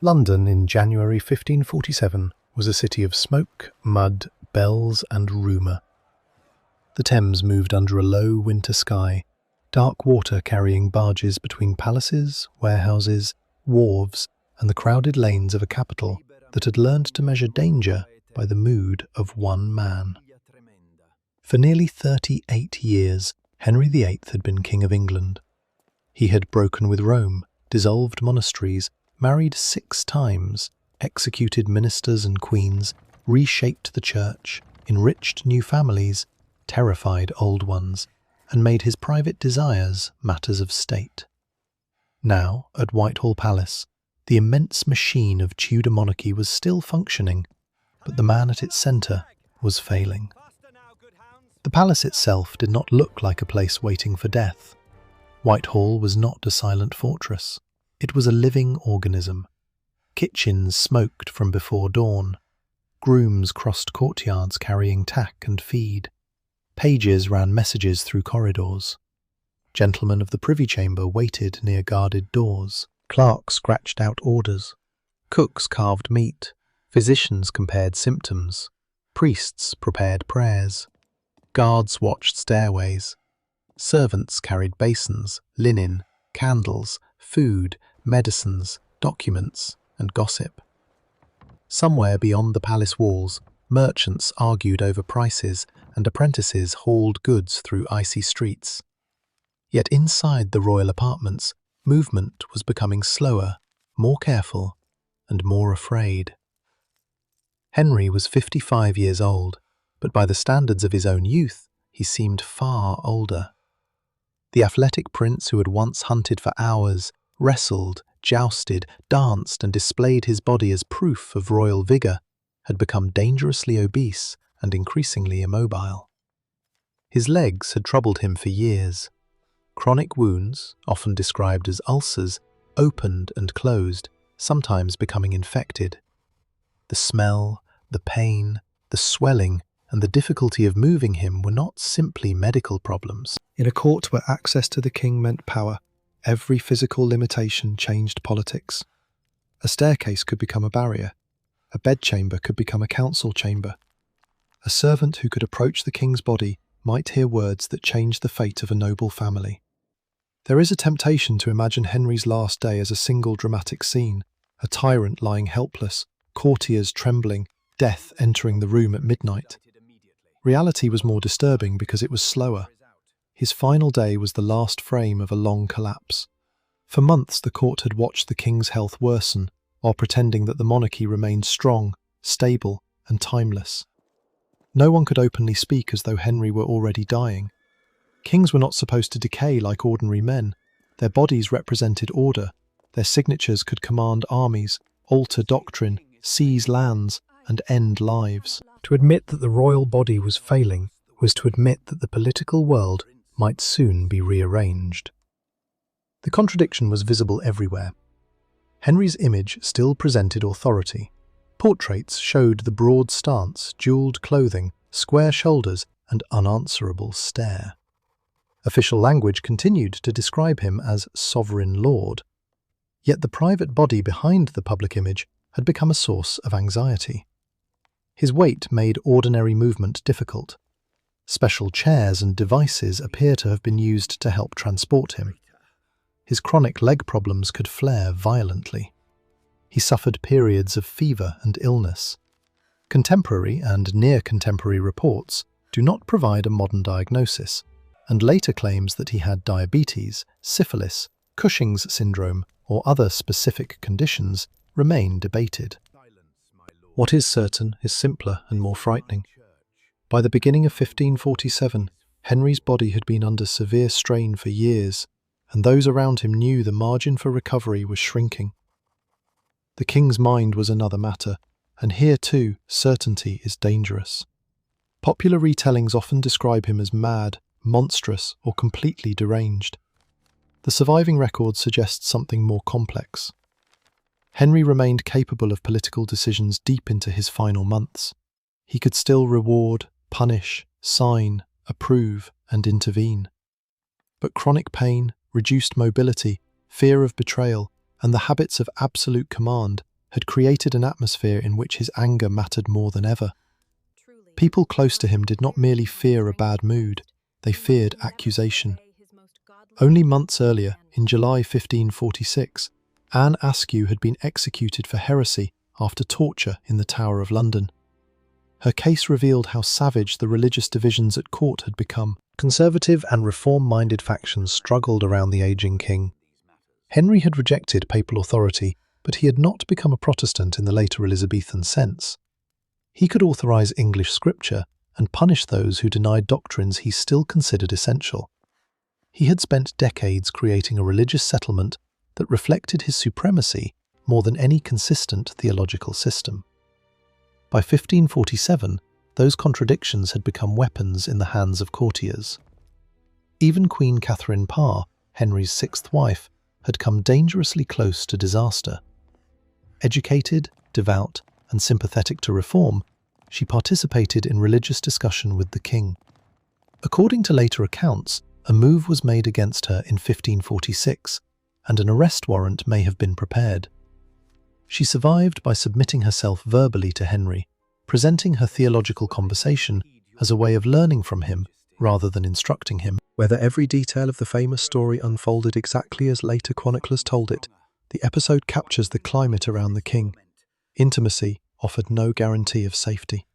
London in January 1547 was a city of smoke, mud, bells and rumour. The Thames moved under a low winter sky, dark water carrying barges between palaces, warehouses, wharves and the crowded lanes of a capital that had learned to measure danger by the mood of one man. For nearly 38 years, Henry VIII had been King of England. He had broken with Rome, dissolved monasteries, married 6 times, executed ministers and queens, reshaped the church, enriched new families, terrified old ones, and made his private desires matters of state. Now, at Whitehall Palace, the immense machine of Tudor monarchy was still functioning, but the man at its centre was failing. The palace itself did not look like a place waiting for death. Whitehall was not a silent fortress. It was a living organism. Kitchens smoked from before dawn. Grooms crossed courtyards carrying tack and feed. Pages ran messages through corridors. Gentlemen of the privy chamber waited near guarded doors. Clerks scratched out orders. Cooks carved meat. Physicians compared symptoms. Priests prepared prayers. Guards watched stairways. Servants carried basins, linen, candles, food, medicines, documents, and gossip. Somewhere beyond the palace walls, merchants argued over prices and apprentices hauled goods through icy streets. Yet inside the royal apartments, movement was becoming slower, more careful, and more afraid. Henry was 55 years old, but by the standards of his own youth, he seemed far older. The athletic prince who had once hunted for hours, wrestled, jousted, danced and displayed his body as proof of royal vigour, had become dangerously obese and increasingly immobile. His legs had troubled him for years. Chronic wounds, often described as ulcers, opened and closed, sometimes becoming infected. The smell, the pain, the swelling, and the difficulty of moving him were not simply medical problems. In a court where access to the king meant power, every physical limitation changed politics. A staircase could become a barrier. A bedchamber could become a council chamber. A servant who could approach the king's body might hear words that changed the fate of a noble family. There is a temptation to imagine Henry's last day as a single dramatic scene, a tyrant lying helpless, courtiers trembling, death entering the room at midnight. Reality was more disturbing because it was slower. His final day was the last frame of a long collapse. For months the court had watched the king's health worsen, while pretending that the monarchy remained strong, stable, and timeless. No one could openly speak as though Henry were already dying. Kings were not supposed to decay like ordinary men. Their bodies represented order. Their signatures could command armies, alter doctrine, seize lands, and end lives. To admit that the royal body was failing was to admit that the political world might soon be rearranged. The contradiction was visible everywhere. Henry's image still presented authority. Portraits showed the broad stance, jewelled clothing, square shoulders, and unanswerable stare. Official language continued to describe him as sovereign lord. Yet the private body behind the public image had become a source of anxiety. His weight made ordinary movement difficult. Special chairs and devices appear to have been used to help transport him. His chronic leg problems could flare violently. He suffered periods of fever and illness. Contemporary and near-contemporary reports do not provide a modern diagnosis, and later claims that he had diabetes, syphilis, Cushing's syndrome, or other specific conditions remain debated. What is certain is simpler and more frightening. By the beginning of 1547, Henry's body had been under severe strain for years, and those around him knew the margin for recovery was shrinking. The king's mind was another matter, and here too, certainty is dangerous. Popular retellings often describe him as mad, monstrous, or completely deranged. The surviving record suggests something more complex. Henry remained capable of political decisions deep into his final months. He could still reward, punish, sign, approve, and intervene. But chronic pain, reduced mobility, fear of betrayal, and the habits of absolute command had created an atmosphere in which his anger mattered more than ever. People close to him did not merely fear a bad mood, they feared accusation. Only months earlier, in July 1546, Anne Askew had been executed for heresy after torture in the Tower of London. Her case revealed how savage the religious divisions at court had become. Conservative and reform-minded factions struggled around the ageing king. Henry had rejected papal authority, but he had not become a Protestant in the later Elizabethan sense. He could authorize English scripture and punish those who denied doctrines he still considered essential. He had spent decades creating a religious settlement that reflected his supremacy more than any consistent theological system. By 1547, those contradictions had become weapons in the hands of courtiers. Even Queen Catherine Parr, Henry's sixth wife, had come dangerously close to disaster. Educated, devout, and sympathetic to reform, she participated in religious discussion with the king. According to later accounts, a move was made against her in 1546, and an arrest warrant may have been prepared. She survived by submitting herself verbally to Henry, presenting her theological conversation as a way of learning from him rather than instructing him. Whether every detail of the famous story unfolded exactly as later chroniclers told it, the episode captures the climate around the king. Intimacy offered no guarantee of safety.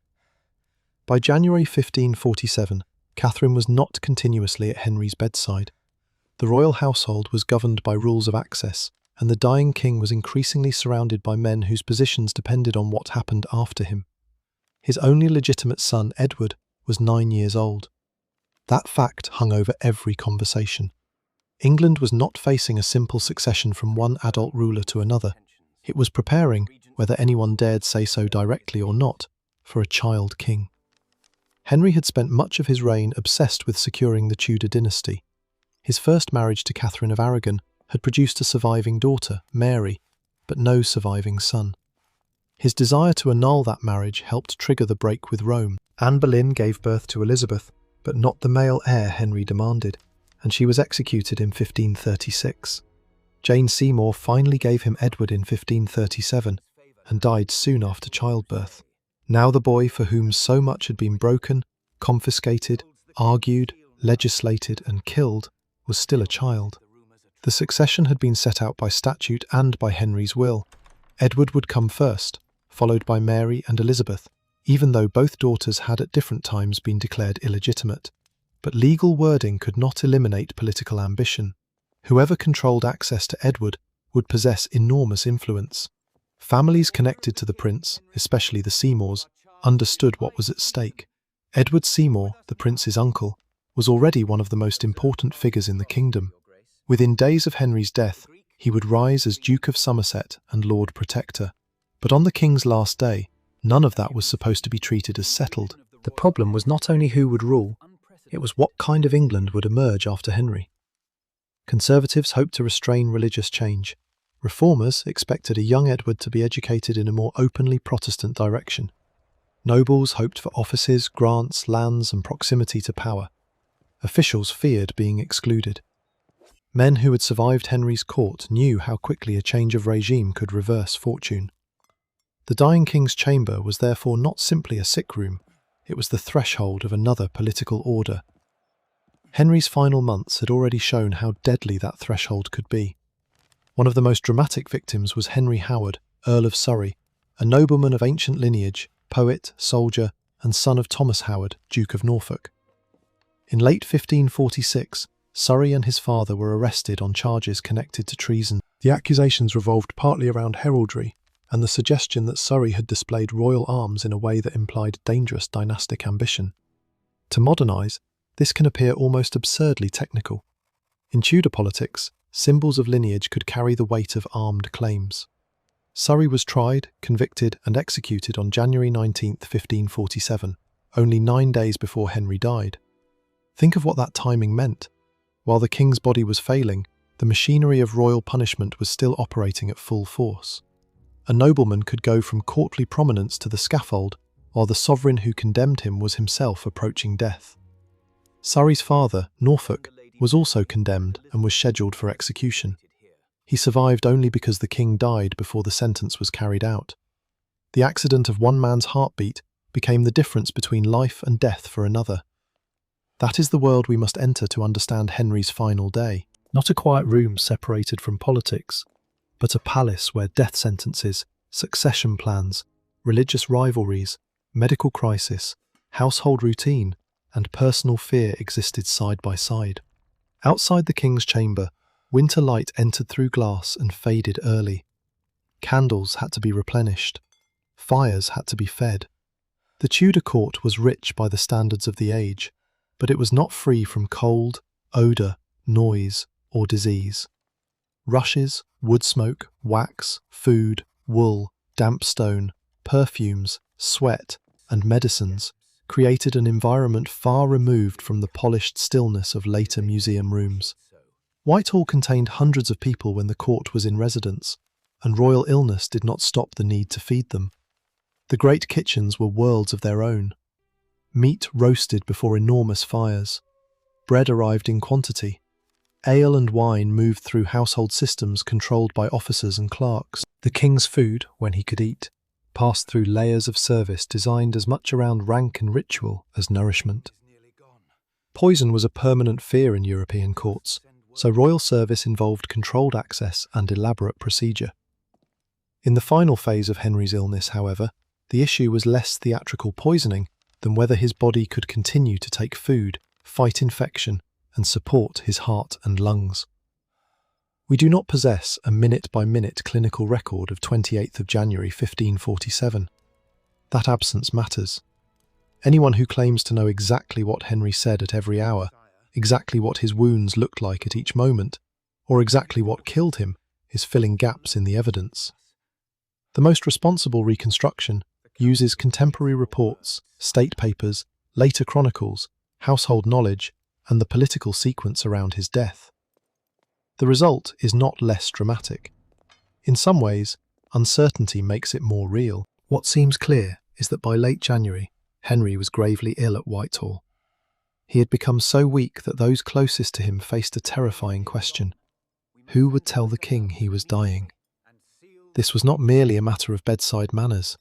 By January 1547, Catherine was not continuously at Henry's bedside. The royal household was governed by rules of access, and the dying king was increasingly surrounded by men whose positions depended on what happened after him. His only legitimate son, Edward, was 9 years old. That fact hung over every conversation. England was not facing a simple succession from one adult ruler to another. It was preparing, whether anyone dared say so directly or not, for a child king. Henry had spent much of his reign obsessed with securing the Tudor dynasty. His first marriage to Catherine of Aragon had produced a surviving daughter, Mary, but no surviving son. His desire to annul that marriage helped trigger the break with Rome. Anne Boleyn gave birth to Elizabeth, but not the male heir Henry demanded, and she was executed in 1536. Jane Seymour finally gave him Edward in 1537 and died soon after childbirth. Now the boy for whom so much had been broken, confiscated, argued, legislated and killed was still a child. The succession had been set out by statute and by Henry's will. Edward would come first, followed by Mary and Elizabeth, even though both daughters had at different times been declared illegitimate. But legal wording could not eliminate political ambition. Whoever controlled access to Edward would possess enormous influence. Families connected to the prince, especially the Seymours, understood what was at stake. Edward Seymour, the prince's uncle, was already one of the most important figures in the kingdom. Within days of Henry's death, he would rise as Duke of Somerset and Lord Protector. But on the king's last day, none of that was supposed to be treated as settled. The problem was not only who would rule, it was what kind of England would emerge after Henry. Conservatives hoped to restrain religious change. Reformers expected a young Edward to be educated in a more openly Protestant direction. Nobles hoped for offices, grants, lands, and proximity to power. Officials feared being excluded. Men who had survived Henry's court knew how quickly a change of regime could reverse fortune. The dying king's chamber was therefore not simply a sick room, it was the threshold of another political order. Henry's final months had already shown how deadly that threshold could be. One of the most dramatic victims was Henry Howard, Earl of Surrey, a nobleman of ancient lineage, poet, soldier, and son of Thomas Howard, Duke of Norfolk. In late 1546, Surrey and his father were arrested on charges connected to treason. The accusations revolved partly around heraldry and the suggestion that Surrey had displayed royal arms in a way that implied dangerous dynastic ambition. To modernise, this can appear almost absurdly technical. In Tudor politics, symbols of lineage could carry the weight of armed claims. Surrey was tried, convicted and executed on January 19, 1547, only 9 days before Henry died. Think of what that timing meant. While the king's body was failing, the machinery of royal punishment was still operating at full force. A nobleman could go from courtly prominence to the scaffold, while the sovereign who condemned him was himself approaching death. Surrey's father, Norfolk, was also condemned and was scheduled for execution. He survived only because the king died before the sentence was carried out. The accident of one man's heartbeat became the difference between life and death for another. That is the world we must enter to understand Henry's final day. Not a quiet room separated from politics, but a palace where death sentences, succession plans, religious rivalries, medical crisis, household routine, and personal fear existed side by side. Outside the king's chamber, winter light entered through glass and faded early. Candles had to be replenished. Fires had to be fed. The Tudor court was rich by the standards of the age, but it was not free from cold, odour, noise, or disease. Rushes, wood smoke, wax, food, wool, damp stone, perfumes, sweat, and medicines created an environment far removed from the polished stillness of later museum rooms. Whitehall contained hundreds of people when the court was in residence, and royal illness did not stop the need to feed them. The great kitchens were worlds of their own. Meat roasted before enormous fires. Bread arrived in quantity. Ale and wine moved through household systems controlled by officers and clerks. The king's food, when he could eat, passed through layers of service designed as much around rank and ritual as nourishment. Poison was a permanent fear in European courts, so royal service involved controlled access and elaborate procedure. In the final phase of Henry's illness, however, the issue was less theatrical poisoning than whether his body could continue to take food, fight infection, and support his heart and lungs. We do not possess a minute-by-minute clinical record of 28th of January 1547. That absence matters. Anyone who claims to know exactly what Henry said at every hour, exactly what his wounds looked like at each moment, or exactly what killed him, is filling gaps in the evidence. The most responsible reconstruction uses contemporary reports, state papers, later chronicles, household knowledge, and the political sequence around his death. The result is not less dramatic. In some ways, uncertainty makes it more real. What seems clear is that by late January, Henry was gravely ill at Whitehall. He had become so weak that those closest to him faced a terrifying question. Who would tell the king he was dying? This was not merely a matter of bedside manners.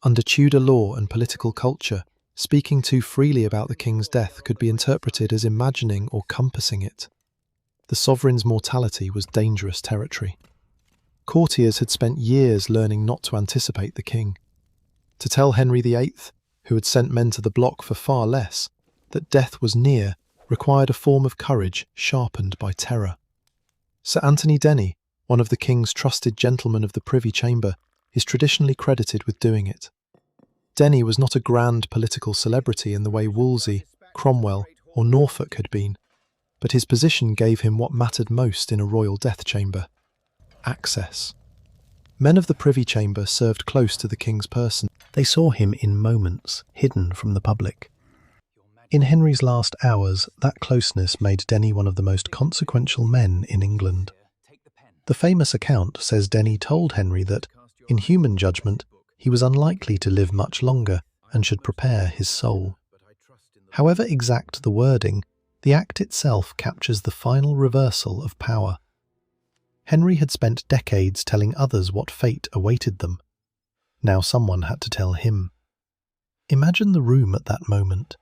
Under Tudor law and political culture, speaking too freely about the king's death could be interpreted as imagining or compassing it. The sovereign's mortality was dangerous territory. Courtiers had spent years learning not to anticipate the king. To tell Henry VIII, who had sent men to the block for far less, that death was near required a form of courage sharpened by terror. Sir Anthony Denny, one of the king's trusted gentlemen of the Privy Chamber, is traditionally credited with doing it. Denny was not a grand political celebrity in the way Wolsey, Cromwell, or Norfolk had been, but his position gave him what mattered most in a royal death chamber: access. Men of the Privy Chamber served close to the king's person. They saw him in moments, hidden from the public. In Henry's last hours, that closeness made Denny one of the most consequential men in England. The famous account says Denny told Henry that, in human judgment, he was unlikely to live much longer and should prepare his soul. However exact the wording, the act itself captures the final reversal of power. Henry had spent decades telling others what fate awaited them. Now someone had to tell him. Imagine the room at that moment.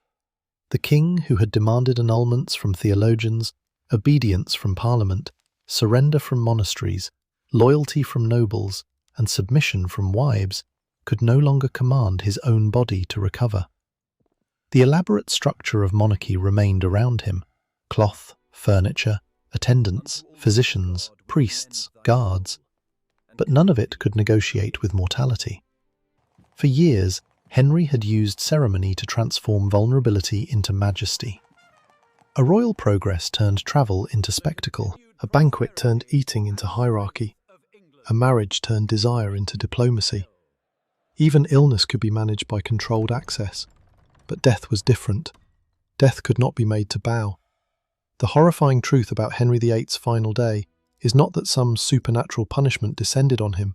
The king, who had demanded annulments from theologians, obedience from Parliament, surrender from monasteries, loyalty from nobles, and submission from wives, could no longer command his own body to recover. The elaborate structure of monarchy remained around him: cloth, furniture, attendants, physicians, priests, guards. But none of it could negotiate with mortality. For years, Henry had used ceremony to transform vulnerability into majesty. A royal progress turned travel into spectacle. A banquet turned eating into hierarchy. A marriage turned desire into diplomacy. Even illness could be managed by controlled access. But death was different. Death could not be made to bow. The horrifying truth about Henry VIII's final day is not that some supernatural punishment descended on him.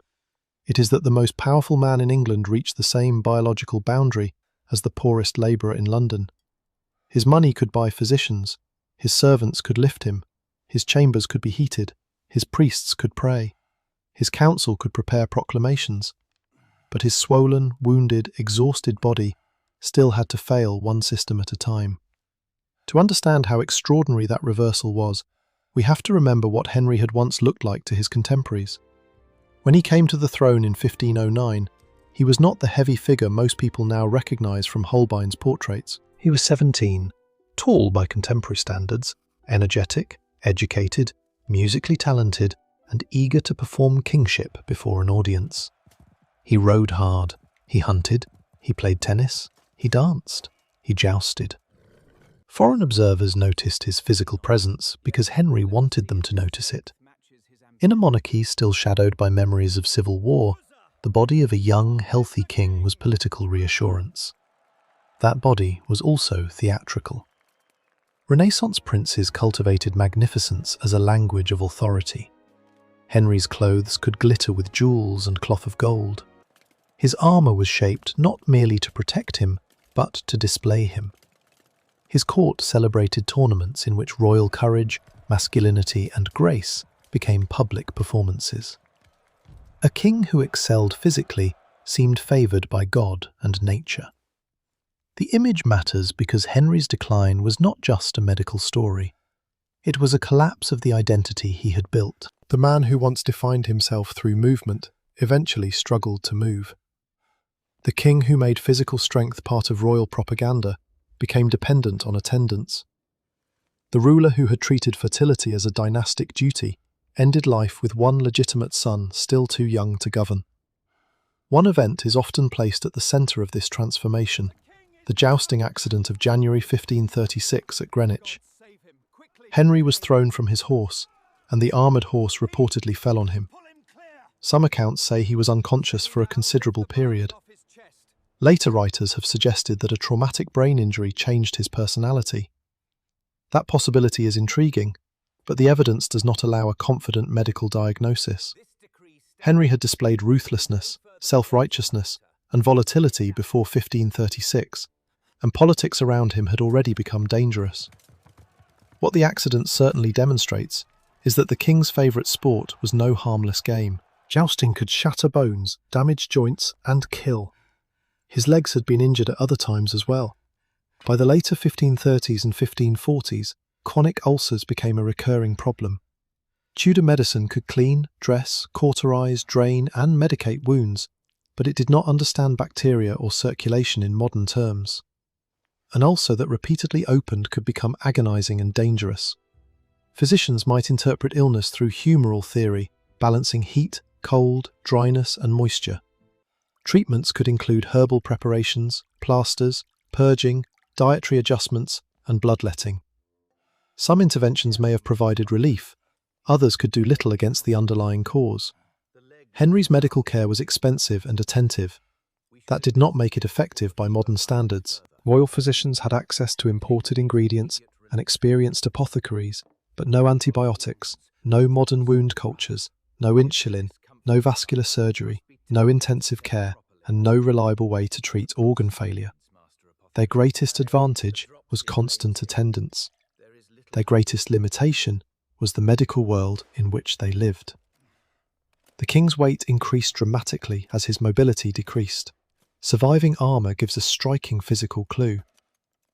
It is that the most powerful man in England reached the same biological boundary as the poorest labourer in London. His money could buy physicians, his servants could lift him, his chambers could be heated, His priests could pray. His council could prepare proclamations. But his swollen, wounded, exhausted body still had to fail one system at a time. To understand how extraordinary that reversal was, we have to remember what Henry had once looked like to his contemporaries. When he came to the throne in 1509, he was not the heavy figure most people now recognise from Holbein's portraits. He was 17, tall by contemporary standards, energetic, educated, musically talented, and eager to perform kingship before an audience. He rode hard, he hunted, he played tennis, he danced, he jousted. Foreign observers noticed his physical presence because Henry wanted them to notice it. In a monarchy still shadowed by memories of civil war, the body of a young, healthy king was political reassurance. That body was also theatrical. Renaissance princes cultivated magnificence as a language of authority. Henry's clothes could glitter with jewels and cloth of gold. His armour was shaped not merely to protect him, but to display him. His court celebrated tournaments in which royal courage, masculinity, and grace became public performances. A king who excelled physically seemed favoured by God and nature. The image matters because Henry's decline was not just a medical story. It was a collapse of the identity he had built. The man who once defined himself through movement eventually struggled to move. The king who made physical strength part of royal propaganda became dependent on attendance. The ruler who had treated fertility as a dynastic duty ended life with one legitimate son still too young to govern. One event is often placed at the centre of this transformation: the jousting accident of January 1536 at Greenwich. Henry was thrown from his horse, and the armoured horse reportedly fell on him. Some accounts say he was unconscious for a considerable period. Later writers have suggested that a traumatic brain injury changed his personality. That possibility is intriguing, but the evidence does not allow a confident medical diagnosis. Henry had displayed ruthlessness, self-righteousness, and volatility before 1536, and politics around him had already become dangerous. What the accident certainly demonstrates is that the king's favourite sport was no harmless game. Jousting could shatter bones, damage joints, and kill. His legs had been injured at other times as well. By the later 1530s and 1540s, chronic ulcers became a recurring problem. Tudor medicine could clean, dress, cauterize, drain, and medicate wounds, but it did not understand bacteria or circulation in modern terms. An ulcer that repeatedly opened could become agonizing and dangerous. Physicians might interpret illness through humoral theory, balancing heat, cold, dryness, and moisture. Treatments could include herbal preparations, plasters, purging, dietary adjustments, and bloodletting. Some interventions may have provided relief, others could do little against the underlying cause. Henry's medical care was expensive and attentive. That did not make it effective by modern standards. Royal physicians had access to imported ingredients and experienced apothecaries, but no antibiotics, no modern wound cultures, no insulin, no vascular surgery, no intensive care, and no reliable way to treat organ failure. Their greatest advantage was constant attendance. Their greatest limitation was the medical world in which they lived. The king's weight increased dramatically as his mobility decreased. Surviving armour gives a striking physical clue.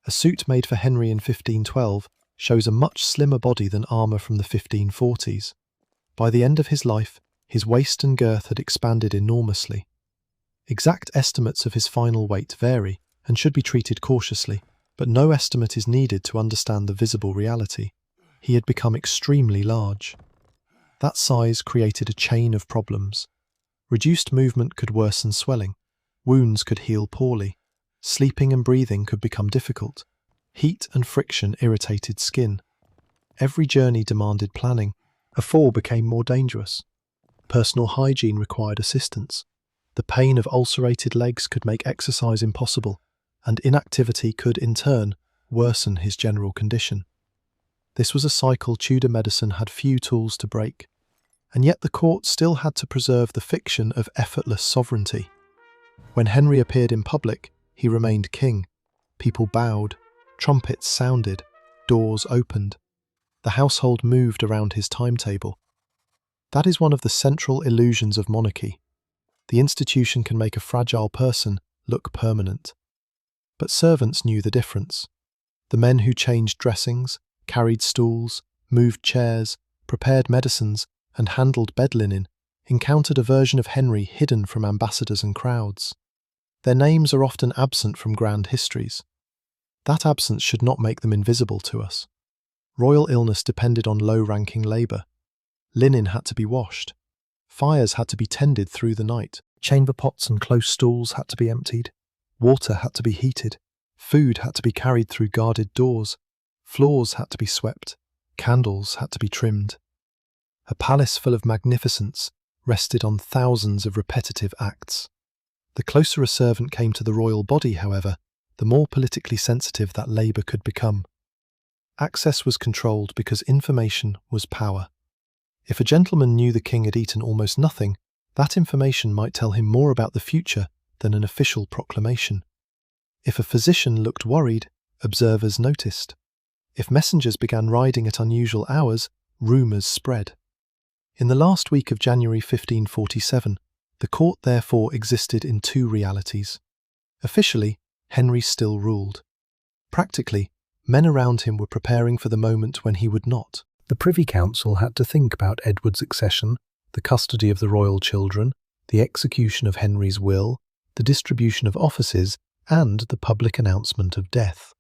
A suit made for Henry in 1512 shows a much slimmer body than armour from the 1540s. By the end of his life, his waist and girth had expanded enormously. Exact estimates of his final weight vary and should be treated cautiously, but no estimate is needed to understand the visible reality. He had become extremely large. That size created a chain of problems. Reduced movement could worsen swelling. Wounds could heal poorly. Sleeping and breathing could become difficult. Heat and friction irritated skin. Every journey demanded planning. A fall became more dangerous. Personal hygiene required assistance. The pain of ulcerated legs could make exercise impossible, and inactivity could, in turn, worsen his general condition. This was a cycle Tudor medicine had few tools to break, and yet the court still had to preserve the fiction of effortless sovereignty. When Henry appeared in public, he remained king. People bowed, trumpets sounded, doors opened. The household moved around his timetable. That is one of the central illusions of monarchy. The institution can make a fragile person look permanent. But servants knew the difference. The men who changed dressings, carried stools, moved chairs, prepared medicines, and handled bed linen encountered a version of Henry hidden from ambassadors and crowds. Their names are often absent from grand histories. That absence should not make them invisible to us. Royal illness depended on low-ranking labour. Linen had to be washed. Fires had to be tended through the night. Chamber pots and close stools had to be emptied. Water had to be heated. Food had to be carried through guarded doors. Floors had to be swept. Candles had to be trimmed. A palace full of magnificence rested on thousands of repetitive acts. The closer a servant came to the royal body, however, the more politically sensitive that labour could become. Access was controlled because information was power. If a gentleman knew the king had eaten almost nothing, that information might tell him more about the future than an official proclamation. If a physician looked worried, observers noticed. If messengers began riding at unusual hours, rumours spread. In the last week of January 1547, the court therefore existed in two realities. Officially, Henry still ruled. Practically, men around him were preparing for the moment when he would not. The Privy Council had to think about Edward's accession, the custody of the royal children, the execution of Henry's will, the distribution of offices, and the public announcement of death.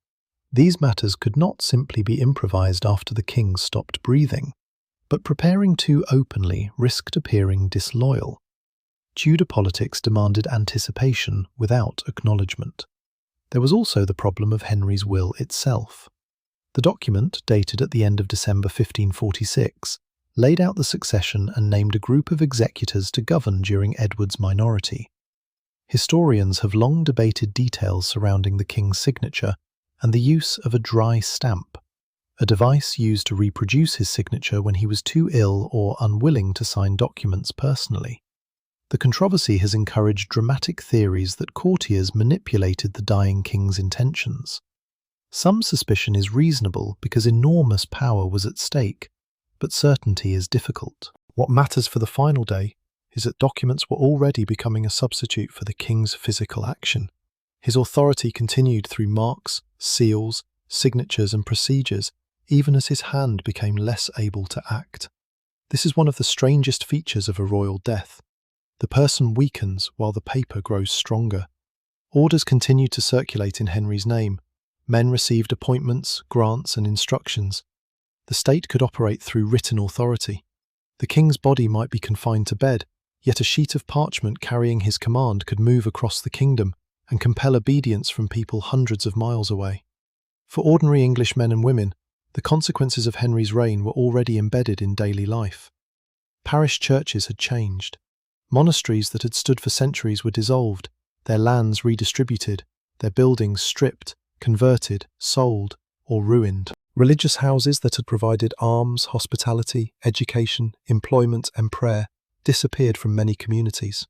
These matters could not simply be improvised after the king stopped breathing, but preparing too openly risked appearing disloyal. Tudor politics demanded anticipation without acknowledgement. There was also the problem of Henry's will itself. The document, dated at the end of December 1546, laid out the succession and named a group of executors to govern during Edward's minority. Historians have long debated details surrounding the king's signature and the use of a dry stamp, a device used to reproduce his signature when he was too ill or unwilling to sign documents personally. The controversy has encouraged dramatic theories that courtiers manipulated the dying king's intentions. Some suspicion is reasonable because enormous power was at stake, but certainty is difficult. What matters for the final day is that documents were already becoming a substitute for the king's physical action. His authority continued through marks, seals, signatures and procedures, even as his hand became less able to act. This is one of the strangest features of a royal death. The person weakens while the paper grows stronger. Orders continued to circulate in Henry's name. Men received appointments, grants and instructions. The state could operate through written authority. The king's body might be confined to bed, yet a sheet of parchment carrying his command could move across the kingdom and compel obedience from people hundreds of miles away. For ordinary English men and women, the consequences of Henry's reign were already embedded in daily life. Parish churches had changed. Monasteries that had stood for centuries were dissolved, their lands redistributed, their buildings stripped, converted, sold, or ruined. Religious houses that had provided alms, hospitality, education, employment, and prayer disappeared from many communities.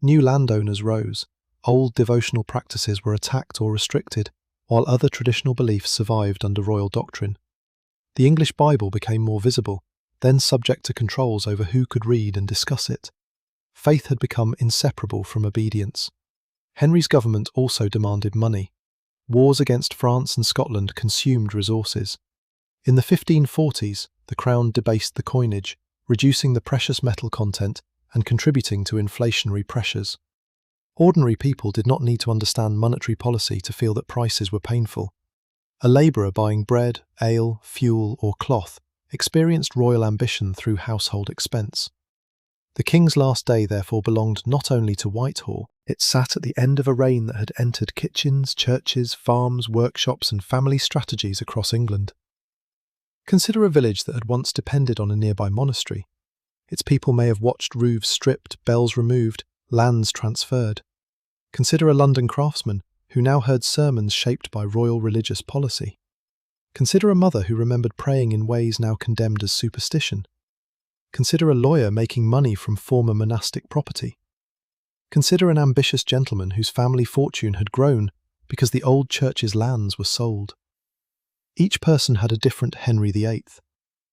New landowners rose, old devotional practices were attacked or restricted, while other traditional beliefs survived under royal doctrine. The English Bible became more visible, then subject to controls over who could read and discuss it. Faith had become inseparable from obedience. Henry's government also demanded money. Wars against France and Scotland consumed resources. In the 1540s, the crown debased the coinage, reducing the precious metal content and contributing to inflationary pressures. Ordinary people did not need to understand monetary policy to feel that prices were painful. A labourer buying bread, ale, fuel, or cloth experienced royal ambition through household expense. The king's last day therefore belonged not only to Whitehall, it sat at the end of a reign that had entered kitchens, churches, farms, workshops and family strategies across England. Consider a village that had once depended on a nearby monastery. Its people may have watched roofs stripped, bells removed, lands transferred. Consider a London craftsman who now heard sermons shaped by royal religious policy. Consider a mother who remembered praying in ways now condemned as superstition. Consider a lawyer making money from former monastic property. Consider an ambitious gentleman whose family fortune had grown because the old church's lands were sold. Each person had a different Henry VIII.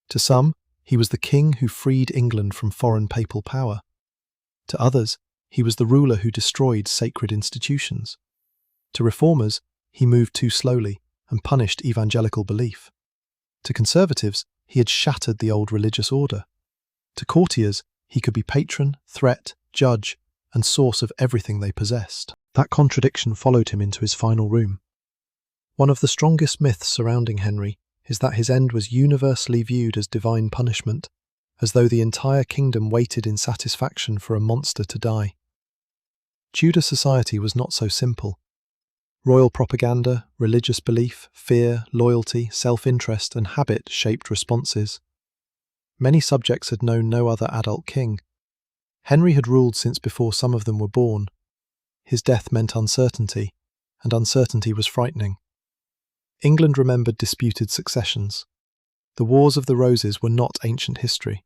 To some, He was the king who freed England from foreign papal power. To others, he was the ruler who destroyed sacred institutions. To reformers, he moved too slowly and punished evangelical belief. To conservatives, he had shattered the old religious order. To courtiers, he could be patron, threat, judge, and source of everything they possessed. That contradiction followed him into his final room. One of the strongest myths surrounding Henry is that his end was universally viewed as divine punishment, as though the entire kingdom waited in satisfaction for a monster to die. Tudor society was not so simple. Royal propaganda, religious belief, fear, loyalty, self-interest, and habit shaped responses. Many subjects had known no other adult king. Henry had ruled since before some of them were born. His death meant uncertainty, and uncertainty was frightening. England remembered disputed successions. The Wars of the Roses were not ancient history.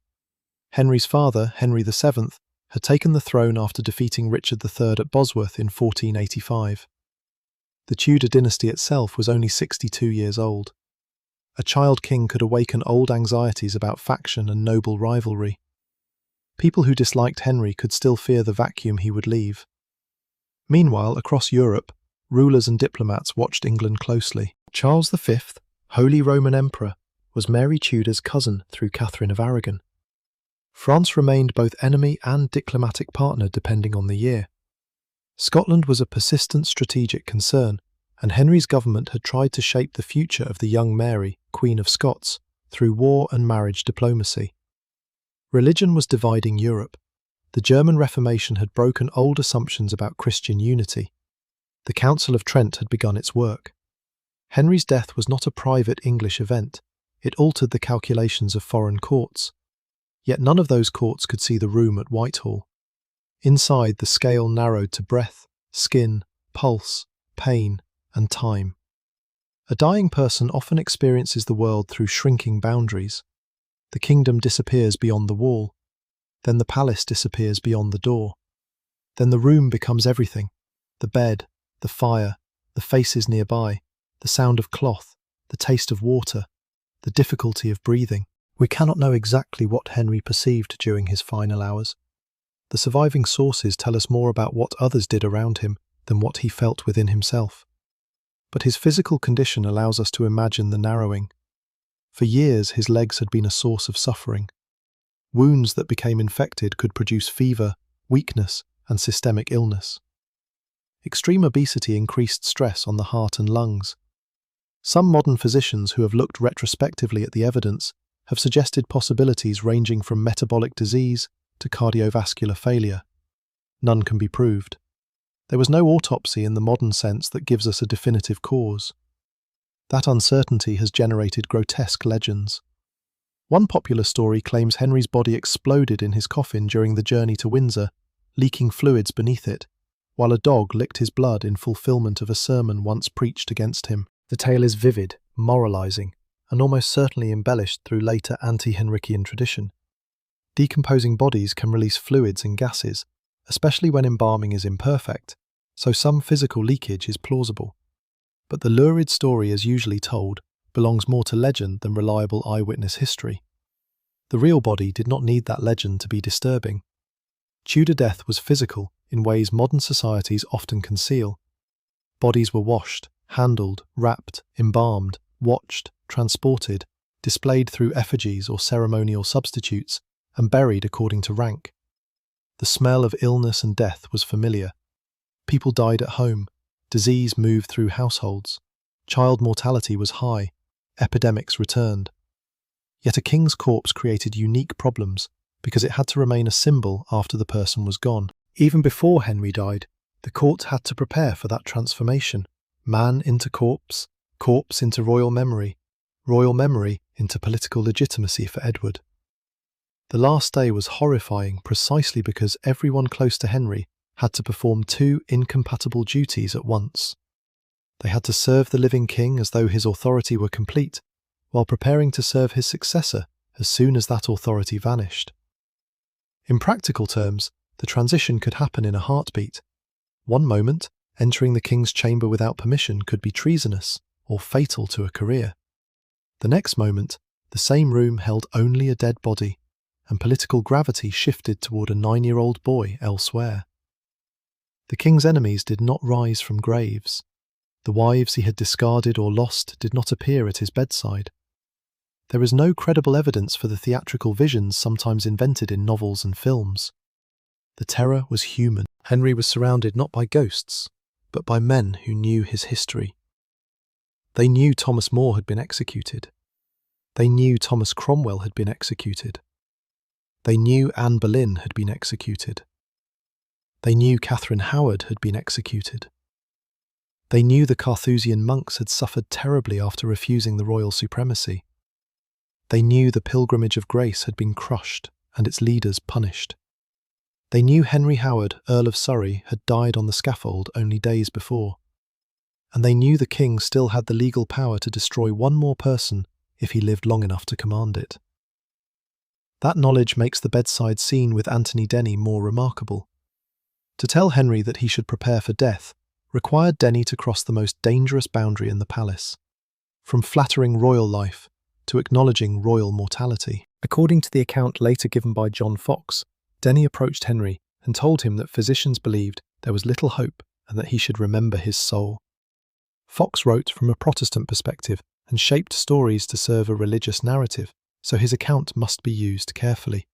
Henry's father, Henry VII, had taken the throne after defeating Richard III at Bosworth in 1485. The Tudor dynasty itself was only 62 years old. A child king could awaken old anxieties about faction and noble rivalry. People who disliked Henry could still fear the vacuum he would leave. Meanwhile, across Europe, rulers and diplomats watched England closely. Charles V, Holy Roman Emperor, was Mary Tudor's cousin through Catherine of Aragon. France remained both enemy and diplomatic partner depending on the year. Scotland was a persistent strategic concern, and Henry's government had tried to shape the future of the young Mary, Queen of Scots, through war and marriage diplomacy. Religion was dividing Europe. The German Reformation had broken old assumptions about Christian unity. The Council of Trent had begun its work. Henry's death was not a private English event. It altered the calculations of foreign courts. Yet none of those courts could see the room at Whitehall. Inside, the scale narrowed to breath, skin, pulse, pain, and time. A dying person often experiences the world through shrinking boundaries. The kingdom disappears beyond the wall. Then the palace disappears beyond the door. Then the room becomes everything: the bed, the fire, the faces nearby, the sound of cloth, the taste of water, the difficulty of breathing. We cannot know exactly what Henry perceived during his final hours. The surviving sources tell us more about what others did around him than what he felt within himself. But his physical condition allows us to imagine the narrowing. For years, his legs had been a source of suffering. Wounds that became infected could produce fever, weakness, and systemic illness. Extreme obesity increased stress on the heart and lungs. Some modern physicians who have looked retrospectively at the evidence have suggested possibilities ranging from metabolic disease to cardiovascular failure. None can be proved. There was no autopsy in the modern sense that gives us a definitive cause. That uncertainty has generated grotesque legends. One popular story claims Henry's body exploded in his coffin during the journey to Windsor, leaking fluids beneath it, while a dog licked his blood in fulfillment of a sermon once preached against him. The tale is vivid, moralizing, and almost certainly embellished through later anti-Henrician tradition. Decomposing bodies can release fluids and gases, especially when embalming is imperfect, so some physical leakage is plausible. But the lurid story as usually told belongs more to legend than reliable eyewitness history. The real body did not need that legend to be disturbing. Tudor death was physical in ways modern societies often conceal. Bodies were washed, handled, wrapped, embalmed, watched, transported, displayed through effigies or ceremonial substitutes, and buried according to rank. The smell of illness and death was familiar. People died at home. Disease moved through households. Child mortality was high. Epidemics returned. Yet a king's corpse created unique problems because it had to remain a symbol after the person was gone. Even before Henry died, the court had to prepare for that transformation. Man into corpse, corpse into royal memory into political legitimacy for Edward. The last day was horrifying precisely because everyone close to Henry had to perform two incompatible duties at once. They had to serve the living king as though his authority were complete, while preparing to serve his successor as soon as that authority vanished. In practical terms, the transition could happen in a heartbeat. One moment, entering the king's chamber without permission could be treasonous or fatal to a career. The next moment, The same room held only a dead body, and political gravity shifted toward a 9-year-old boy elsewhere. The king's enemies did not rise from graves. The wives he had discarded or lost did not appear at his bedside. There is no credible evidence for the theatrical visions sometimes invented in novels and films. The terror was human. Henry was surrounded not by ghosts, but by men who knew his history. They knew Thomas More had been executed. They knew Thomas Cromwell had been executed. They knew Anne Boleyn had been executed. They knew Catherine Howard had been executed. They knew the Carthusian monks had suffered terribly after refusing the royal supremacy. They knew the Pilgrimage of Grace had been crushed and its leaders punished. They knew Henry Howard, Earl of Surrey, had died on the scaffold only days before. And they knew the king still had the legal power to destroy one more person if he lived long enough to command it. That knowledge makes the bedside scene with Anthony Denny more remarkable. To tell Henry that he should prepare for death required Denny to cross the most dangerous boundary in the palace, from flattering royal life to acknowledging royal mortality. According to the account later given by John Fox, Denny approached Henry and told him that physicians believed there was little hope and that he should remember his soul. Fox wrote from a Protestant perspective and shaped stories to serve a religious narrative, so his account must be used carefully.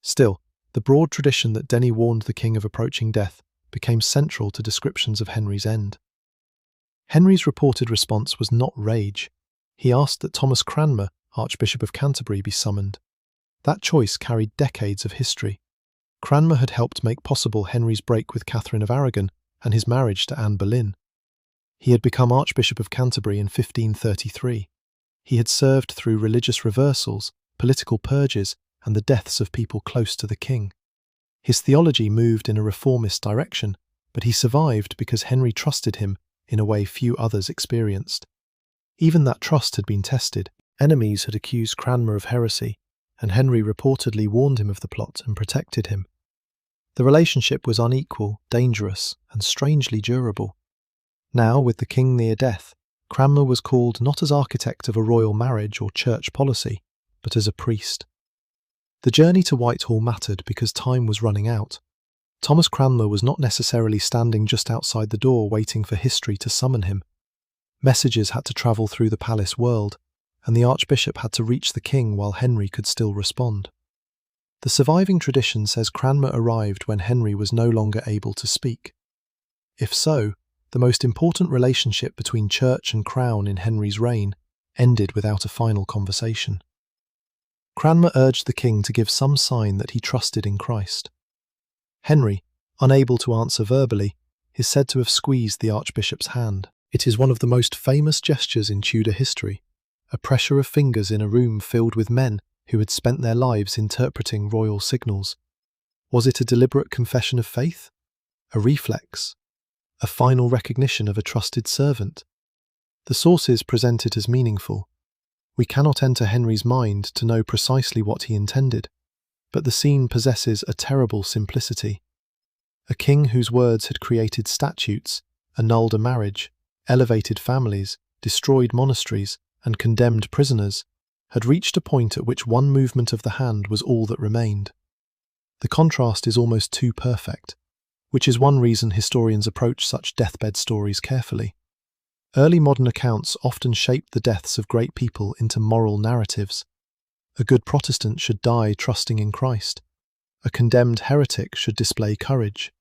Still, the broad tradition that Denny warned the king of approaching death became central to descriptions of Henry's end. Henry's reported response was not rage. He asked that Thomas Cranmer, Archbishop of Canterbury, be summoned. That choice carried decades of history. Cranmer had helped make possible Henry's break with Catherine of Aragon and his marriage to Anne Boleyn. He had become Archbishop of Canterbury in 1533. He had served through religious reversals, political purges, and the deaths of people close to the king. His theology moved in a reformist direction, but he survived because Henry trusted him in a way few others experienced. Even that trust had been tested. Enemies had accused Cranmer of heresy, and Henry reportedly warned him of the plot and protected him. The relationship was unequal, dangerous, and strangely durable. Now, with the king near death, Cranmer was called not as architect of a royal marriage or church policy, but as a priest. The journey to Whitehall mattered because time was running out. Thomas Cranmer was not necessarily standing just outside the door waiting for history to summon him. Messages had to travel through the palace world, and the Archbishop had to reach the king while Henry could still respond. The surviving tradition says Cranmer arrived when Henry was no longer able to speak. If so, the most important relationship between church and crown in Henry's reign ended without a final conversation. Cranmer urged the king to give some sign that he trusted in Christ. Henry, unable to answer verbally, is said to have squeezed the Archbishop's hand. It is one of the most famous gestures in Tudor history, a pressure of fingers in a room filled with men who had spent their lives interpreting royal signals. Was it a deliberate confession of faith? A reflex? A final recognition of a trusted servant? The sources present it as meaningful. We cannot enter Henry's mind to know precisely what he intended, but the scene possesses a terrible simplicity. A king whose words had created statutes, annulled a marriage, elevated families, destroyed monasteries, and condemned prisoners, had reached a point at which one movement of the hand was all that remained. The contrast is almost too perfect, which is one reason historians approach such deathbed stories carefully. Early modern accounts often shaped the deaths of great people into moral narratives. A good Protestant should die trusting in Christ. A condemned heretic should display courage.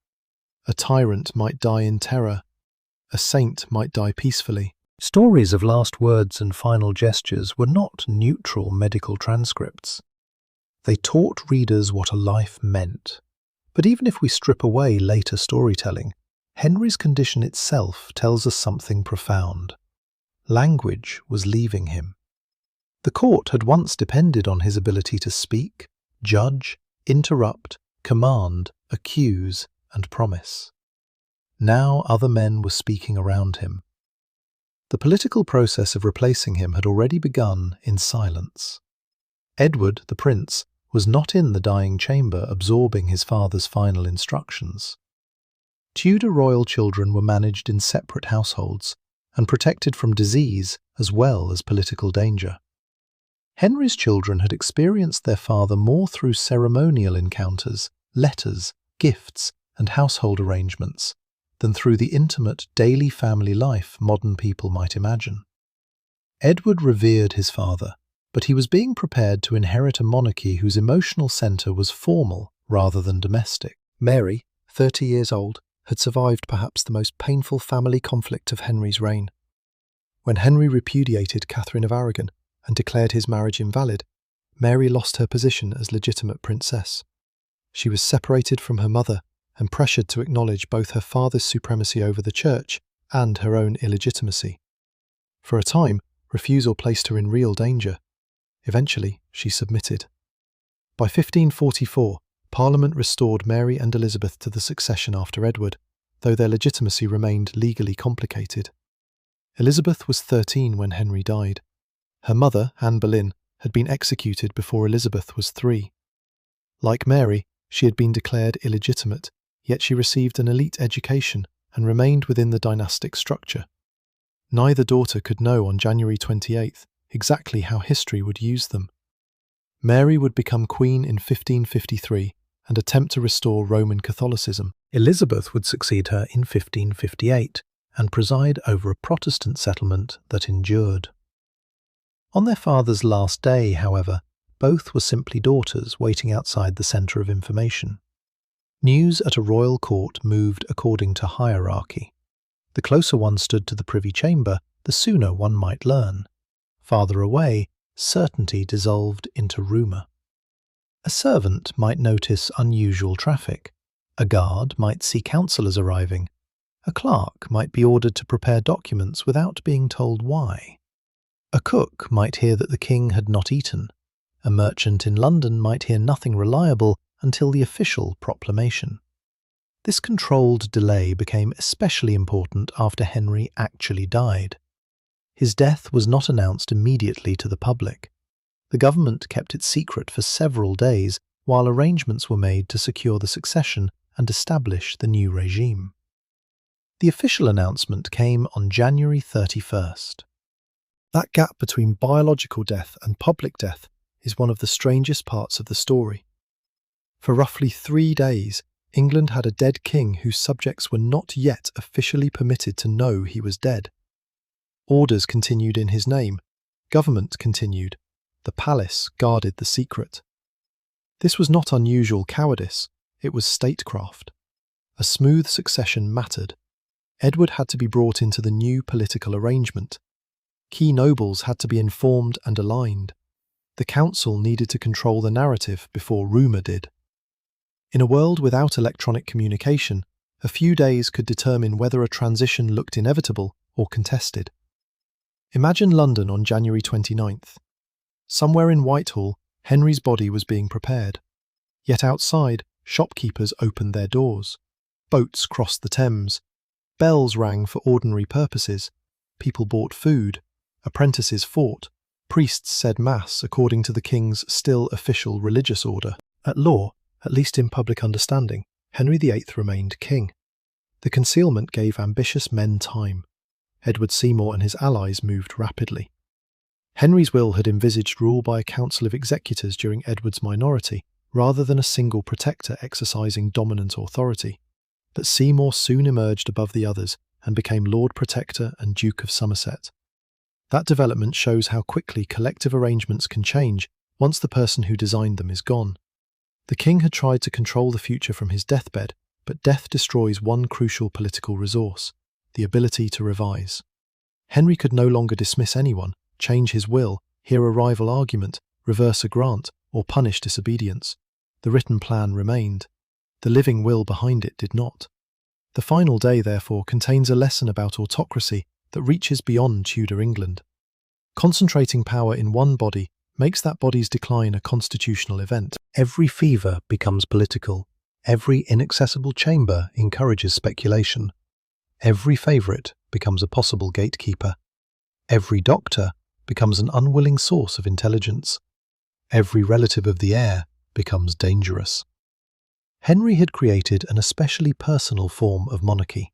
A tyrant might die in terror. A saint might die peacefully. Stories of last words and final gestures were not neutral medical transcripts. They taught readers what a life meant. But even if we strip away later storytelling, Henry's condition itself tells us something profound. Language was leaving him. The court had once depended on his ability to speak, judge, interrupt, command, accuse, and promise. Now other men were speaking around him. The political process of replacing him had already begun in silence. Edward, the prince, was not in the dying chamber absorbing his father's final instructions. Tudor royal children were managed in separate households and protected from disease as well as political danger. Henry's children had experienced their father more through ceremonial encounters, letters, gifts, and household arrangements than through the intimate daily family life modern people might imagine. Edward revered his father, but he was being prepared to inherit a monarchy whose emotional centre was formal rather than domestic. Mary, 30 years old, had survived perhaps the most painful family conflict of Henry's reign. When Henry repudiated Catherine of Aragon and declared his marriage invalid, Mary lost her position as legitimate princess. She was separated from her mother and pressured to acknowledge both her father's supremacy over the church and her own illegitimacy. For a time, refusal placed her in real danger. Eventually, she submitted. By 1544, Parliament restored Mary and Elizabeth to the succession after Edward, though their legitimacy remained legally complicated. Elizabeth was 13 when Henry died. Her mother, Anne Boleyn, had been executed before Elizabeth was 3. Like Mary, she had been declared illegitimate, yet she received an elite education and remained within the dynastic structure. Neither daughter could know on January 28th exactly how history would use them. Mary would become queen in 1553 and attempt to restore Roman Catholicism. Elizabeth would succeed her in 1558 and preside over a Protestant settlement that endured. On their father's last day, however, both were simply daughters waiting outside the centre of information. News at a royal court moved according to hierarchy. The closer one stood to the privy chamber, the sooner one might learn. Farther away, certainty dissolved into rumour. A servant might notice unusual traffic. A guard might see councillors arriving. A clerk might be ordered to prepare documents without being told why. A cook might hear that the king had not eaten. A merchant in London might hear nothing reliable until the official proclamation. This controlled delay became especially important after Henry actually died. His death was not announced immediately to the public. The government kept it secret for several days while arrangements were made to secure the succession and establish the new regime. The official announcement came on January 31st. That gap between biological death and public death is one of the strangest parts of the story. For roughly 3 days, England had a dead king whose subjects were not yet officially permitted to know he was dead. Orders continued in his name. Government continued. The palace guarded the secret. This was not unusual cowardice, it was statecraft. A smooth succession mattered. Edward had to be brought into the new political arrangement. Key nobles had to be informed and aligned. The council needed to control the narrative before rumour did. In a world without electronic communication, a few days could determine whether a transition looked inevitable or contested. Imagine London on January 29th. Somewhere in Whitehall, Henry's body was being prepared. Yet outside, shopkeepers opened their doors. Boats crossed the Thames. Bells rang for ordinary purposes. People bought food. Apprentices fought. Priests said mass according to the king's still official religious order. At law, at least in public understanding, Henry VIII remained king. The concealment gave ambitious men time. Edward Seymour and his allies moved rapidly. Henry's will had envisaged rule by a council of executors during Edward's minority, rather than a single protector exercising dominant authority. But Seymour soon emerged above the others and became Lord Protector and Duke of Somerset. That development shows how quickly collective arrangements can change once the person who designed them is gone. The king had tried to control the future from his deathbed, but death destroys one crucial political resource: the ability to revise. Henry could no longer dismiss anyone, change his will, hear a rival argument, reverse a grant, or punish disobedience. The written plan remained. The living will behind it did not. The final day, therefore, contains a lesson about autocracy that reaches beyond Tudor England. Concentrating power in one body makes that body's decline a constitutional event. Every fever becomes political. Every inaccessible chamber encourages speculation. Every favourite becomes a possible gatekeeper. Every doctor becomes an unwilling source of intelligence. Every relative of the heir becomes dangerous. Henry had created an especially personal form of monarchy.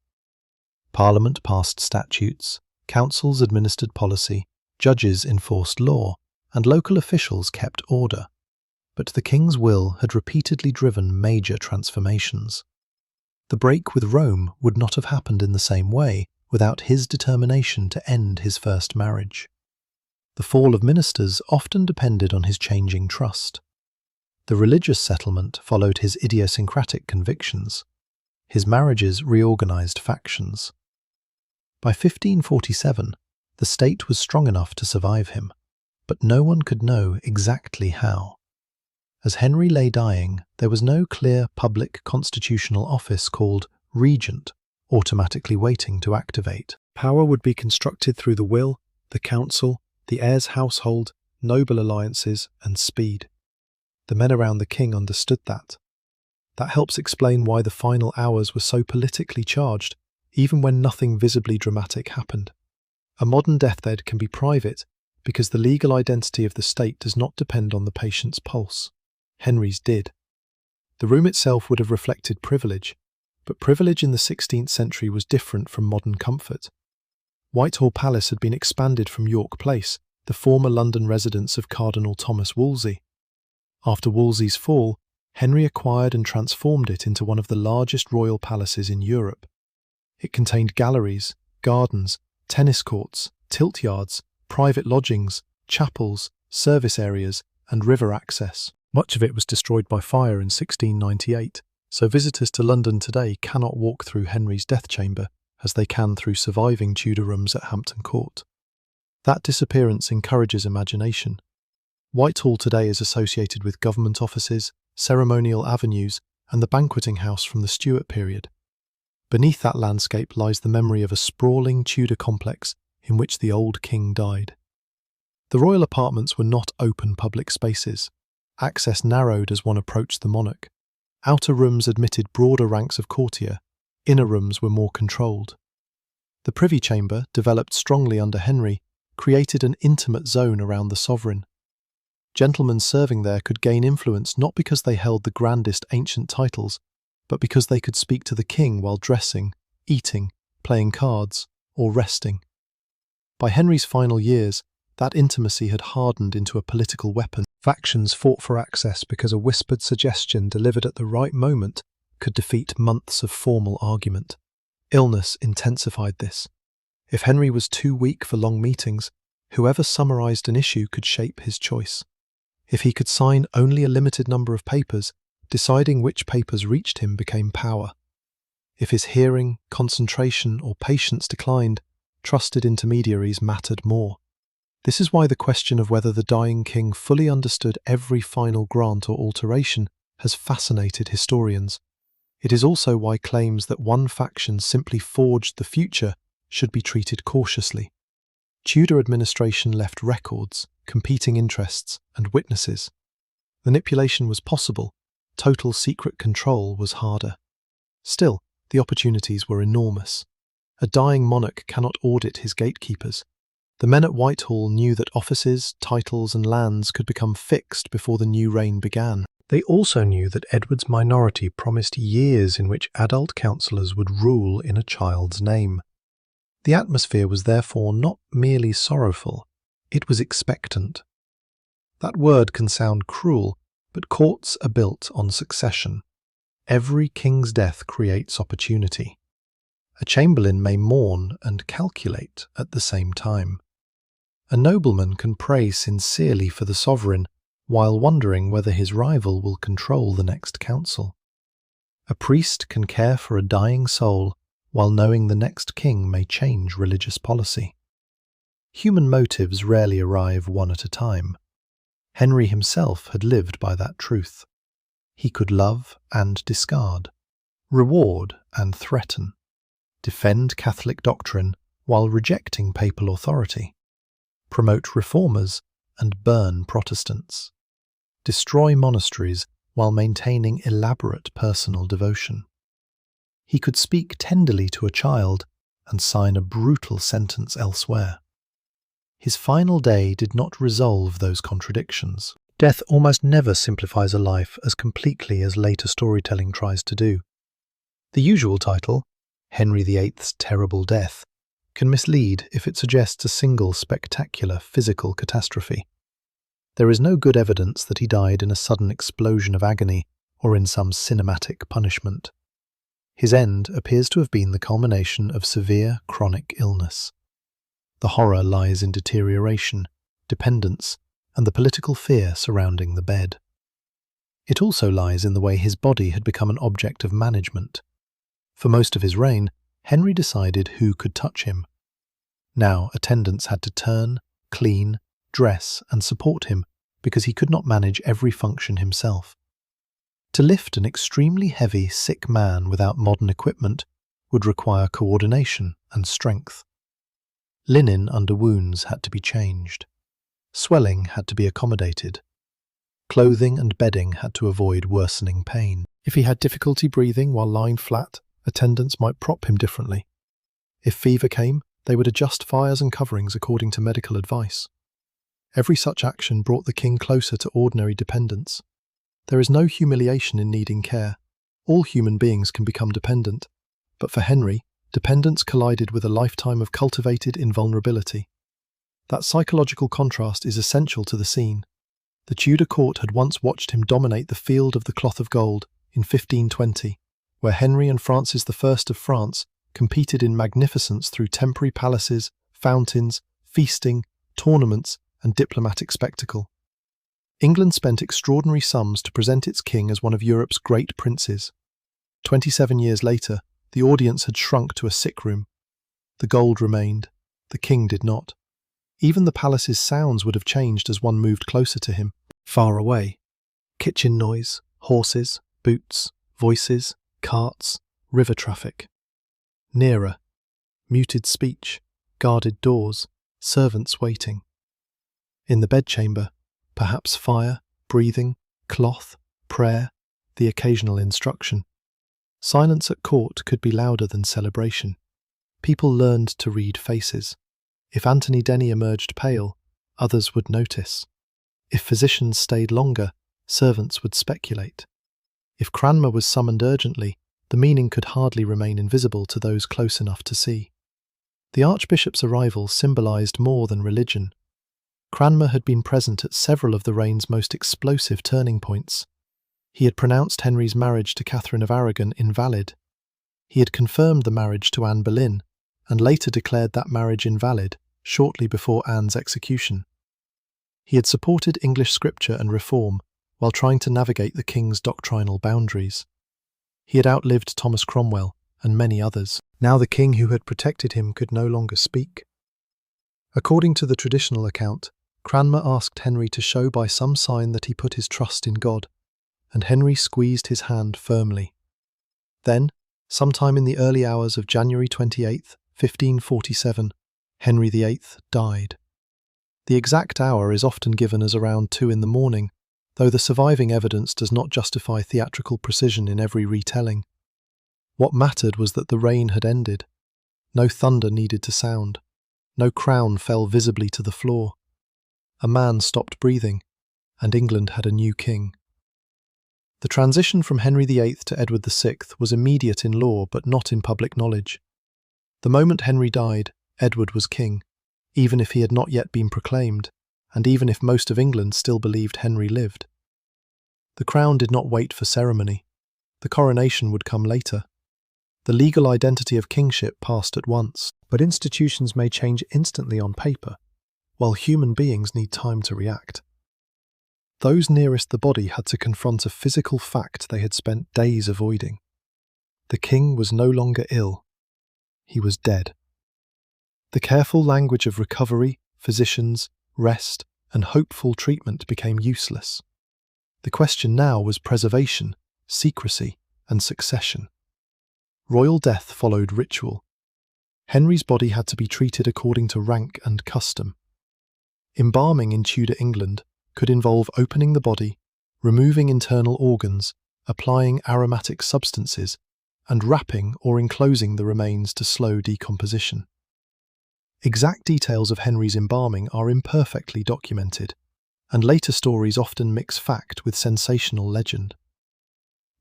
Parliament passed statutes, councils administered policy, judges enforced law, and local officials kept order. But the king's will had repeatedly driven major transformations. The break with Rome would not have happened in the same way without his determination to end his first marriage. The fall of ministers often depended on his changing trust. The religious settlement followed his idiosyncratic convictions. His marriages reorganized factions. By 1547, the state was strong enough to survive him, but no one could know exactly how. As Henry lay dying, there was no clear public constitutional office called regent automatically waiting to activate. Power would be constructed through the will, the council, the heir's household, noble alliances, and speed. The men around the king understood that. That helps explain why the final hours were so politically charged, even when nothing visibly dramatic happened. A modern deathbed can be private because the legal identity of the state does not depend on the patient's pulse. Henry's did. The room itself would have reflected privilege, but privilege in the 16th century was different from modern comfort. Whitehall Palace had been expanded from York Place, the former London residence of Cardinal Thomas Wolsey. After Wolsey's fall, Henry acquired and transformed it into one of the largest royal palaces in Europe. It contained galleries, gardens, tennis courts, tilt yards, private lodgings, chapels, service areas, and river access. Much of it was destroyed by fire in 1698, so visitors to London today cannot walk through Henry's death chamber as they can through surviving Tudor rooms at Hampton Court. That disappearance encourages imagination. Whitehall today is associated with government offices, ceremonial avenues, and the banqueting house from the Stuart period. Beneath that landscape lies the memory of a sprawling Tudor complex in which the old king died. The royal apartments were not open public spaces. Access narrowed as one approached the monarch. Outer rooms admitted broader ranks of courtier, inner rooms were more controlled. The privy chamber, developed strongly under Henry, created an intimate zone around the sovereign. Gentlemen serving there could gain influence not because they held the grandest ancient titles, but because they could speak to the king while dressing, eating, playing cards, or resting. By Henry's final years, that intimacy had hardened into a political weapon. Factions fought for access because a whispered suggestion delivered at the right moment could defeat months of formal argument. Illness intensified this. If Henry was too weak for long meetings, whoever summarized an issue could shape his choice. If he could sign only a limited number of papers, deciding which papers reached him became power. If his hearing, concentration, or patience declined, trusted intermediaries mattered more. This is why the question of whether the dying king fully understood every final grant or alteration has fascinated historians. It is also why claims that one faction simply forged the future should be treated cautiously. Tudor administration left records, competing interests, and witnesses. Manipulation was possible, total secret control was harder. Still, the opportunities were enormous. A dying monarch cannot audit his gatekeepers. The men at Whitehall knew that offices, titles, and lands could become fixed before the new reign began. They also knew that Edward's minority promised years in which adult councillors would rule in a child's name. The atmosphere was therefore not merely sorrowful, it was expectant. That word can sound cruel, but courts are built on succession. Every king's death creates opportunity. A chamberlain may mourn and calculate at the same time. A nobleman can pray sincerely for the sovereign while wondering whether his rival will control the next council. A priest can care for a dying soul while knowing the next king may change religious policy. Human motives rarely arrive one at a time. Henry himself had lived by that truth. He could love and discard, reward and threaten, defend Catholic doctrine while rejecting papal authority, promote reformers and burn Protestants, destroy monasteries while maintaining elaborate personal devotion. He could speak tenderly to a child and sign a brutal sentence elsewhere. His final day did not resolve those contradictions. Death almost never simplifies a life as completely as later storytelling tries to do. The usual title, Henry VIII's Terrible Death, can mislead if it suggests a single spectacular physical catastrophe. There is no good evidence that he died in a sudden explosion of agony or in some cinematic punishment. His end appears to have been the culmination of severe chronic illness. The horror lies in deterioration, dependence, and the political fear surrounding the bed. It also lies in the way his body had become an object of management. For most of his reign, Henry decided who could touch him. Now attendants had to turn, clean, dress, and support him because he could not manage every function himself. To lift an extremely heavy, sick man without modern equipment would require coordination and strength. Linen under wounds had to be changed. Swelling had to be accommodated. Clothing and bedding had to avoid worsening pain. If he had difficulty breathing while lying flat, attendants might prop him differently. If fever came, they would adjust fires and coverings according to medical advice. Every such action brought the king closer to ordinary dependents. There is no humiliation in needing care. All human beings can become dependent, but for Henry, dependence collided with a lifetime of cultivated invulnerability. That psychological contrast is essential to the scene. The Tudor court had once watched him dominate the field of the cloth of gold in 1520, where Henry and Francis I of France competed in magnificence through temporary palaces, fountains, feasting, tournaments, and diplomatic spectacle. England spent extraordinary sums to present its king as one of Europe's great princes. 27 years later, the audience had shrunk to a sick room. The gold remained, the king did not. Even the palace's sounds would have changed as one moved closer to him. Far away, kitchen noise, horses, boots, voices, carts, river traffic. Nearer, muted speech, guarded doors, servants waiting. In the bedchamber, perhaps fire, breathing, cloth, prayer, the occasional instruction. Silence at court could be louder than celebration. People learned to read faces. If Anthony Denny emerged pale, others would notice. If physicians stayed longer, servants would speculate. If Cranmer was summoned urgently, the meaning could hardly remain invisible to those close enough to see. The Archbishop's arrival symbolised more than religion. Cranmer had been present at several of the reign's most explosive turning points. He had pronounced Henry's marriage to Catherine of Aragon invalid. He had confirmed the marriage to Anne Boleyn, and later declared that marriage invalid shortly before Anne's execution. He had supported English scripture and reform while trying to navigate the king's doctrinal boundaries. He had outlived Thomas Cromwell and many others. Now the king who had protected him could no longer speak. According to the traditional account, Cranmer asked Henry to show by some sign that he put his trust in God, and Henry squeezed his hand firmly. Then, sometime in the early hours of January 28, 1547, Henry VIII died. The exact hour is often given as around 2 in the morning, though the surviving evidence does not justify theatrical precision in every retelling. What mattered was that the reign had ended. No thunder needed to sound. No crown fell visibly to the floor. A man stopped breathing, and England had a new king. The transition from Henry VIII to Edward VI was immediate in law but not in public knowledge. The moment Henry died, Edward was king, even if he had not yet been proclaimed, and even if most of England still believed Henry lived. The crown did not wait for ceremony. The coronation would come later. The legal identity of kingship passed at once, but institutions may change instantly on paper, while human beings need time to react. Those nearest the body had to confront a physical fact they had spent days avoiding. The king was no longer ill. He was dead. The careful language of recovery, physicians, rest, and hopeful treatment became useless. The question now was preservation, secrecy, and succession. Royal death followed ritual. Henry's body had to be treated according to rank and custom. Embalming in Tudor England could involve opening the body, removing internal organs, applying aromatic substances, and wrapping or enclosing the remains to slow decomposition. Exact details of Henry's embalming are imperfectly documented, and later stories often mix fact with sensational legend.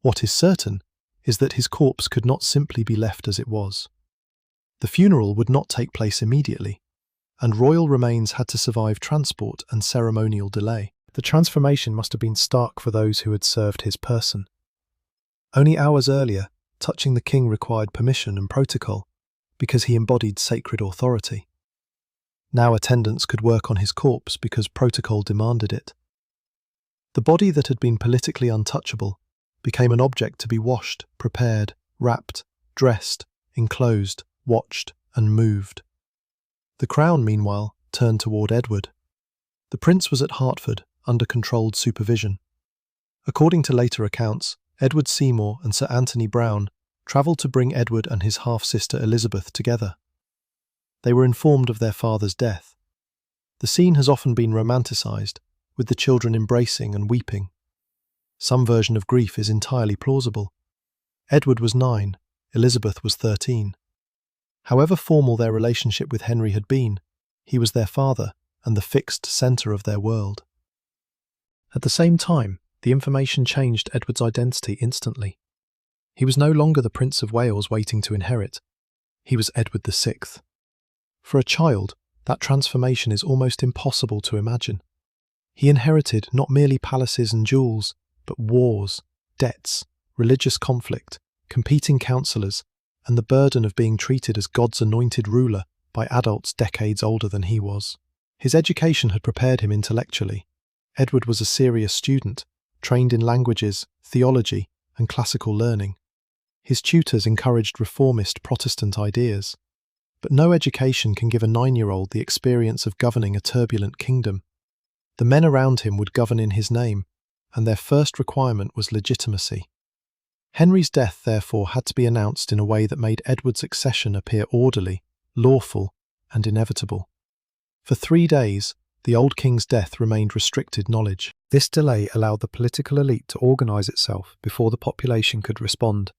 What is certain is that his corpse could not simply be left as it was. The funeral would not take place immediately, and royal remains had to survive transport and ceremonial delay. The transformation must have been stark for those who had served his person. Only hours earlier, touching the king required permission and protocol, because he embodied sacred authority. Now attendants could work on his corpse because protocol demanded it. The body that had been politically untouchable became an object to be washed, prepared, wrapped, dressed, enclosed, watched, and moved. The crown, meanwhile, turned toward Edward. The prince was at Hertford, under controlled supervision. According to later accounts, Edward Seymour and Sir Anthony Browne travelled to bring Edward and his half-sister Elizabeth together. They were informed of their father's death. The scene has often been romanticised, with the children embracing and weeping. Some version of grief is entirely plausible. Edward was 9, Elizabeth was 13. However formal their relationship with Henry had been, he was their father and the fixed centre of their world. At the same time, the information changed Edward's identity instantly. He was no longer the Prince of Wales waiting to inherit. He was Edward VI. For a child, that transformation is almost impossible to imagine. He inherited not merely palaces and jewels, but wars, debts, religious conflict, competing counsellors, and the burden of being treated as God's anointed ruler by adults decades older than he was. His education had prepared him intellectually. Edward was a serious student, trained in languages, theology, and classical learning. His tutors encouraged reformist Protestant ideas. But no education can give a 9-year-old the experience of governing a turbulent kingdom. The men around him would govern in his name, and their first requirement was legitimacy. Henry's death, therefore, had to be announced in a way that made Edward's accession appear orderly, lawful, and inevitable. For 3 days, the old king's death remained restricted knowledge. This delay allowed the political elite to organise itself before the population could respond.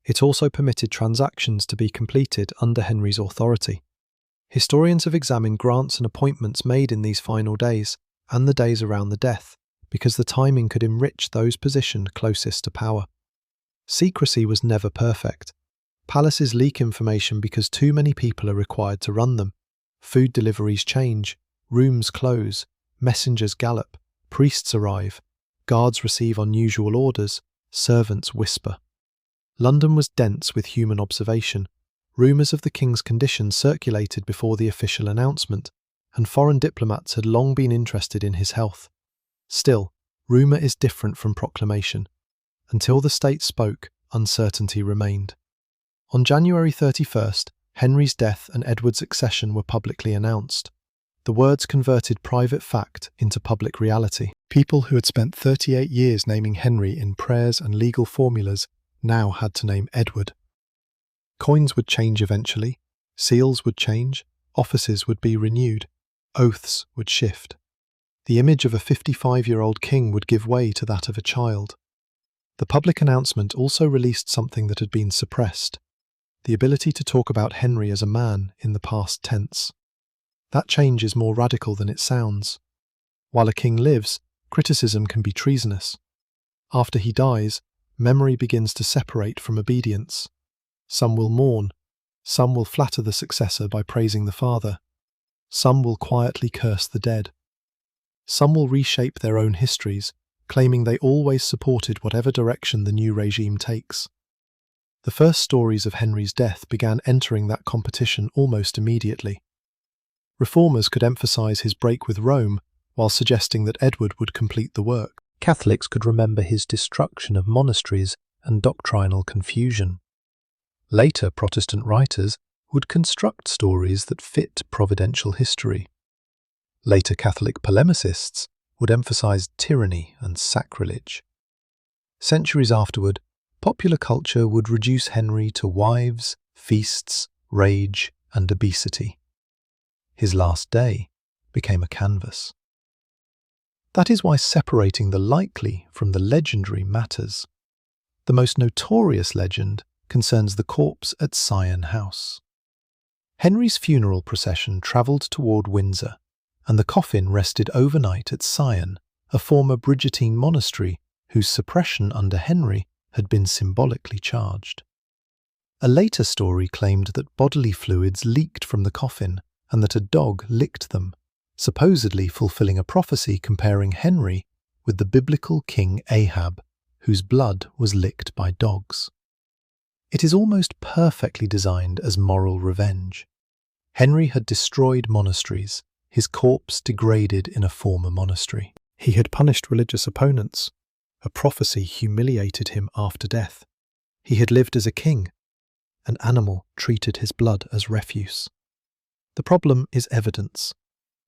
It also permitted transactions to be completed under Henry's authority. Historians have examined grants and appointments made in these final days and the days around the death, because the timing could enrich those positioned closest to power. Secrecy was never perfect. Palaces leak information because too many people are required to run them. Food deliveries change, rooms close, messengers gallop, priests arrive, guards receive unusual orders, servants whisper. London was dense with human observation. Rumours of the king's condition circulated before the official announcement, and foreign diplomats had long been interested in his health. Still, rumour is different from proclamation. Until the state spoke, uncertainty remained. On January 31st, Henry's death and Edward's accession were publicly announced. The words converted private fact into public reality. People who had spent 38 years naming Henry in prayers and legal formulas now had to name Edward. Coins would change eventually, seals would change, offices would be renewed, oaths would shift. The image of a 55-year-old king would give way to that of a child. The public announcement also released something that had been suppressed, the ability to talk about Henry as a man in the past tense. That change is more radical than it sounds. While a king lives, criticism can be treasonous. After he dies, memory begins to separate from obedience. Some will mourn, some will flatter the successor by praising the father, some will quietly curse the dead. Some will reshape their own histories, claiming they always supported whatever direction the new regime takes. The first stories of Henry's death began entering that competition almost immediately. Reformers could emphasise his break with Rome while suggesting that Edward would complete the work. Catholics could remember his destruction of monasteries and doctrinal confusion. Later Protestant writers would construct stories that fit providential history. Later Catholic polemicists would emphasise tyranny and sacrilege. Centuries afterward, popular culture would reduce Henry to wives, feasts, rage, and obesity. His last day became a canvas. That is why separating the likely from the legendary matters. The most notorious legend concerns the corpse at Sion House. Henry's funeral procession travelled toward Windsor, and the coffin rested overnight at Sion, a former Brigittine monastery whose suppression under Henry had been symbolically charged. A later story claimed that bodily fluids leaked from the coffin and that a dog licked them, supposedly fulfilling a prophecy comparing Henry with the biblical King Ahab, whose blood was licked by dogs. It is almost perfectly designed as moral revenge. Henry had destroyed monasteries, his corpse degraded in a former monastery. He had punished religious opponents. A prophecy humiliated him after death. He had lived as a king. An animal treated his blood as refuse. The problem is evidence.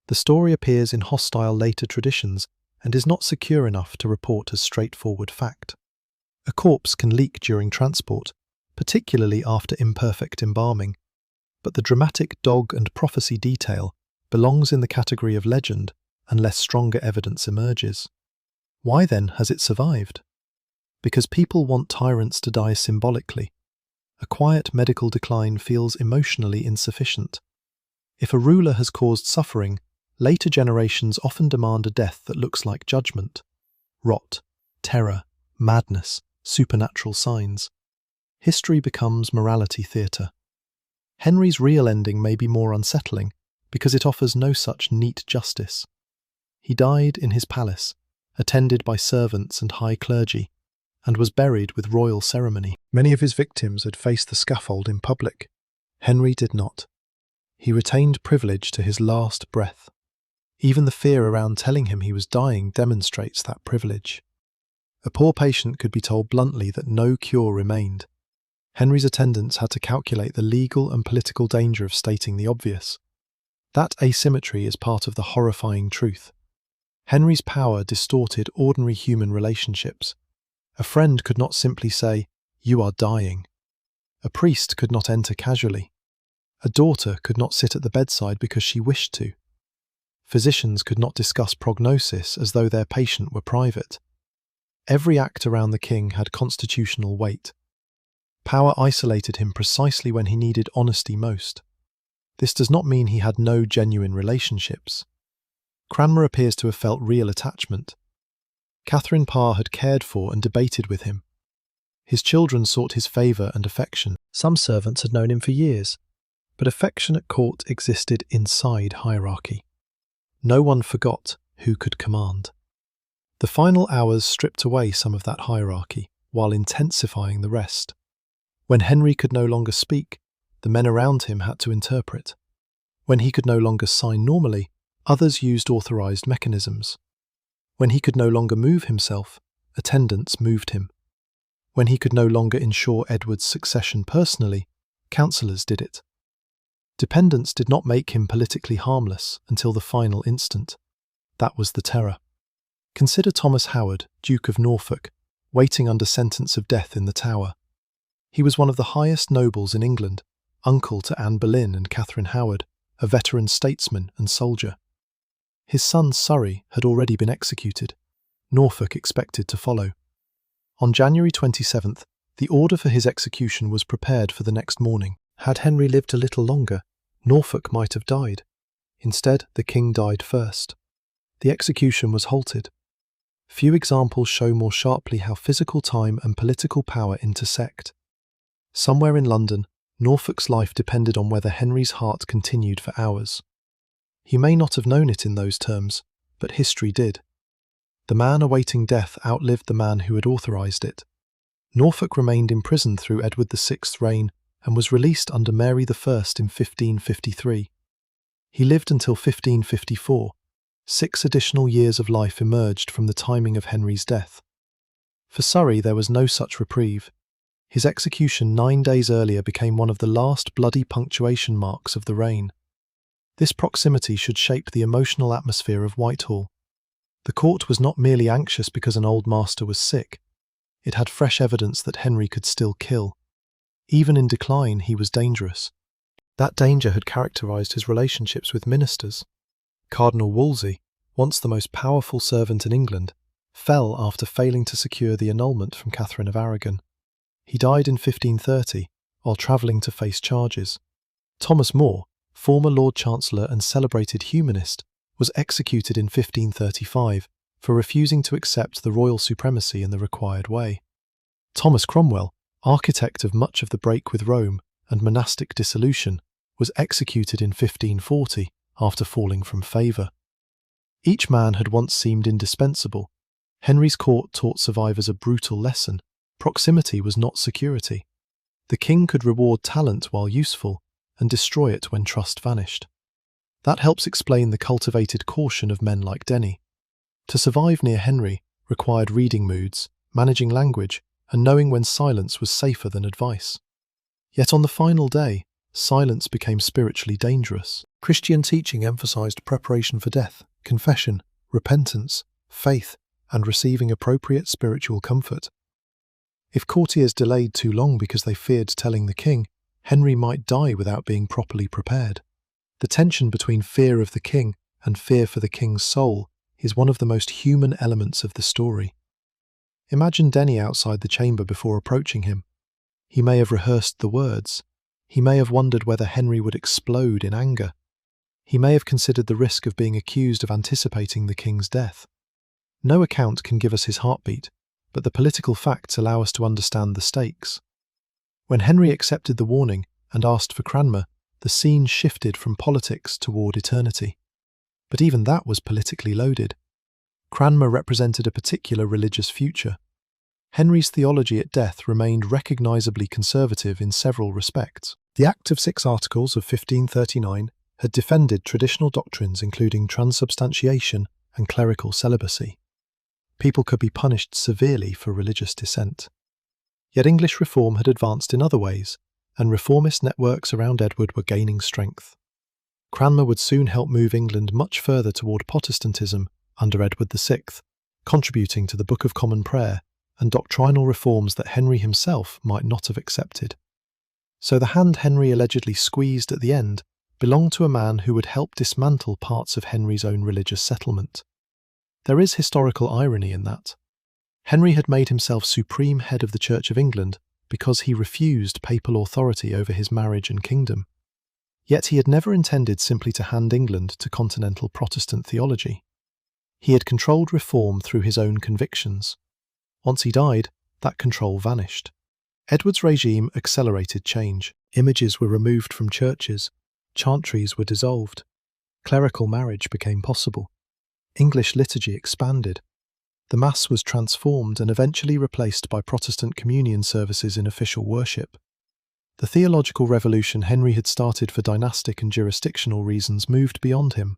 The story appears in hostile later traditions and is not secure enough to report as straightforward fact. A corpse can leak during transport, particularly after imperfect embalming, but the dramatic dog and prophecy detail belongs in the category of legend unless stronger evidence emerges. Why then has it survived? Because people want tyrants to die symbolically. A quiet medical decline feels emotionally insufficient. If a ruler has caused suffering, later generations often demand a death that looks like judgment. Rot, terror, madness, supernatural signs. History becomes morality theatre. Henry's real ending may be more unsettling because it offers no such neat justice. He died in his palace, attended by servants and high clergy, and was buried with royal ceremony. Many of his victims had faced the scaffold in public. Henry did not. He retained privilege to his last breath. Even the fear around telling him he was dying demonstrates that privilege. A poor patient could be told bluntly that no cure remained. Henry's attendants had to calculate the legal and political danger of stating the obvious. That asymmetry is part of the horrifying truth. Henry's power distorted ordinary human relationships. A friend could not simply say, "You are dying." A priest could not enter casually. A daughter could not sit at the bedside because she wished to. Physicians could not discuss prognosis as though their patient were private. Every act around the king had constitutional weight. Power isolated him precisely when he needed honesty most. This does not mean he had no genuine relationships. Cranmer appears to have felt real attachment. Catherine Parr had cared for and debated with him. His children sought his favour and affection. Some servants had known him for years, but affection at court existed inside hierarchy. No one forgot who could command. The final hours stripped away some of that hierarchy, while intensifying the rest. When Henry could no longer speak, the men around him had to interpret. When he could no longer sign normally, others used authorised mechanisms. When he could no longer move himself, attendants moved him. When he could no longer ensure Edward's succession personally, counsellors did it. Dependents did not make him politically harmless until the final instant. That was the terror. Consider Thomas Howard, Duke of Norfolk, waiting under sentence of death in the Tower. He was one of the highest nobles in England, uncle to Anne Boleyn and Catherine Howard, a veteran statesman and soldier. His son Surrey had already been executed. Norfolk expected to follow. On January 27th, the order for his execution was prepared for the next morning. Had Henry lived a little longer, Norfolk might have died. Instead, the king died first. The execution was halted. Few examples show more sharply how physical time and political power intersect. Somewhere in London, Norfolk's life depended on whether Henry's heart continued for hours. He may not have known it in those terms, but history did. The man awaiting death outlived the man who had authorised it. Norfolk remained imprisoned through Edward VI's reign and was released under Mary I in 1553. He lived until 1554. 6 additional years of life emerged from the timing of Henry's death. For Surrey there was no such reprieve. His execution 9 days earlier became one of the last bloody punctuation marks of the reign. This proximity should shape the emotional atmosphere of Whitehall. The court was not merely anxious because an old master was sick. It had fresh evidence that Henry could still kill. Even in decline, he was dangerous. That danger had characterised his relationships with ministers. Cardinal Wolsey, once the most powerful servant in England, fell after failing to secure the annulment from Catherine of Aragon. He died in 1530, while travelling to face charges. Thomas More, former Lord Chancellor and celebrated humanist, was executed in 1535 for refusing to accept the royal supremacy in the required way. Thomas Cromwell, architect of much of the break with Rome and monastic dissolution, was executed in 1540 after falling from favour. Each man had once seemed indispensable. Henry's court taught survivors a brutal lesson. Proximity was not security. The king could reward talent while useful and destroy it when trust vanished. That helps explain the cultivated caution of men like Denny. To survive near Henry required reading moods, managing language, and knowing when silence was safer than advice. Yet on the final day, silence became spiritually dangerous. Christian teaching emphasized preparation for death, confession, repentance, faith, and receiving appropriate spiritual comfort. If courtiers delayed too long because they feared telling the king, Henry might die without being properly prepared. The tension between fear of the king and fear for the king's soul is one of the most human elements of the story. Imagine Denny outside the chamber before approaching him. He may have rehearsed the words. He may have wondered whether Henry would explode in anger. He may have considered the risk of being accused of anticipating the king's death. No account can give us his heartbeat, but the political facts allow us to understand the stakes. When Henry accepted the warning and asked for Cranmer, the scene shifted from politics toward eternity. But even that was politically loaded. Cranmer represented a particular religious future. Henry's theology at death remained recognisably conservative in several respects. The Act of 6 Articles of 1539 had defended traditional doctrines including transubstantiation and clerical celibacy. People could be punished severely for religious dissent. Yet English reform had advanced in other ways, and reformist networks around Edward were gaining strength. Cranmer would soon help move England much further toward Protestantism under Edward VI, contributing to the Book of Common Prayer and doctrinal reforms that Henry himself might not have accepted. So the hand Henry allegedly squeezed at the end belonged to a man who would help dismantle parts of Henry's own religious settlement. There is historical irony in that. Henry had made himself supreme head of the Church of England because he refused papal authority over his marriage and kingdom. Yet he had never intended simply to hand England to continental Protestant theology. He had controlled reform through his own convictions. Once he died, that control vanished. Edward's regime accelerated change. Images were removed from churches, chantries were dissolved, clerical marriage became possible. English liturgy expanded. The Mass was transformed and eventually replaced by Protestant communion services in official worship. The theological revolution Henry had started for dynastic and jurisdictional reasons moved beyond him.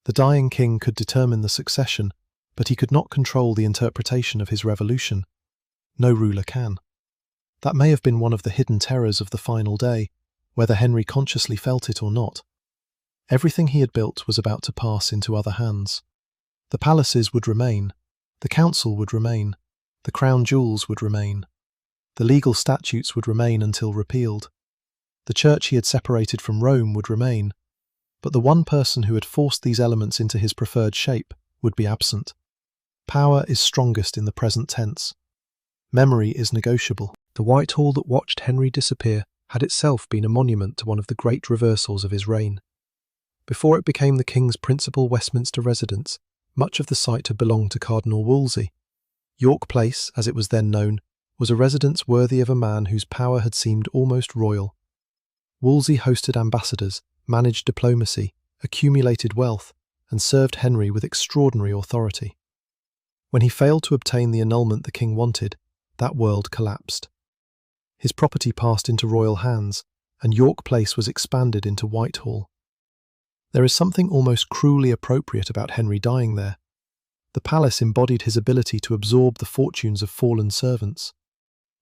The dying king could determine the succession, but he could not control the interpretation of his revolution. No ruler can. That may have been one of the hidden terrors of the final day, whether Henry consciously felt it or not. Everything he had built was about to pass into other hands. The palaces would remain, the council would remain, the crown jewels would remain. The legal statutes would remain until repealed. The church he had separated from Rome would remain, but the one person who had forced these elements into his preferred shape would be absent. Power is strongest in the present tense. Memory is negotiable. The Whitehall that watched Henry disappear had itself been a monument to one of the great reversals of his reign. Before it became the king's principal Westminster residence, much of the site had belonged to Cardinal Wolsey. York Place, as it was then known, was a residence worthy of a man whose power had seemed almost royal. Wolsey hosted ambassadors, managed diplomacy, accumulated wealth, and served Henry with extraordinary authority. When he failed to obtain the annulment the king wanted, that world collapsed. His property passed into royal hands, and York Place was expanded into Whitehall. There is something almost cruelly appropriate about Henry dying there. The palace embodied his ability to absorb the fortunes of fallen servants.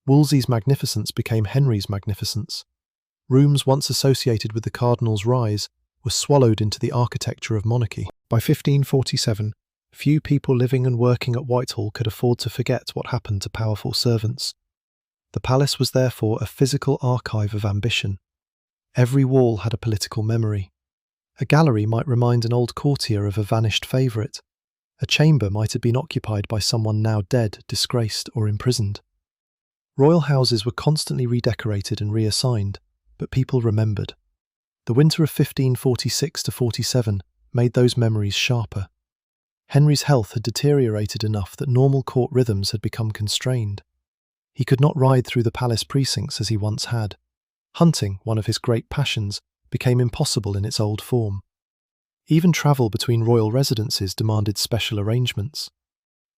Wolsey's magnificence became Henry's magnificence. Rooms once associated with the cardinal's rise were swallowed into the architecture of monarchy. By 1547, few people living and working at Whitehall could afford to forget what happened to powerful servants. The palace was therefore a physical archive of ambition. Every wall had a political memory. A gallery might remind an old courtier of a vanished favourite. A chamber might have been occupied by someone now dead, disgraced, or imprisoned. Royal houses were constantly redecorated and reassigned, but people remembered. The winter of 1546–47 made those memories sharper. Henry's health had deteriorated enough that normal court rhythms had become constrained. He could not ride through the palace precincts as he once had. Hunting, one of his great passions, became impossible in its old form. Even travel between royal residences demanded special arrangements.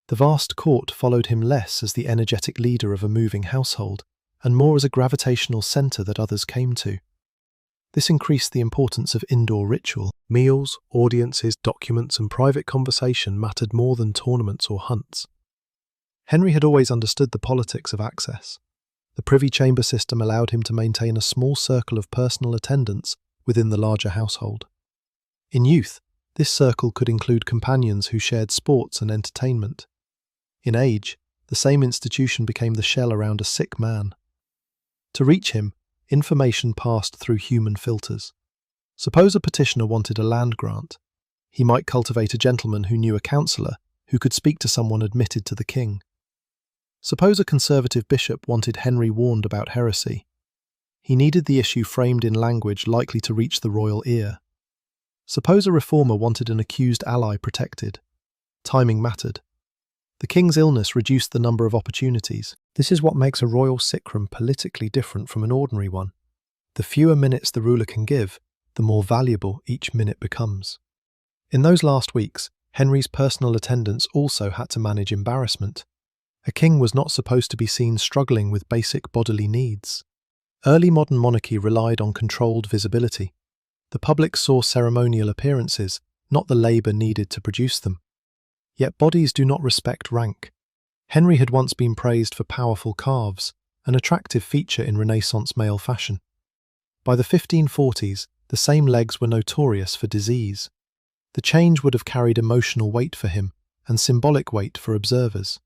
The vast court followed him less as the energetic leader of a moving household, and more as a gravitational centre that others came to. This increased the importance of indoor ritual. Meals, audiences, documents, and private conversation mattered more than tournaments or hunts. Henry had always understood the politics of access. The privy chamber system allowed him to maintain a small circle of personal attendants within the larger household. In youth, this circle could include companions who shared sports and entertainment. In age, the same institution became the shell around a sick man. To reach him, information passed through human filters. Suppose a petitioner wanted a land grant. He might cultivate a gentleman who knew a counsellor who could speak to someone admitted to the king. Suppose a conservative bishop wanted Henry warned about heresy. He needed the issue framed in language likely to reach the royal ear. Suppose a reformer wanted an accused ally protected. Timing mattered. The king's illness reduced the number of opportunities. This is what makes a royal sick room politically different from an ordinary one. The fewer minutes the ruler can give, the more valuable each minute becomes. In those last weeks, Henry's personal attendants also had to manage embarrassment. A king was not supposed to be seen struggling with basic bodily needs. Early modern monarchy relied on controlled visibility. The public saw ceremonial appearances, not the labour needed to produce them. Yet bodies do not respect rank. Henry had once been praised for powerful calves, an attractive feature in Renaissance male fashion. By the 1540s, the same legs were notorious for disease. The change would have carried emotional weight for him, and symbolic weight for observers.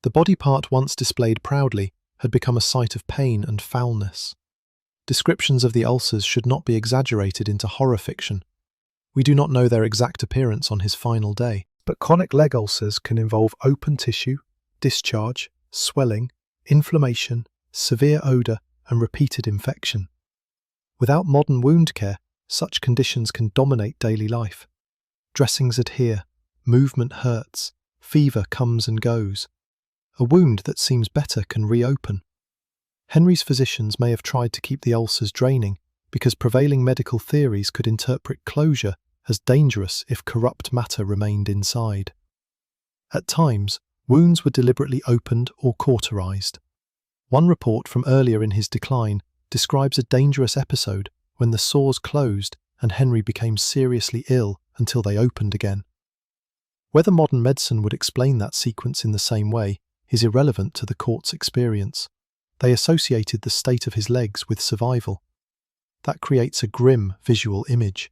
The body part once displayed proudly had become a sight of pain and foulness. Descriptions of the ulcers should not be exaggerated into horror fiction. We do not know their exact appearance on his final day. But chronic leg ulcers can involve open tissue, discharge, swelling, inflammation, severe odour, and repeated infection. Without modern wound care, such conditions can dominate daily life. Dressings adhere, movement hurts, fever comes and goes. A wound that seems better can reopen. Henry's physicians may have tried to keep the ulcers draining because prevailing medical theories could interpret closure as dangerous if corrupt matter remained inside. At times, wounds were deliberately opened or cauterized. One report from earlier in his decline describes a dangerous episode when the sores closed and Henry became seriously ill until they opened again. Whether modern medicine would explain that sequence in the same way is irrelevant to the court's experience. They associated the state of his legs with survival. That creates a grim visual image.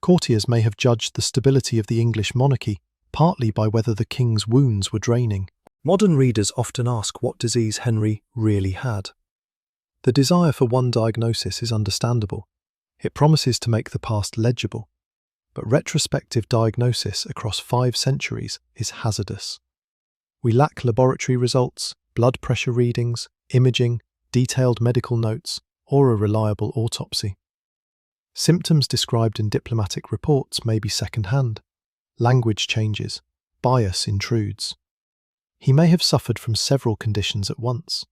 Courtiers may have judged the stability of the English monarchy partly by whether the king's wounds were draining. Modern readers often ask what disease Henry really had. The desire for one diagnosis is understandable. It promises to make the past legible. But retrospective diagnosis across 5 centuries is hazardous. We lack laboratory results, blood pressure readings, imaging, detailed medical notes, or a reliable autopsy. Symptoms described in diplomatic reports may be second-hand. Language changes. Bias intrudes. He may have suffered from several conditions at once.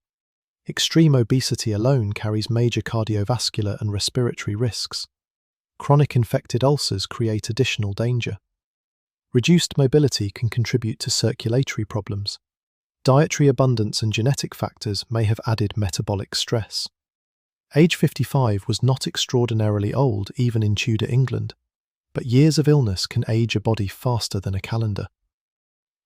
Extreme obesity alone carries major cardiovascular and respiratory risks. Chronic infected ulcers create additional danger. Reduced mobility can contribute to circulatory problems. Dietary abundance and genetic factors may have added metabolic stress. Age 55 was not extraordinarily old even in Tudor England, but years of illness can age a body faster than a calendar.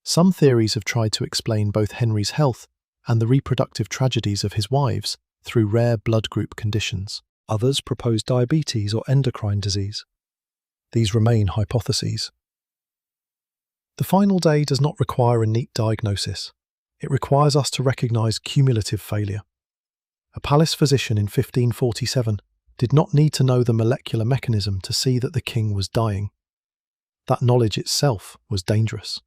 Some theories have tried to explain both Henry's health and the reproductive tragedies of his wives through rare blood group conditions. Others propose diabetes or endocrine disease. These remain hypotheses. The final day does not require a neat diagnosis. It requires us to recognise cumulative failure. A palace physician in 1547 did not need to know the molecular mechanism to see that the king was dying. That knowledge itself was dangerous.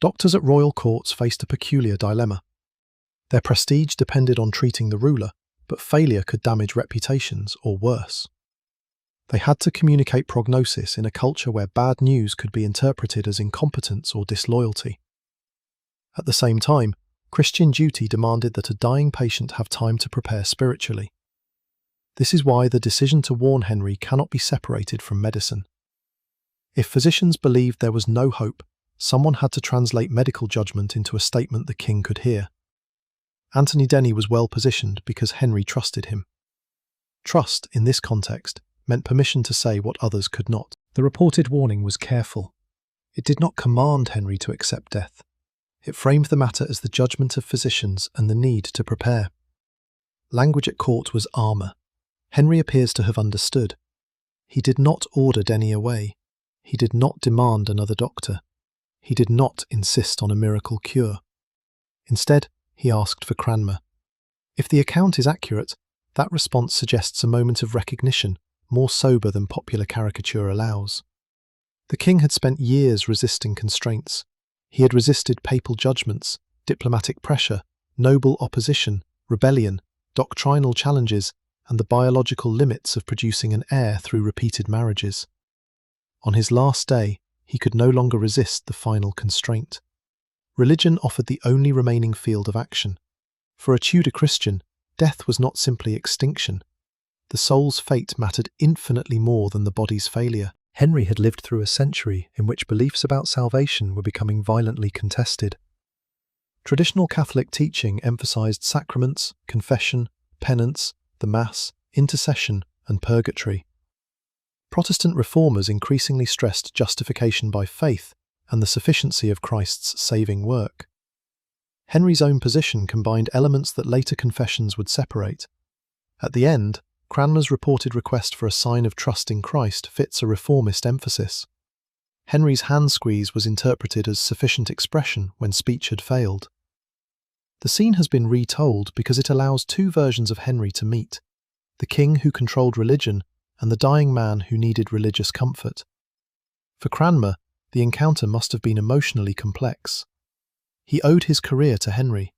Doctors at royal courts faced a peculiar dilemma. Their prestige depended on treating the ruler, but failure could damage reputations or worse. They had to communicate prognosis in a culture where bad news could be interpreted as incompetence or disloyalty. At the same time, Christian duty demanded that a dying patient have time to prepare spiritually. This is why the decision to warn Henry cannot be separated from medicine. If physicians believed there was no hope, someone had to translate medical judgment into a statement the king could hear. Anthony Denny was well positioned because Henry trusted him. Trust, in this context, meant permission to say what others could not. The reported warning was careful. It did not command Henry to accept death. It framed the matter as the judgment of physicians and the need to prepare. Language at court was armour. Henry appears to have understood. He did not order Denny away. He did not demand another doctor. He did not insist on a miracle cure. Instead, he asked for Cranmer. If the account is accurate, that response suggests a moment of recognition, more sober than popular caricature allows. The king had spent years resisting constraints. He had resisted papal judgments, diplomatic pressure, noble opposition, rebellion, doctrinal challenges, and the biological limits of producing an heir through repeated marriages. On his last day, he could no longer resist the final constraint. Religion offered the only remaining field of action. For a Tudor Christian, death was not simply extinction. The soul's fate mattered infinitely more than the body's failure. Henry had lived through a century in which beliefs about salvation were becoming violently contested. Traditional Catholic teaching emphasized sacraments, confession, penance, the Mass, intercession, and purgatory. Protestant reformers increasingly stressed justification by faith and the sufficiency of Christ's saving work. Henry's own position combined elements that later confessions would separate. At the end, Cranmer's reported request for a sign of trust in Christ fits a reformist emphasis. Henry's hand squeeze was interpreted as sufficient expression when speech had failed. The scene has been retold because it allows two versions of Henry to meet: the king who controlled religion and the dying man who needed religious comfort. For Cranmer, the encounter must have been emotionally complex. He owed his career to Henry.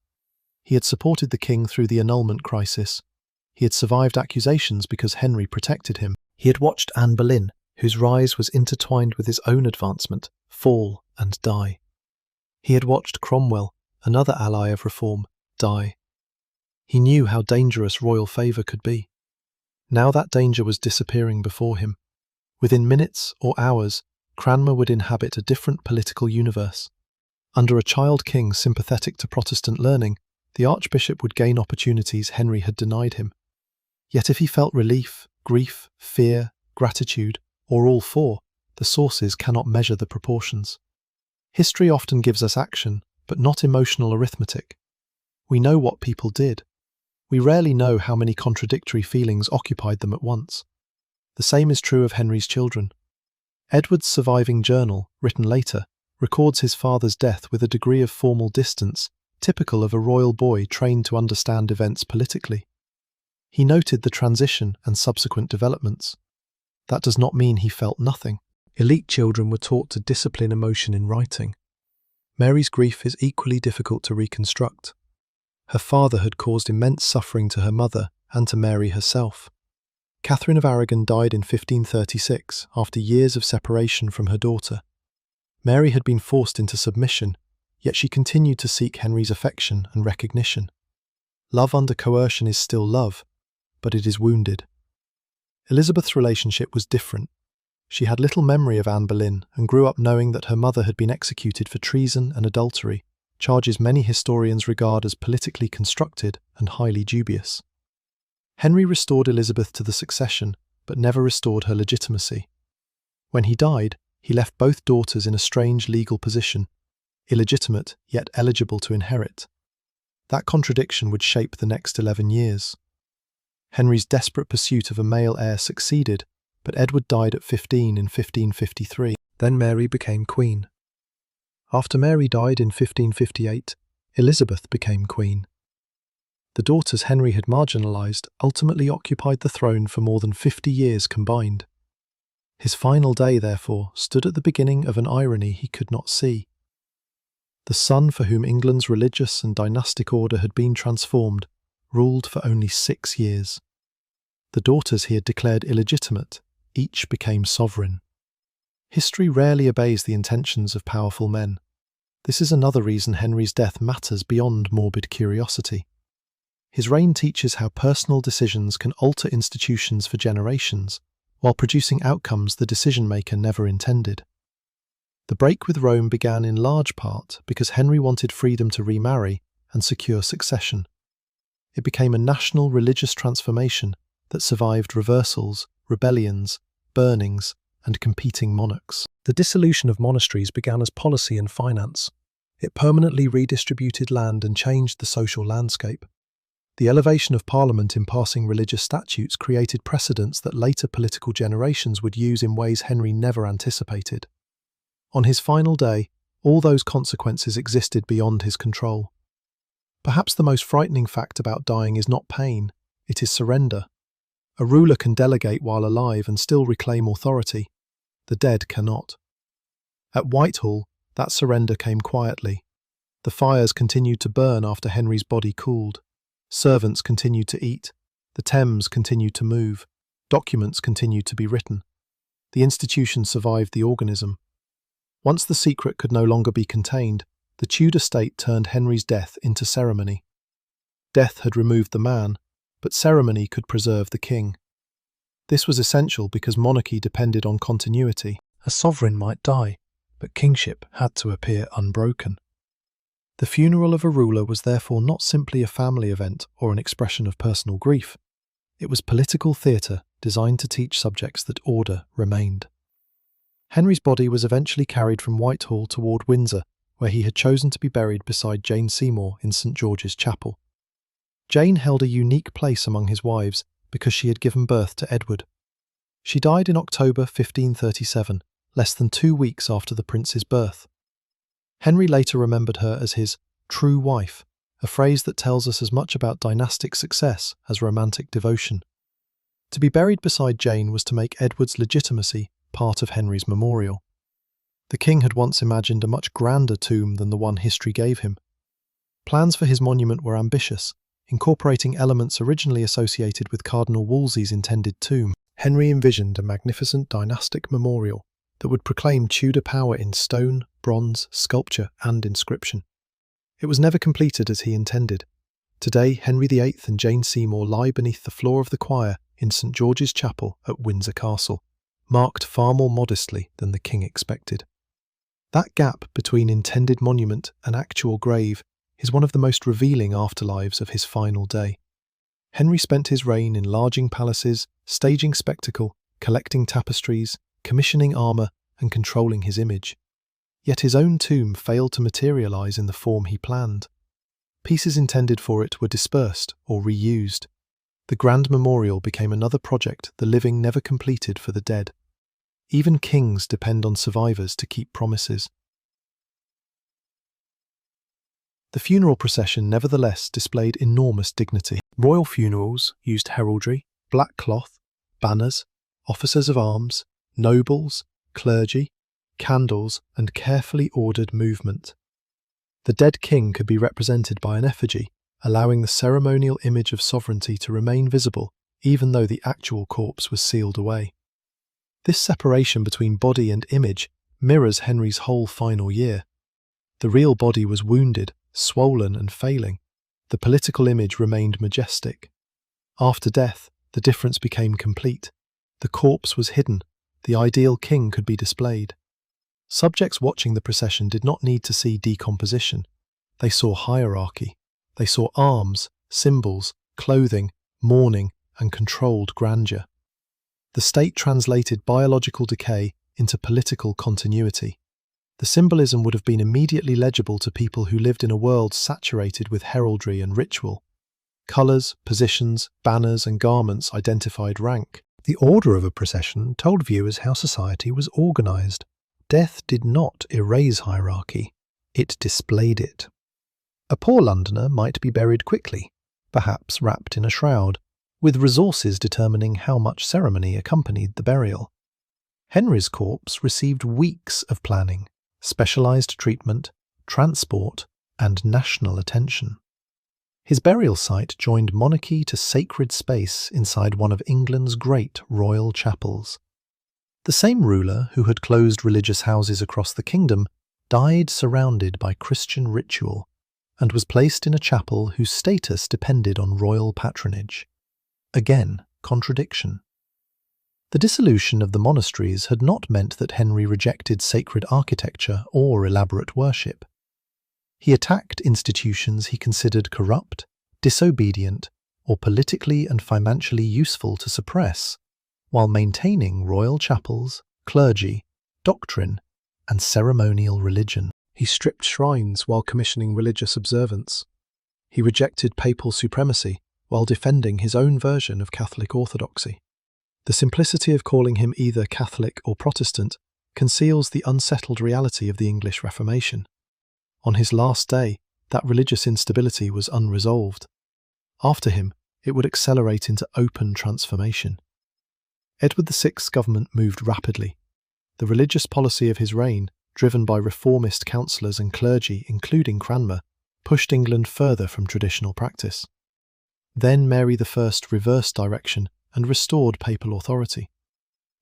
He had supported the king through the annulment crisis. He had survived accusations because Henry protected him. He had watched Anne Boleyn, whose rise was intertwined with his own advancement, fall and die. He had watched Cromwell, another ally of reform, die. He knew how dangerous royal favour could be. Now that danger was disappearing before him. Within minutes or hours, Cranmer would inhabit a different political universe. Under a child king sympathetic to Protestant learning, the Archbishop would gain opportunities Henry had denied him. Yet if he felt relief, grief, fear, gratitude, or all four, the sources cannot measure the proportions. History often gives us action, but not emotional arithmetic. We know what people did. We rarely know how many contradictory feelings occupied them at once. The same is true of Henry's children. Edward's surviving journal, written later, records his father's death with a degree of formal distance, typical of a royal boy trained to understand events politically. He noted the transition and subsequent developments. That does not mean he felt nothing. Elite children were taught to discipline emotion in writing. Mary's grief is equally difficult to reconstruct. Her father had caused immense suffering to her mother and to Mary herself. Catherine of Aragon died in 1536 after years of separation from her daughter. Mary had been forced into submission, yet she continued to seek Henry's affection and recognition. Love under coercion is still love, but it is wounded. Elizabeth's relationship was different. She had little memory of Anne Boleyn and grew up knowing that her mother had been executed for treason and adultery, charges many historians regard as politically constructed and highly dubious. Henry restored Elizabeth to the succession, but never restored her legitimacy. When he died, he left both daughters in a strange legal position, illegitimate yet eligible to inherit. That contradiction would shape the next 11 years. Henry's desperate pursuit of a male heir succeeded, but Edward died at 15 in 1553. Then Mary became queen. After Mary died in 1558, Elizabeth became queen. The daughters Henry had marginalised ultimately occupied the throne for more than 50 years combined. His final day, therefore, stood at the beginning of an irony he could not see. The son for whom England's religious and dynastic order had been transformed ruled for only 6 years. The daughters he had declared illegitimate each became sovereign. History rarely obeys the intentions of powerful men. This is another reason Henry's death matters beyond morbid curiosity. His reign teaches how personal decisions can alter institutions for generations, while producing outcomes the decision-maker never intended. The break with Rome began in large part because Henry wanted freedom to remarry and secure succession. It became a national religious transformation that survived reversals, rebellions, burnings, and competing monarchs. The dissolution of monasteries began as policy and finance. It permanently redistributed land and changed the social landscape. The elevation of Parliament in passing religious statutes created precedents that later political generations would use in ways Henry never anticipated. On his final day, all those consequences existed beyond his control. Perhaps the most frightening fact about dying is not pain, it is surrender. A ruler can delegate while alive and still reclaim authority. The dead cannot. At Whitehall, that surrender came quietly. The fires continued to burn after Henry's body cooled. Servants continued to eat. The Thames continued to move. Documents continued to be written. The institution survived the organism. Once the secret could no longer be contained, the Tudor state turned Henry's death into ceremony. Death had removed the man, but ceremony could preserve the king. This was essential because monarchy depended on continuity. A sovereign might die, but kingship had to appear unbroken. The funeral of a ruler was therefore not simply a family event or an expression of personal grief. It was political theatre designed to teach subjects that order remained. Henry's body was eventually carried from Whitehall toward Windsor, where he had chosen to be buried beside Jane Seymour in St George's Chapel. Jane held a unique place among his wives because she had given birth to Edward. She died in October 1537, less than 2 weeks after the prince's birth. Henry later remembered her as his true wife, a phrase that tells us as much about dynastic success as romantic devotion. To be buried beside Jane was to make Edward's legitimacy part of Henry's memorial. The king had once imagined a much grander tomb than the one history gave him. Plans for his monument were ambitious, incorporating elements originally associated with Cardinal Wolsey's intended tomb. Henry envisioned a magnificent dynastic memorial that would proclaim Tudor power in stone, bronze, sculpture, and inscription. It was never completed as he intended. Today, Henry VIII and Jane Seymour lie beneath the floor of the choir in St George's Chapel at Windsor Castle, marked far more modestly than the king expected. That gap between intended monument and actual grave is one of the most revealing afterlives of his final day. Henry spent his reign enlarging palaces, staging spectacle, collecting tapestries, commissioning armour, and controlling his image. Yet his own tomb failed to materialise in the form he planned. Pieces intended for it were dispersed or reused. The grand memorial became another project the living never completed for the dead. Even kings depend on survivors to keep promises. The funeral procession nevertheless displayed enormous dignity. Royal funerals used heraldry, black cloth, banners, officers of arms, nobles, clergy, candles, and carefully ordered movement. The dead king could be represented by an effigy, allowing the ceremonial image of sovereignty to remain visible even though the actual corpse was sealed away. This separation between body and image mirrors Henry's whole final year. The real body was wounded, swollen and failing. The political image remained majestic. After death, the difference became complete. The corpse was hidden. The ideal king could be displayed. Subjects watching the procession did not need to see decomposition. They saw hierarchy. They saw arms, symbols, clothing, mourning, and controlled grandeur. The state translated biological decay into political continuity. The symbolism would have been immediately legible to people who lived in a world saturated with heraldry and ritual. Colours, positions, banners, and garments identified rank. The order of a procession told viewers how society was organised. Death did not erase hierarchy, it displayed it. A poor Londoner might be buried quickly, perhaps wrapped in a shroud, with resources determining how much ceremony accompanied the burial. Henry's corpse received weeks of planning, specialised treatment, transport, and national attention. His burial site joined monarchy to sacred space inside one of England's great royal chapels. The same ruler who had closed religious houses across the kingdom died surrounded by Christian ritual and was placed in a chapel whose status depended on royal patronage. Again, contradiction. The dissolution of the monasteries had not meant that Henry rejected sacred architecture or elaborate worship. He attacked institutions he considered corrupt, disobedient, or politically and financially useful to suppress, while maintaining royal chapels, clergy, doctrine, and ceremonial religion. He stripped shrines while commissioning religious observance. He rejected papal supremacy while defending his own version of Catholic orthodoxy. The simplicity of calling him either Catholic or Protestant conceals the unsettled reality of the English Reformation. On his last day, that religious instability was unresolved. After him, it would accelerate into open transformation. Edward VI's government moved rapidly. The religious policy of his reign, driven by reformist councillors and clergy, including Cranmer, pushed England further from traditional practice. Then Mary I reversed direction and restored papal authority.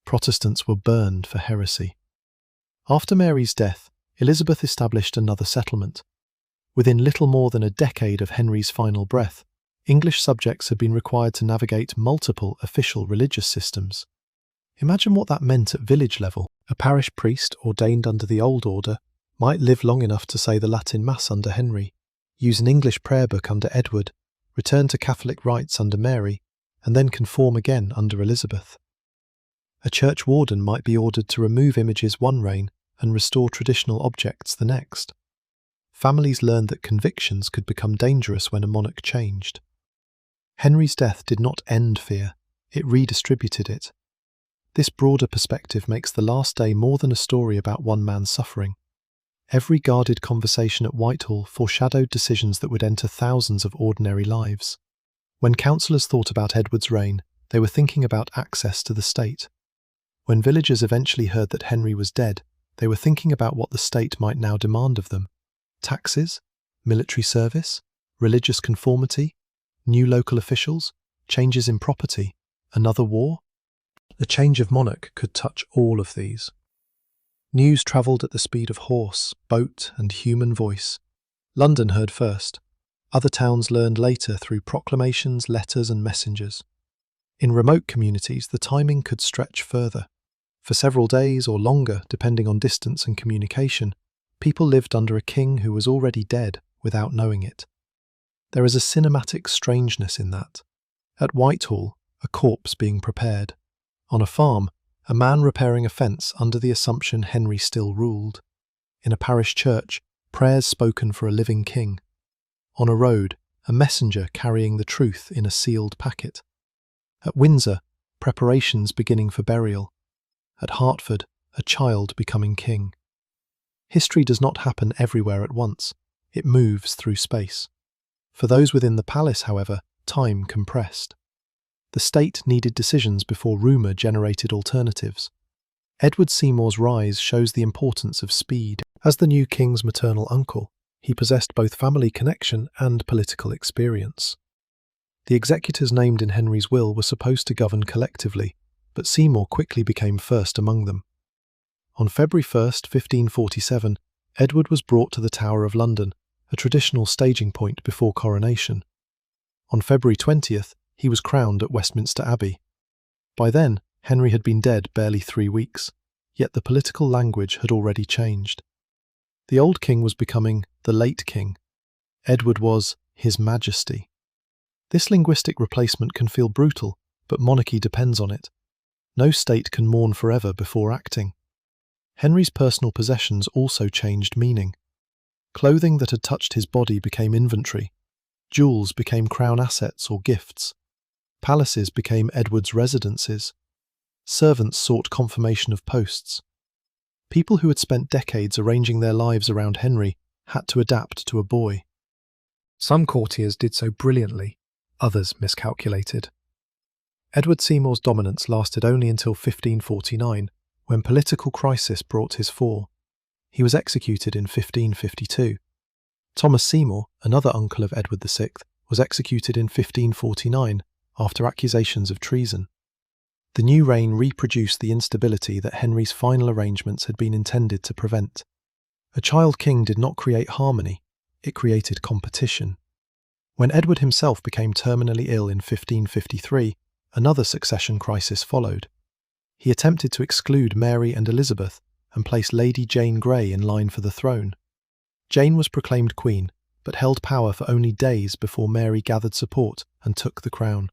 Protestants were burned for heresy. After Mary's death, Elizabeth established another settlement. Within little more than a decade of Henry's final breath, English subjects had been required to navigate multiple official religious systems. Imagine what that meant at village level. A parish priest ordained under the old order might live long enough to say the Latin Mass under Henry, use an English prayer book under Edward, return to Catholic rites under Mary, and then conform again under Elizabeth. A church warden might be ordered to remove images one reign and restore traditional objects the next. Families learned that convictions could become dangerous when a monarch changed. Henry's death did not end fear, it redistributed it. This broader perspective makes the last day more than a story about one man's suffering. Every guarded conversation at Whitehall foreshadowed decisions that would enter thousands of ordinary lives. When councillors thought about Edward's reign, they were thinking about access to the state. When villagers eventually heard that Henry was dead, they were thinking about what the state might now demand of them. Taxes, military service, religious conformity, new local officials, changes in property, another war. The change of monarch could touch all of these. News travelled at the speed of horse, boat, and human voice. London heard first. Other towns learned later through proclamations, letters, and messengers. In remote communities, the timing could stretch further. For several days or longer, depending on distance and communication, people lived under a king who was already dead without knowing it. There is a cinematic strangeness in that. At Whitehall, a corpse being prepared. On a farm, a man repairing a fence under the assumption Henry still ruled. In a parish church, prayers spoken for a living king. On a road, a messenger carrying the truth in a sealed packet. At Windsor, preparations beginning for burial. At Hertford, a child becoming king. History does not happen everywhere at once. It moves through space. For those within the palace, however, time compressed. The state needed decisions before rumour generated alternatives. Edward Seymour's rise shows the importance of speed. As the new king's maternal uncle, he possessed both family connection and political experience. The executors named in Henry's will were supposed to govern collectively, but Seymour quickly became first among them. On February 1st, 1547, Edward was brought to the Tower of London, a traditional staging point before coronation. On February 20th, he was crowned at Westminster Abbey. By then, Henry had been dead barely 3 weeks, yet the political language had already changed. The old king was becoming the late king. Edward was His Majesty. This linguistic replacement can feel brutal, but monarchy depends on it. No state can mourn forever before acting. Henry's personal possessions also changed meaning. Clothing that had touched his body became inventory. Jewels became crown assets or gifts. Palaces became Edward's residences. Servants sought confirmation of posts. People who had spent decades arranging their lives around Henry had to adapt to a boy. Some courtiers did so brilliantly, others miscalculated. Edward Seymour's dominance lasted only until 1549, when political crisis brought his fall. He was executed in 1552. Thomas Seymour, another uncle of Edward VI, was executed in 1549 after accusations of treason. The new reign reproduced the instability that Henry's final arrangements had been intended to prevent. A child king did not create harmony, it created competition. When Edward himself became terminally ill in 1553, another succession crisis followed. He attempted to exclude Mary and Elizabeth and place Lady Jane Grey in line for the throne. Jane was proclaimed queen, but held power for only days before Mary gathered support and took the crown.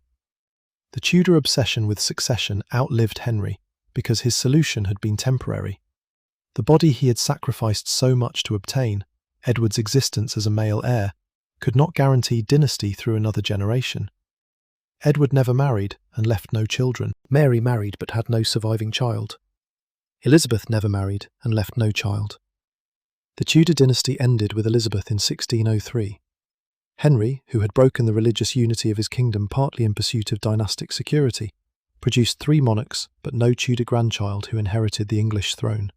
The Tudor obsession with succession outlived Henry because his solution had been temporary. The body he had sacrificed so much to obtain, Edward's existence as a male heir, could not guarantee dynasty through another generation. Edward never married and left no children. Mary married but had no surviving child. Elizabeth never married and left no child. The Tudor dynasty ended with Elizabeth in 1603. Henry, who had broken the religious unity of his kingdom partly in pursuit of dynastic security, produced 3 monarchs but no Tudor grandchild who inherited the English throne.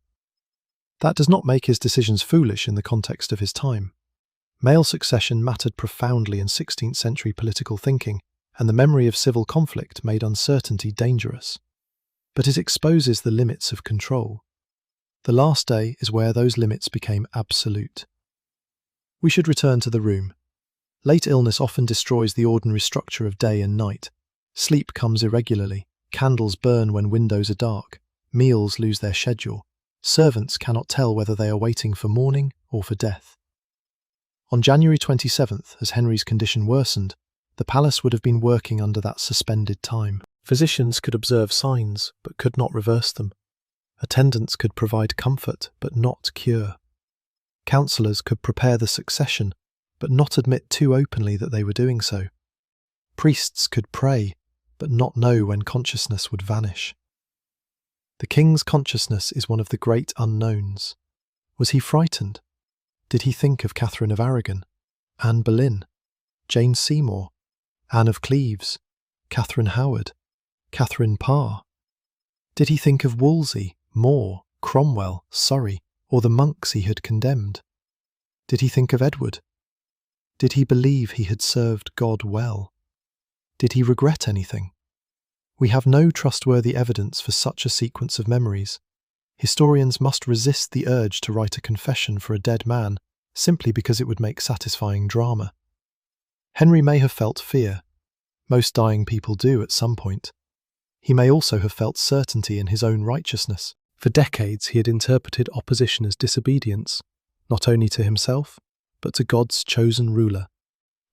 That does not make his decisions foolish in the context of his time. Male succession mattered profoundly in 16th century political thinking, and the memory of civil conflict made uncertainty dangerous. But it exposes the limits of control. The last day is where those limits became absolute. We should return to the room. Late illness often destroys the ordinary structure of day and night. Sleep comes irregularly, candles burn when windows are dark, meals lose their schedule, servants cannot tell whether they are waiting for morning or for death. On January 27th, as Henry's condition worsened, the palace would have been working under that suspended time. Physicians could observe signs, but could not reverse them. Attendants could provide comfort, but not cure. Councillors could prepare the succession, but not admit too openly that they were doing so. Priests could pray, but not know when consciousness would vanish. The king's consciousness is one of the great unknowns. Was he frightened? Did he think of Catherine of Aragon, Anne Boleyn, Jane Seymour, Anne of Cleves, Catherine Howard, Catherine Parr? Did he think of Wolsey, More, Cromwell, Surrey, or the monks he had condemned? Did he think of Edward? Did he believe he had served God well? Did he regret anything? We have no trustworthy evidence for such a sequence of memories. Historians must resist the urge to write a confession for a dead man simply because it would make satisfying drama. Henry may have felt fear. Most dying people do at some point. He may also have felt certainty in his own righteousness. For decades he had interpreted opposition as disobedience, not only to himself, but to God's chosen ruler.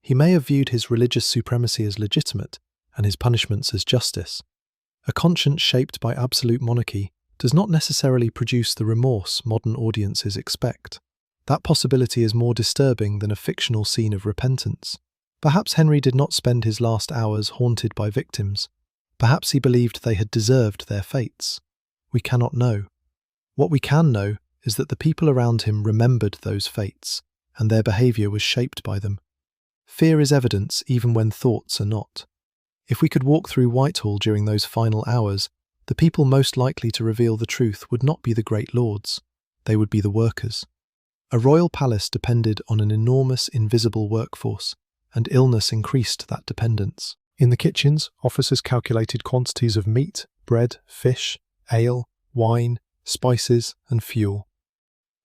He may have viewed his religious supremacy as legitimate and his punishments as justice. A conscience shaped by absolute monarchy does not necessarily produce the remorse modern audiences expect. That possibility is more disturbing than a fictional scene of repentance. Perhaps Henry did not spend his last hours haunted by victims. Perhaps he believed they had deserved their fates. We cannot know. What we can know is that the people around him remembered those fates, and their behaviour was shaped by them. Fear is evidence even when thoughts are not. If we could walk through Whitehall during those final hours, the people most likely to reveal the truth would not be the great lords, they would be the workers. A royal palace depended on an enormous invisible workforce, and illness increased that dependence. In the kitchens, officers calculated quantities of meat, bread, fish, ale, wine, spices, and fuel.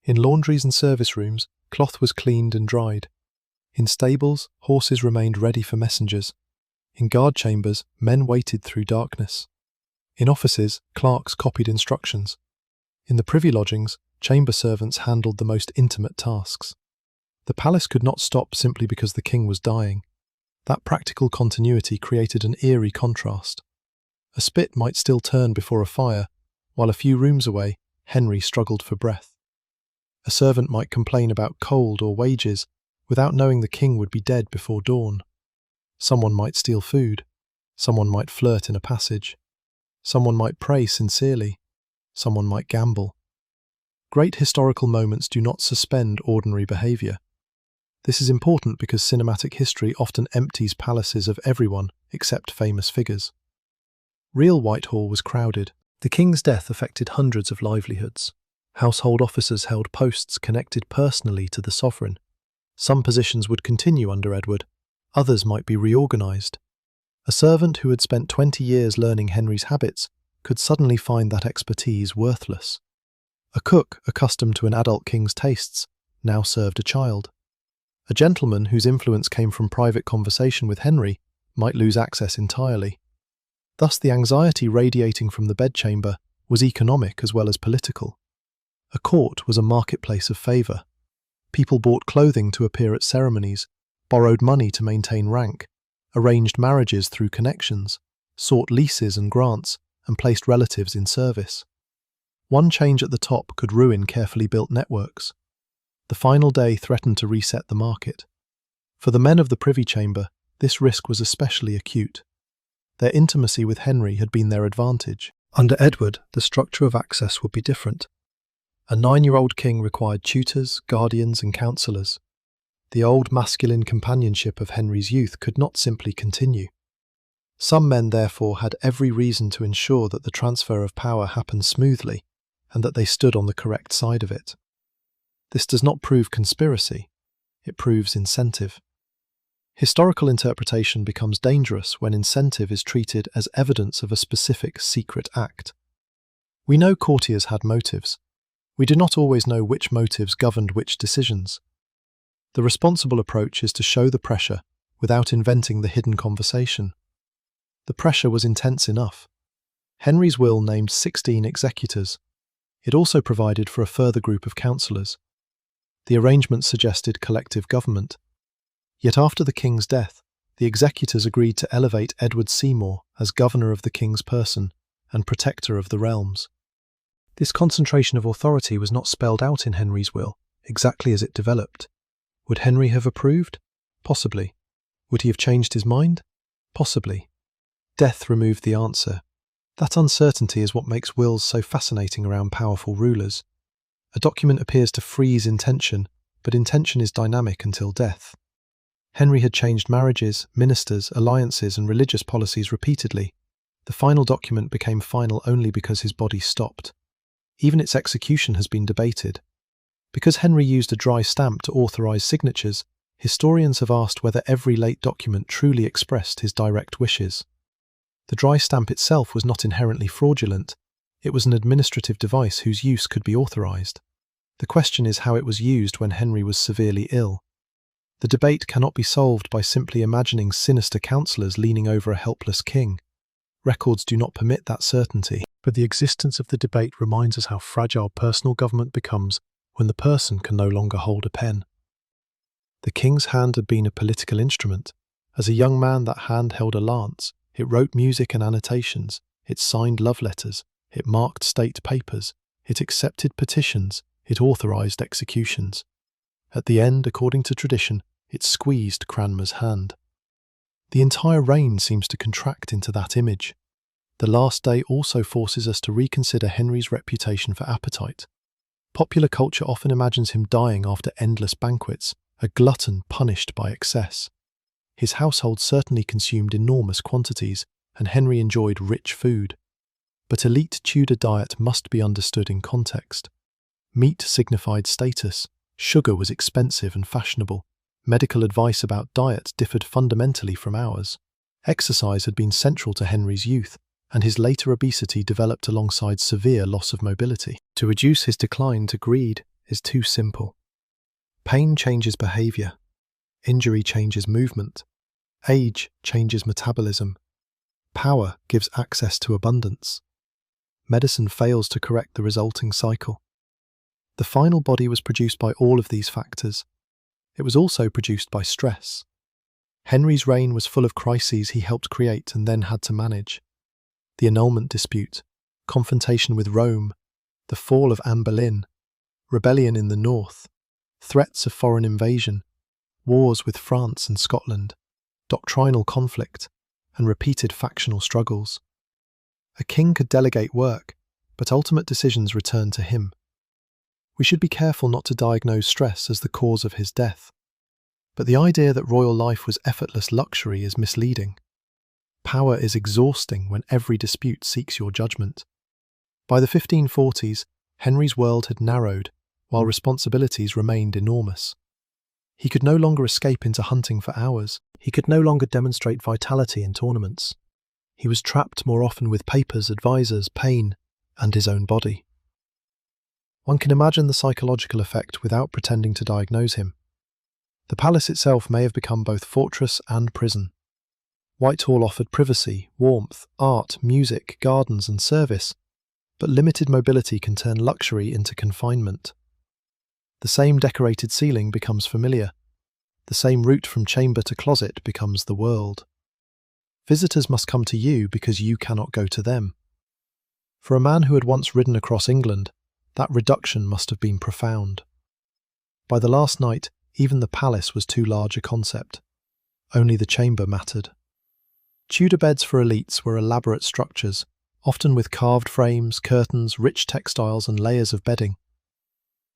In laundries and service rooms, cloth was cleaned and dried. In stables, horses remained ready for messengers. In guard chambers, men waited through darkness. In offices, clerks copied instructions. In the privy lodgings, chamber servants handled the most intimate tasks. The palace could not stop simply because the king was dying. That practical continuity created an eerie contrast. A spit might still turn before a fire, while a few rooms away, Henry struggled for breath. A servant might complain about cold or wages, without knowing the king would be dead before dawn. Someone might steal food. Someone might flirt in a passage. Someone might pray sincerely. Someone might gamble. Great historical moments do not suspend ordinary behaviour. This is important because cinematic history often empties palaces of everyone except famous figures. Real Whitehall was crowded. The king's death affected hundreds of livelihoods. Household officers held posts connected personally to the sovereign. Some positions would continue under Edward, others might be reorganised. A servant who had spent 20 years learning Henry's habits could suddenly find that expertise worthless. A cook, accustomed to an adult king's tastes, now served a child. A gentleman whose influence came from private conversation with Henry might lose access entirely. Thus, the anxiety radiating from the bedchamber was economic as well as political. A court was a marketplace of favour. People bought clothing to appear at ceremonies, borrowed money to maintain rank, arranged marriages through connections, sought leases and grants, and placed relatives in service. One change at the top could ruin carefully built networks. The final day threatened to reset the market. For the men of the Privy Chamber, this risk was especially acute. Their intimacy with Henry had been their advantage. Under Edward, the structure of access would be different. A 9-year-old king required tutors, guardians, and counsellors. The old masculine companionship of Henry's youth could not simply continue. Some men, therefore, had every reason to ensure that the transfer of power happened smoothly and that they stood on the correct side of it. This does not prove conspiracy, it proves incentive. Historical interpretation becomes dangerous when incentive is treated as evidence of a specific secret act. We know courtiers had motives. We do not always know which motives governed which decisions. The responsible approach is to show the pressure without inventing the hidden conversation. The pressure was intense enough. Henry's will named 16 executors. It also provided for a further group of councillors. The arrangement suggested collective government. Yet after the king's death, the executors agreed to elevate Edward Seymour as governor of the king's person and protector of the realms. This concentration of authority was not spelled out in Henry's will, exactly as it developed. Would Henry have approved? Possibly. Would he have changed his mind? Possibly. Death removed the answer. That uncertainty is what makes wills so fascinating around powerful rulers. A document appears to freeze intention, but intention is dynamic until death. Henry had changed marriages, ministers, alliances, and religious policies repeatedly. The final document became final only because his body stopped. Even its execution has been debated. Because Henry used a dry stamp to authorise signatures, historians have asked whether every late document truly expressed his direct wishes. The dry stamp itself was not inherently fraudulent. It was an administrative device whose use could be authorised. The question is how it was used when Henry was severely ill. The debate cannot be solved by simply imagining sinister counsellors leaning over a helpless king. Records do not permit that certainty. But the existence of the debate reminds us how fragile personal government becomes when the person can no longer hold a pen. The king's hand had been a political instrument. As a young man, that hand held a lance. It wrote music and annotations. It signed love letters. It marked state papers. It accepted petitions. It authorised executions. At the end, according to tradition, it squeezed Cranmer's hand. The entire reign seems to contract into that image. The last day also forces us to reconsider Henry's reputation for appetite. Popular culture often imagines him dying after endless banquets, a glutton punished by excess. His household certainly consumed enormous quantities, and Henry enjoyed rich food. But elite Tudor diet must be understood in context. Meat signified status, sugar was expensive and fashionable, medical advice about diet differed fundamentally from ours. Exercise had been central to Henry's youth, and his later obesity developed alongside severe loss of mobility. To reduce his decline to greed is too simple. Pain changes behaviour. Injury changes movement. Age changes metabolism. Power gives access to abundance. Medicine fails to correct the resulting cycle. The final body was produced by all of these factors. It was also produced by stress. Henry's reign was full of crises he helped create and then had to manage. The annulment dispute, confrontation with Rome, the fall of Anne Boleyn, rebellion in the north, threats of foreign invasion, wars with France and Scotland, doctrinal conflict, and repeated factional struggles. A king could delegate work, but ultimate decisions returned to him. We should be careful not to diagnose stress as the cause of his death. But the idea that royal life was effortless luxury is misleading. Power is exhausting when every dispute seeks your judgment. By the 1540s, Henry's world had narrowed, while responsibilities remained enormous. He could no longer escape into hunting for hours. He could no longer demonstrate vitality in tournaments. He was trapped more often with papers, advisors, pain, and his own body. One can imagine the psychological effect without pretending to diagnose him. The palace itself may have become both fortress and prison. Whitehall offered privacy, warmth, art, music, gardens and service, but limited mobility can turn luxury into confinement. The same decorated ceiling becomes familiar. The same route from chamber to closet becomes the world. Visitors must come to you because you cannot go to them. For a man who had once ridden across England, that reduction must have been profound. By the last night, even the palace was too large a concept. Only the chamber mattered. Tudor beds for elites were elaborate structures, often with carved frames, curtains, rich textiles and layers of bedding.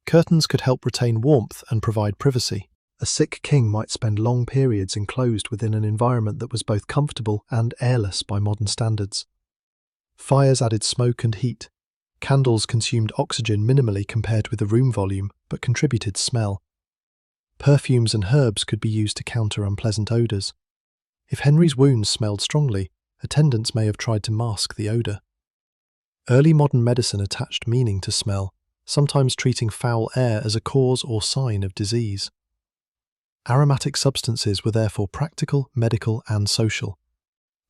Curtains could help retain warmth and provide privacy. A sick king might spend long periods enclosed within an environment that was both comfortable and airless by modern standards. Fires added smoke and heat. Candles consumed oxygen minimally compared with the room volume, but contributed smell. Perfumes and herbs could be used to counter unpleasant odours. If Henry's wounds smelled strongly, attendants may have tried to mask the odour. Early modern medicine attached meaning to smell, sometimes treating foul air as a cause or sign of disease. Aromatic substances were therefore practical, medical and social.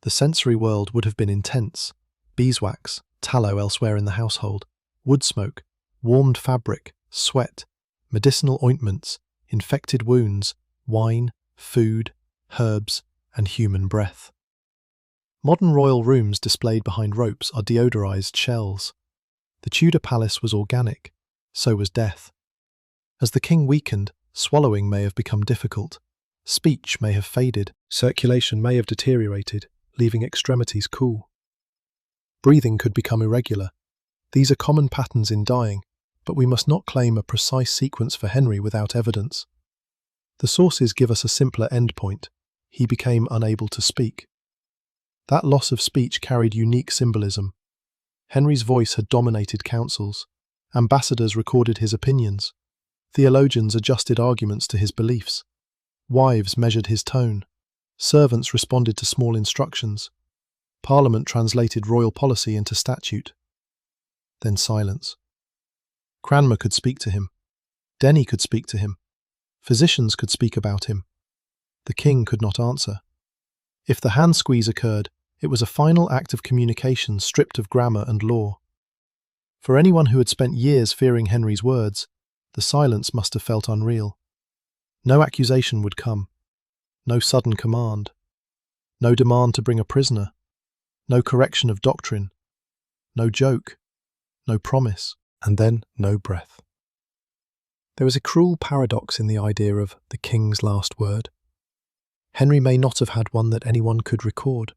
The sensory world would have been intense. Beeswax, tallow elsewhere in the household, wood smoke, warmed fabric, sweat, medicinal ointments, infected wounds, wine, food, herbs, and human breath. Modern royal rooms displayed behind ropes are deodorized shells. The Tudor palace was organic, so was death. As the king weakened, swallowing may have become difficult, speech may have faded, circulation may have deteriorated, leaving extremities cool. Breathing could become irregular. These are common patterns in dying, but we must not claim a precise sequence for Henry without evidence. The sources give us a simpler endpoint. He became unable to speak. That loss of speech carried unique symbolism. Henry's voice had dominated councils. Ambassadors recorded his opinions. Theologians adjusted arguments to his beliefs. Wives measured his tone. Servants responded to small instructions. Parliament translated royal policy into statute. Then silence. Cranmer could speak to him. Denny could speak to him. Physicians could speak about him. The king could not answer. If the hand squeeze occurred, it was a final act of communication stripped of grammar and law. For anyone who had spent years fearing Henry's words, the silence must have felt unreal. No accusation would come. No sudden command. No demand to bring a prisoner. No correction of doctrine. No joke. No promise. And then no breath. There is a cruel paradox in the idea of the king's last word. Henry may not have had one that anyone could record.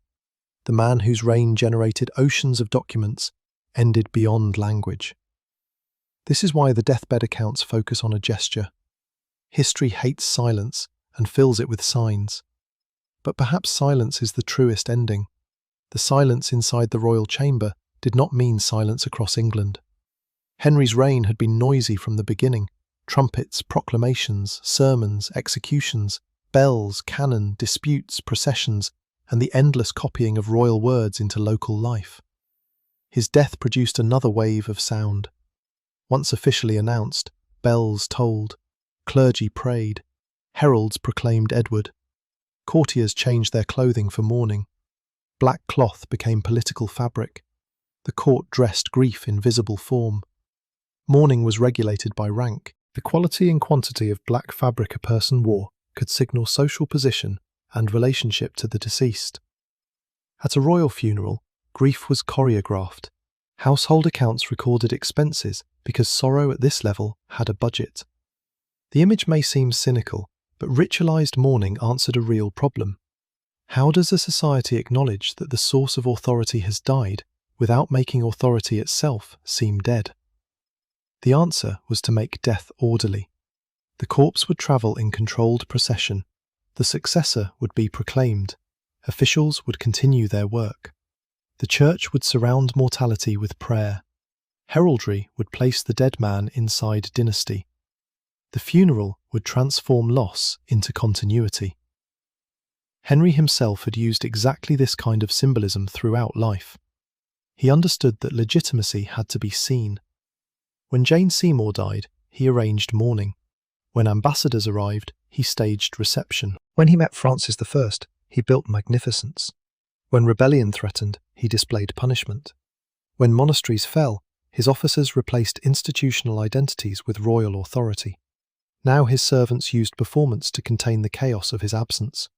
The man whose reign generated oceans of documents ended beyond language. This is why the deathbed accounts focus on a gesture. History hates silence and fills it with signs. But perhaps silence is the truest ending. The silence inside the royal chamber did not mean silence across England. Henry's reign had been noisy from the beginning. Trumpets, proclamations, sermons, executions, bells, cannon, disputes, processions, and the endless copying of royal words into local life. His death produced another wave of sound. Once officially announced, bells tolled, clergy prayed, heralds proclaimed Edward. Courtiers changed their clothing for mourning. Black cloth became political fabric. The court dressed grief in visible form. Mourning was regulated by rank. The quality and quantity of black fabric a person wore could signal social position and relationship to the deceased. At a royal funeral, grief was choreographed. Household accounts recorded expenses because sorrow at this level had a budget. The image may seem cynical, but ritualized mourning answered a real problem. How does a society acknowledge that the source of authority has died without making authority itself seem dead? The answer was to make death orderly. The corpse would travel in controlled procession. The successor would be proclaimed. Officials would continue their work. The church would surround mortality with prayer. Heraldry would place the dead man inside dynasty. The funeral would transform loss into continuity. Henry himself had used exactly this kind of symbolism throughout life. He understood that legitimacy had to be seen. When Jane Seymour died, he arranged mourning. When ambassadors arrived, he staged reception. When he met Francis I, he built magnificence. When rebellion threatened, he displayed punishment. When monasteries fell, his officers replaced institutional identities with royal authority. Now his servants used performance to contain the chaos of his absence.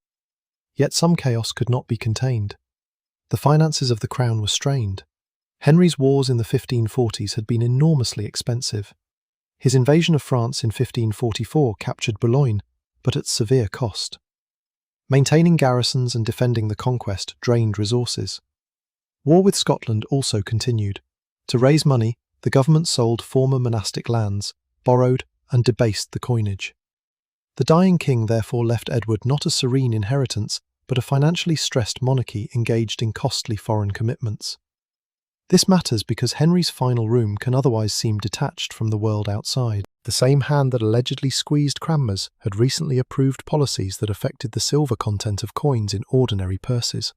Yet some chaos could not be contained. The finances of the crown were strained. Henry's wars in the 1540s had been enormously expensive. His invasion of France in 1544 captured Boulogne, but at severe cost. Maintaining garrisons and defending the conquest drained resources. War with Scotland also continued. To raise money, the government sold former monastic lands, borrowed and debased the coinage. The dying king therefore left Edward not a serene inheritance, but a financially stressed monarchy engaged in costly foreign commitments. This matters because Henry's final room can otherwise seem detached from the world outside. The same hand that allegedly squeezed Cranmer's had recently approved policies that affected the silver content of coins in ordinary purses.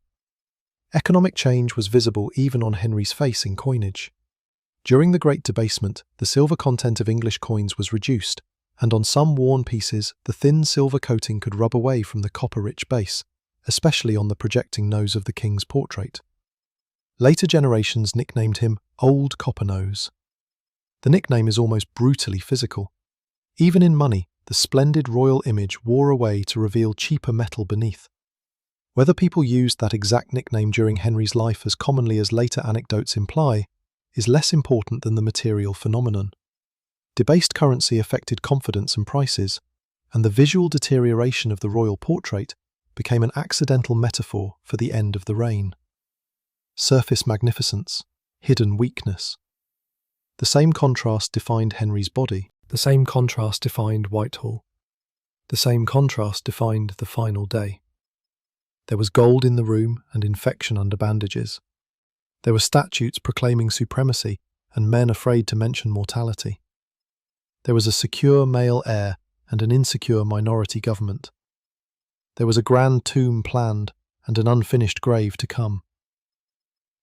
Economic change was visible even on Henry's face in coinage. During the Great Debasement, the silver content of English coins was reduced, and on some worn pieces, the thin silver coating could rub away from the copper-rich base, especially on the projecting nose of the king's portrait. Later generations nicknamed him Old Copper Nose. The nickname is almost brutally physical. Even in money, the splendid royal image wore away to reveal cheaper metal beneath. Whether people used that exact nickname during Henry's life as commonly as later anecdotes imply, is less important than the material phenomenon. Debased currency affected confidence and prices, and the visual deterioration of the royal portrait became an accidental metaphor for the end of the reign. Surface magnificence, hidden weakness. The same contrast defined Henry's body. The same contrast defined Whitehall. The same contrast defined the final day. There was gold in the room and infection under bandages. There were statutes proclaiming supremacy and men afraid to mention mortality. There was a secure male heir and an insecure minority government. There was a grand tomb planned and an unfinished grave to come.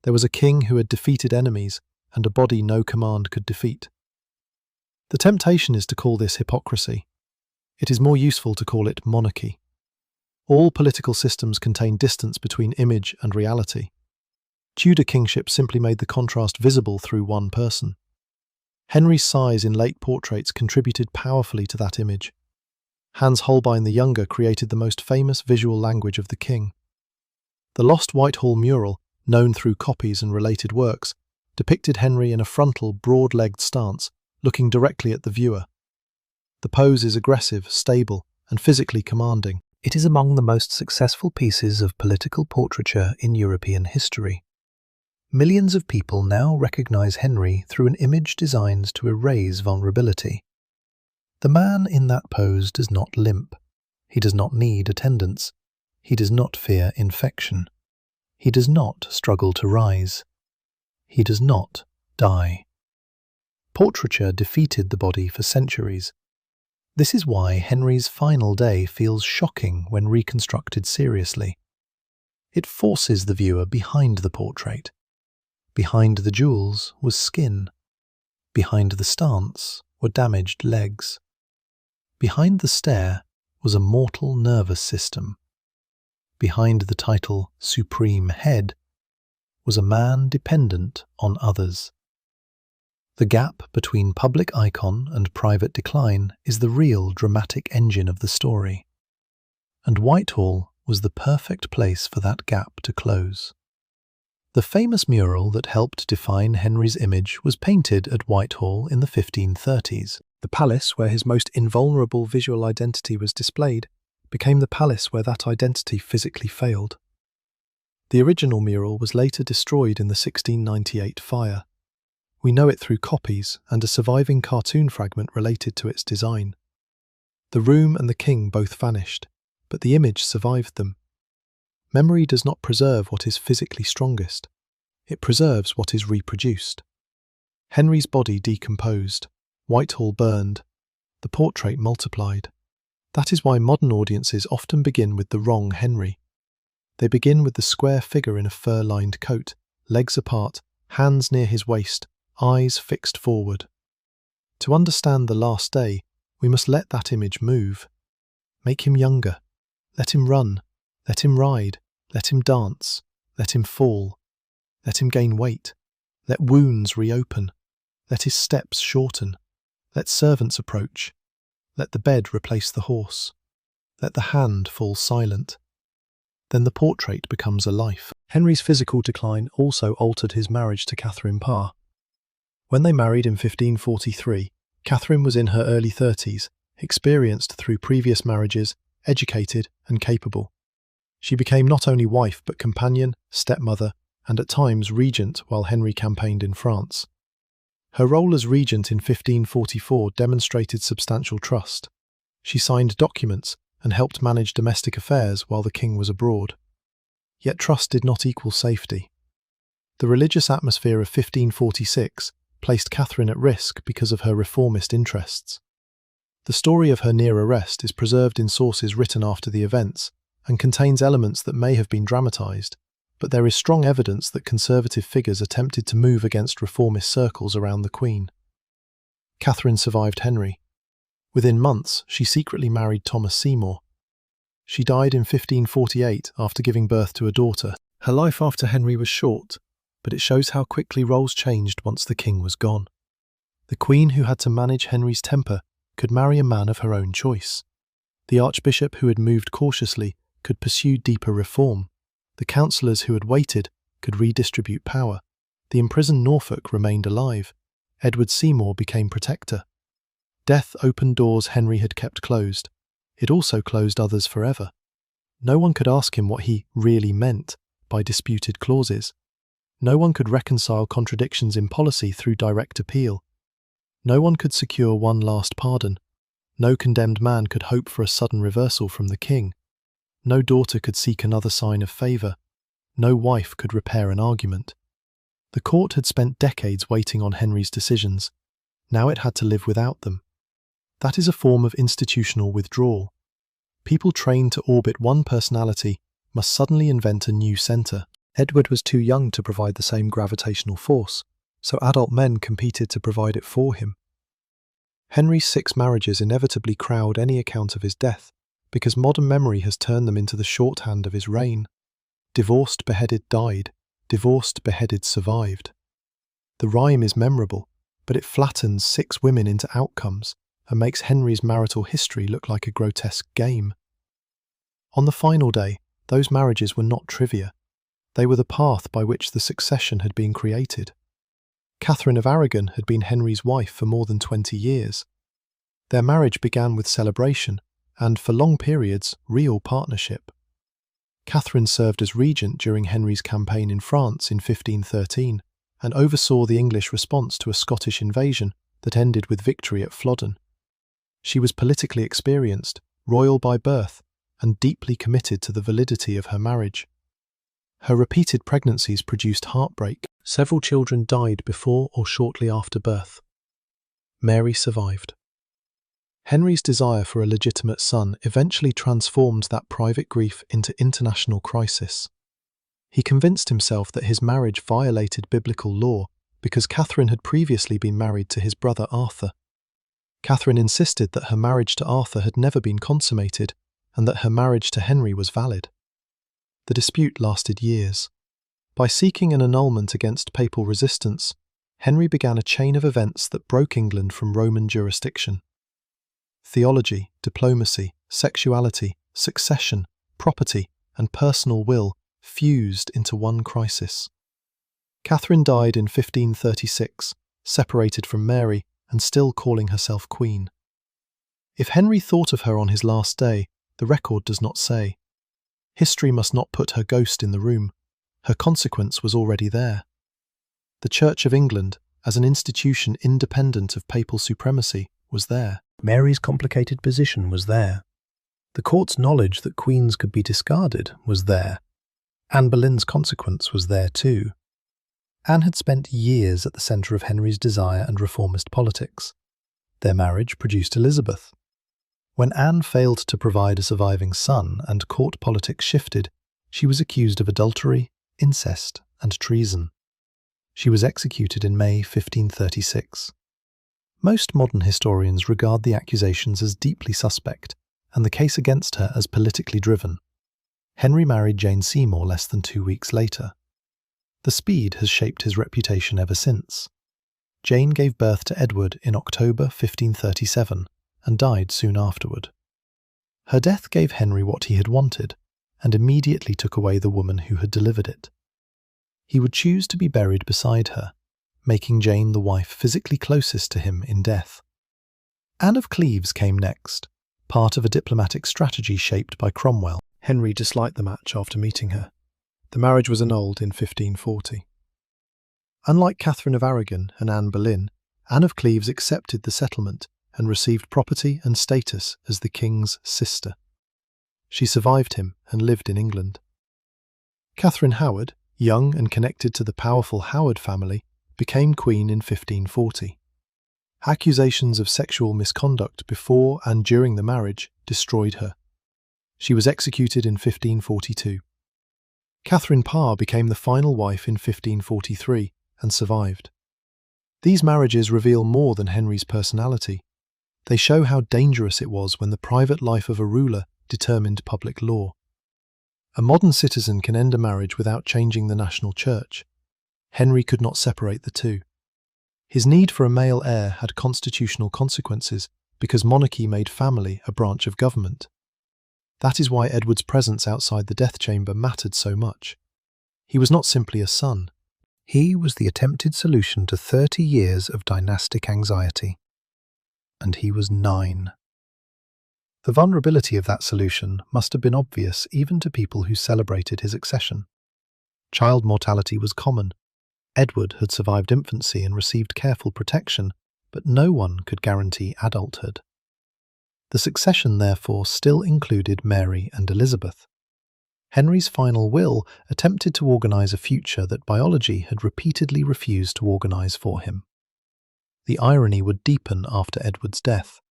There was a king who had defeated enemies and a body no command could defeat. The temptation is to call this hypocrisy. It is more useful to call it monarchy. All political systems contain distance between image and reality. Tudor kingship simply made the contrast visible through one person. Henry's size in late portraits contributed powerfully to that image. Hans Holbein the Younger created the most famous visual language of the king. The lost Whitehall mural, known through copies and related works, depicted Henry in a frontal, broad-legged stance, looking directly at the viewer. The pose is aggressive, stable, and physically commanding. It is among the most successful pieces of political portraiture in European history. Millions of people now recognize Henry through an image designed to erase vulnerability. The man in that pose does not limp. He does not need attendance. He does not fear infection. He does not struggle to rise. He does not die. Portraiture defeated the body for centuries. This is why Henry's final day feels shocking when reconstructed seriously. It forces the viewer behind the portrait. Behind the jewels was skin. Behind the stance were damaged legs. Behind the stare was a mortal nervous system. Behind the title Supreme Head was a man dependent on others. The gap between public icon and private decline is the real dramatic engine of the story. And Whitehall was the perfect place for that gap to close. The famous mural that helped define Henry's image was painted at Whitehall in the 1530s. The palace where his most invulnerable visual identity was displayed became the palace where that identity physically failed. The original mural was later destroyed in the 1698 fire. We know it through copies and a surviving cartoon fragment related to its design. The room and the king both vanished, but the image survived them. Memory does not preserve what is physically strongest. It preserves what is reproduced. Henry's body decomposed, Whitehall burned, the portrait multiplied. That is why modern audiences often begin with the wrong Henry. They begin with the square figure in a fur-lined coat, legs apart, hands near his waist, eyes fixed forward. To understand the last day, we must let that image move. Make him younger. Let him run. Let him ride, let him dance, let him fall, let him gain weight, let wounds reopen, let his steps shorten, let servants approach, let the bed replace the horse, let the hand fall silent. Then the portrait becomes a life. Henry's physical decline also altered his marriage to Catherine Parr. When they married in 1543, Catherine was in her early 30s, experienced through previous marriages, educated and capable. She became not only wife but companion, stepmother, and at times regent while Henry campaigned in France. Her role as regent in 1544 demonstrated substantial trust. She signed documents and helped manage domestic affairs while the king was abroad. Yet trust did not equal safety. The religious atmosphere of 1546 placed Catherine at risk because of her reformist interests. The story of her near arrest is preserved in sources written after the events and contains elements that may have been dramatised, but there is strong evidence that conservative figures attempted to move against reformist circles around the Queen. Catherine survived Henry. Within months, she secretly married Thomas Seymour. She died in 1548 after giving birth to a daughter. Her life after Henry was short, but it shows how quickly roles changed once the king was gone. The Queen, who had to manage Henry's temper, could marry a man of her own choice. The Archbishop, who had moved cautiously, could pursue deeper reform. The councillors who had waited could redistribute power. The imprisoned Norfolk remained alive. Edward Seymour became protector. Death opened doors Henry had kept closed. It also closed others forever. No one could ask him what he really meant by disputed clauses. No one could reconcile contradictions in policy through direct appeal. No one could secure one last pardon. No condemned man could hope for a sudden reversal from the king. No daughter could seek another sign of favour. No wife could repair an argument. The court had spent decades waiting on Henry's decisions. Now it had to live without them. That is a form of institutional withdrawal. People trained to orbit one personality must suddenly invent a new centre. Edward was too young to provide the same gravitational force, so adult men competed to provide it for him. Henry's 6 marriages inevitably crowd any account of his death, because modern memory has turned them into the shorthand of his reign. Divorced, beheaded, died. Divorced, beheaded, survived. The rhyme is memorable, but it flattens 6 women into outcomes and makes Henry's marital history look like a grotesque game. On the final day, those marriages were not trivia. They were the path by which the succession had been created. Catherine of Aragon had been Henry's wife for more than 20 years. Their marriage began with celebration and, for long periods, real partnership. Catherine served as regent during Henry's campaign in France in 1513 and oversaw the English response to a Scottish invasion that ended with victory at Flodden. She was politically experienced, royal by birth, and deeply committed to the validity of her marriage. Her repeated pregnancies produced heartbreak. Several children died before or shortly after birth. Mary survived. Henry's desire for a legitimate son eventually transformed that private grief into international crisis. He convinced himself that his marriage violated biblical law because Catherine had previously been married to his brother Arthur. Catherine insisted that her marriage to Arthur had never been consummated and that her marriage to Henry was valid. The dispute lasted years. By seeking an annulment against papal resistance, Henry began a chain of events that broke England from Roman jurisdiction. Theology, diplomacy, sexuality, succession, property, and personal will fused into one crisis. Catherine died in 1536, separated from Mary and still calling herself queen. If Henry thought of her on his last day, the record does not say. History must not put her ghost in the room. Her consequence was already there. The Church of England, as an institution independent of papal supremacy, was there. Mary's complicated position was there. The court's knowledge that queens could be discarded was there. Anne Boleyn's consequence was there too. Anne had spent years at the centre of Henry's desire and reformist politics. Their marriage produced Elizabeth. When Anne failed to provide a surviving son and court politics shifted, she was accused of adultery, incest, and treason. She was executed in May 1536. Most modern historians regard the accusations as deeply suspect, and the case against her as politically driven. Henry married Jane Seymour less than 2 weeks later. The speed has shaped his reputation ever since. Jane gave birth to Edward in October 1537 and died soon afterward. Her death gave Henry what he had wanted and immediately took away the woman who had delivered it. He would choose to be buried beside her, making Jane the wife physically closest to him in death. Anne of Cleves came next, part of a diplomatic strategy shaped by Cromwell. Henry disliked the match after meeting her. The marriage was annulled in 1540. Unlike Catherine of Aragon and Anne Boleyn, Anne of Cleves accepted the settlement and received property and status as the king's sister. She survived him and lived in England. Catherine Howard, young and connected to the powerful Howard family, became queen in 1540. Accusations of sexual misconduct before and during the marriage destroyed her. She was executed in 1542. Catherine Parr became the final wife in 1543 and survived. These marriages reveal more than Henry's personality. They show how dangerous it was when the private life of a ruler determined public law. A modern citizen can end a marriage without changing the national church. Henry could not separate the two. His need for a male heir had constitutional consequences because monarchy made family a branch of government. That is why Edward's presence outside the death chamber mattered so much. He was not simply a son. He was the attempted solution to 30 years of dynastic anxiety. And he was 9. The vulnerability of that solution must have been obvious even to people who celebrated his accession. Child mortality was common. Edward had survived infancy and received careful protection, but no one could guarantee adulthood. The succession, therefore, still included Mary and Elizabeth. Henry's final will attempted to organise a future that biology had repeatedly refused to organise for him. The irony would deepen after Edward's death.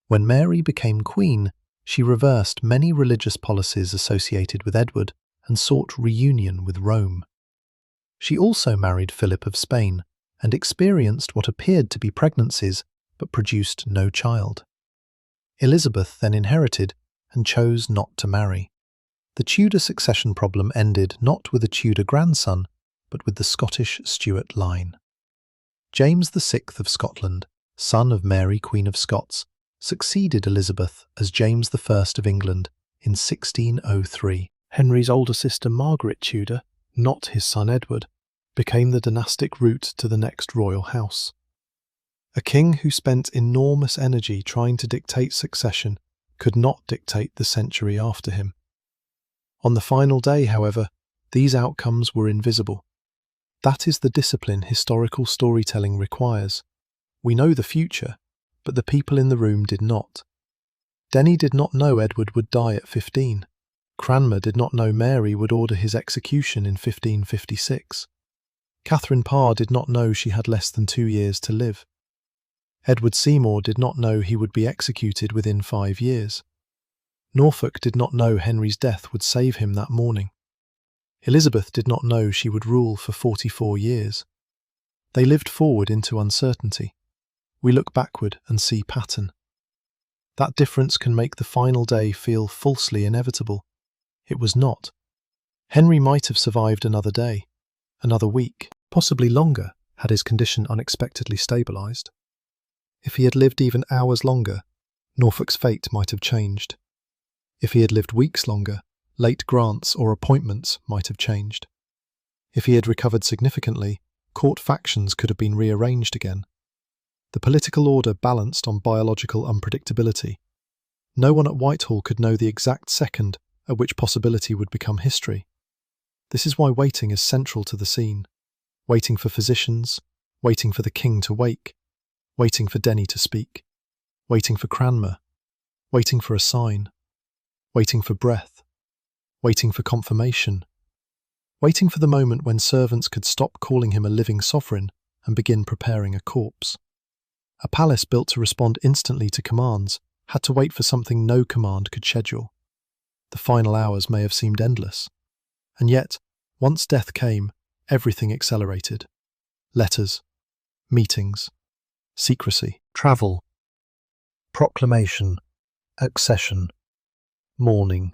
When Mary became queen, she reversed many religious policies associated with Edward and sought reunion with Rome. She also married Philip of Spain and experienced what appeared to be pregnancies but produced no child. Elizabeth then inherited and chose not to marry. The Tudor succession problem ended not with a Tudor grandson, but with the Scottish Stuart line. James VI of Scotland, son of Mary, Queen of Scots, succeeded Elizabeth as James I of England in 1603. Henry's older sister Margaret Tudor, not his son Edward, became the dynastic route to the next royal house. A king who spent enormous energy trying to dictate succession could not dictate the century after him. On the final day, however, these outcomes were invisible. That is the discipline historical storytelling requires. We know the future, but the people in the room did not. Denny did not know Edward would die at 15. Cranmer did not know Mary would order his execution in 1556. Catherine Parr did not know she had less than 2 years to live. Edward Seymour did not know he would be executed within 5 years. Norfolk did not know Henry's death would save him that morning. Elizabeth did not know she would rule for 44 years. They lived forward into uncertainty. We look backward and see pattern. That difference can make the final day feel falsely inevitable. It was not. Henry might have survived another day, another week, possibly longer, had his condition unexpectedly stabilised. If he had lived even hours longer, Norfolk's fate might have changed. If he had lived weeks longer, late grants or appointments might have changed. If he had recovered significantly, court factions could have been rearranged again. The political order balanced on biological unpredictability. No one at Whitehall could know the exact second at which possibility would become history. This is why waiting is central to the scene. Waiting for physicians, waiting for the king to wake, waiting for Denny to speak, waiting for Cranmer, waiting for a sign, waiting for breath, waiting for confirmation, waiting for the moment when servants could stop calling him a living sovereign and begin preparing a corpse. A palace built to respond instantly to commands had to wait for something no command could schedule. The final hours may have seemed endless. And yet, once death came, everything accelerated. Letters, meetings, secrecy, travel, proclamation, accession, mourning,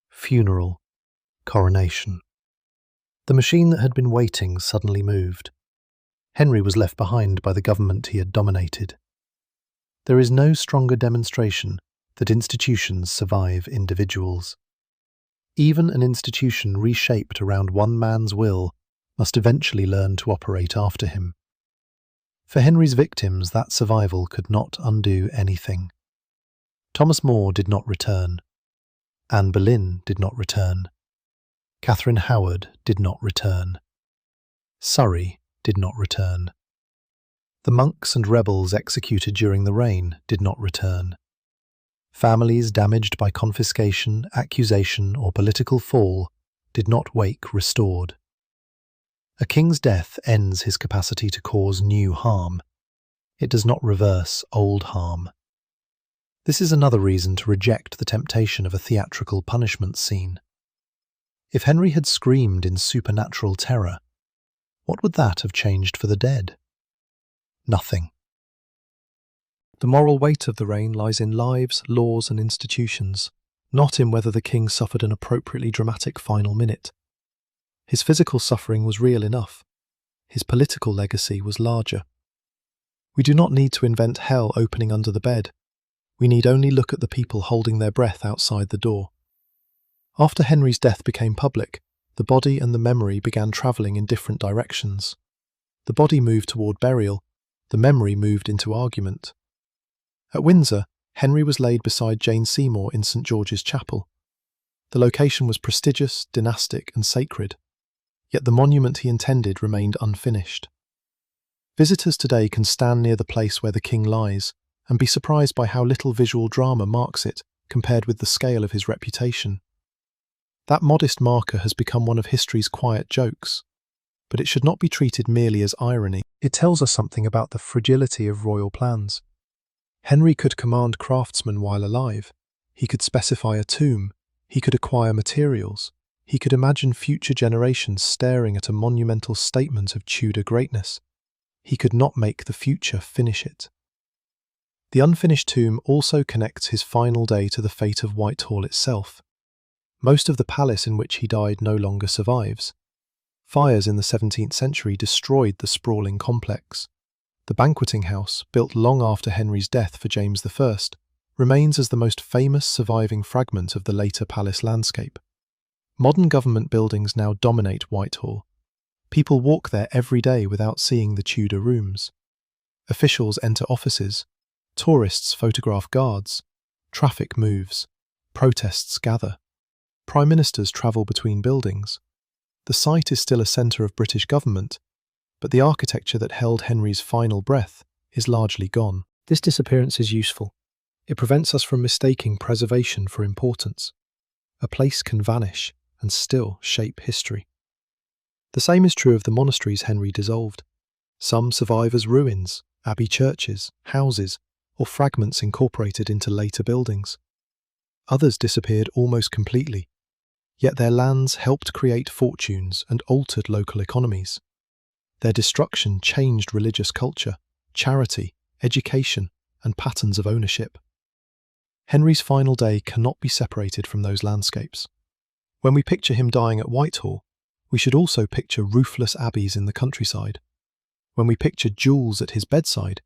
funeral, Coronation. The machine that had been waiting suddenly moved. Henry was left behind by the government he had dominated. There is no stronger demonstration that institutions survive individuals. Even an institution reshaped around one man's will must eventually learn to operate after him. For Henry's victims, that survival could not undo anything. Thomas More did not return. Anne Boleyn did not return. Catherine Howard did not return. Surrey did not return. The monks and rebels executed during the reign did not return. Families damaged by confiscation, accusation, or political fall did not wake restored. A king's death ends his capacity to cause new harm. It does not reverse old harm. This is another reason to reject the temptation of a theatrical punishment scene. If Henry had screamed in supernatural terror, what would that have changed for the dead? Nothing. The moral weight of the reign lies in lives, laws, and institutions, not in whether the king suffered an appropriately dramatic final minute. His physical suffering was real enough. His political legacy was larger. We do not need to invent hell opening under the bed. We need only look at the people holding their breath outside the door. After Henry's death became public, the body and the memory began travelling in different directions. The body moved toward burial, the memory moved into argument. At Windsor, Henry was laid beside Jane Seymour in St. George's Chapel. The location was prestigious, dynastic, and sacred, yet the monument he intended remained unfinished. Visitors today can stand near the place where the king lies and be surprised by how little visual drama marks it compared with the scale of his reputation. That modest marker has become one of history's quiet jokes, but it should not be treated merely as irony. It tells us something about the fragility of royal plans. Henry could command craftsmen while alive. He could specify a tomb. He could acquire materials. He could imagine future generations staring at a monumental statement of Tudor greatness. He could not make the future finish it. The unfinished tomb also connects his final day to the fate of Whitehall itself. Most of the palace in which he died no longer survives. Fires in the 17th century destroyed the sprawling complex. The banqueting house, built long after Henry's death for James I, remains as the most famous surviving fragment of the later palace landscape. Modern government buildings now dominate Whitehall. People walk there every day without seeing the Tudor rooms. Officials enter offices. Tourists photograph guards. Traffic moves. Protests gather. Prime ministers travel between buildings. The site is still a centre of British government, but the architecture that held Henry's final breath is largely gone. This disappearance is useful. It prevents us from mistaking preservation for importance. A place can vanish and still shape history. The same is true of the monasteries Henry dissolved. Some survive as ruins, abbey churches, houses, or fragments incorporated into later buildings. Others disappeared almost completely, yet their lands helped create fortunes and altered local economies. Their destruction changed religious culture, charity, education, and patterns of ownership. Henry's final day cannot be separated from those landscapes. When we picture him dying at Whitehall, we should also picture roofless abbeys in the countryside. When we picture jewels at his bedside,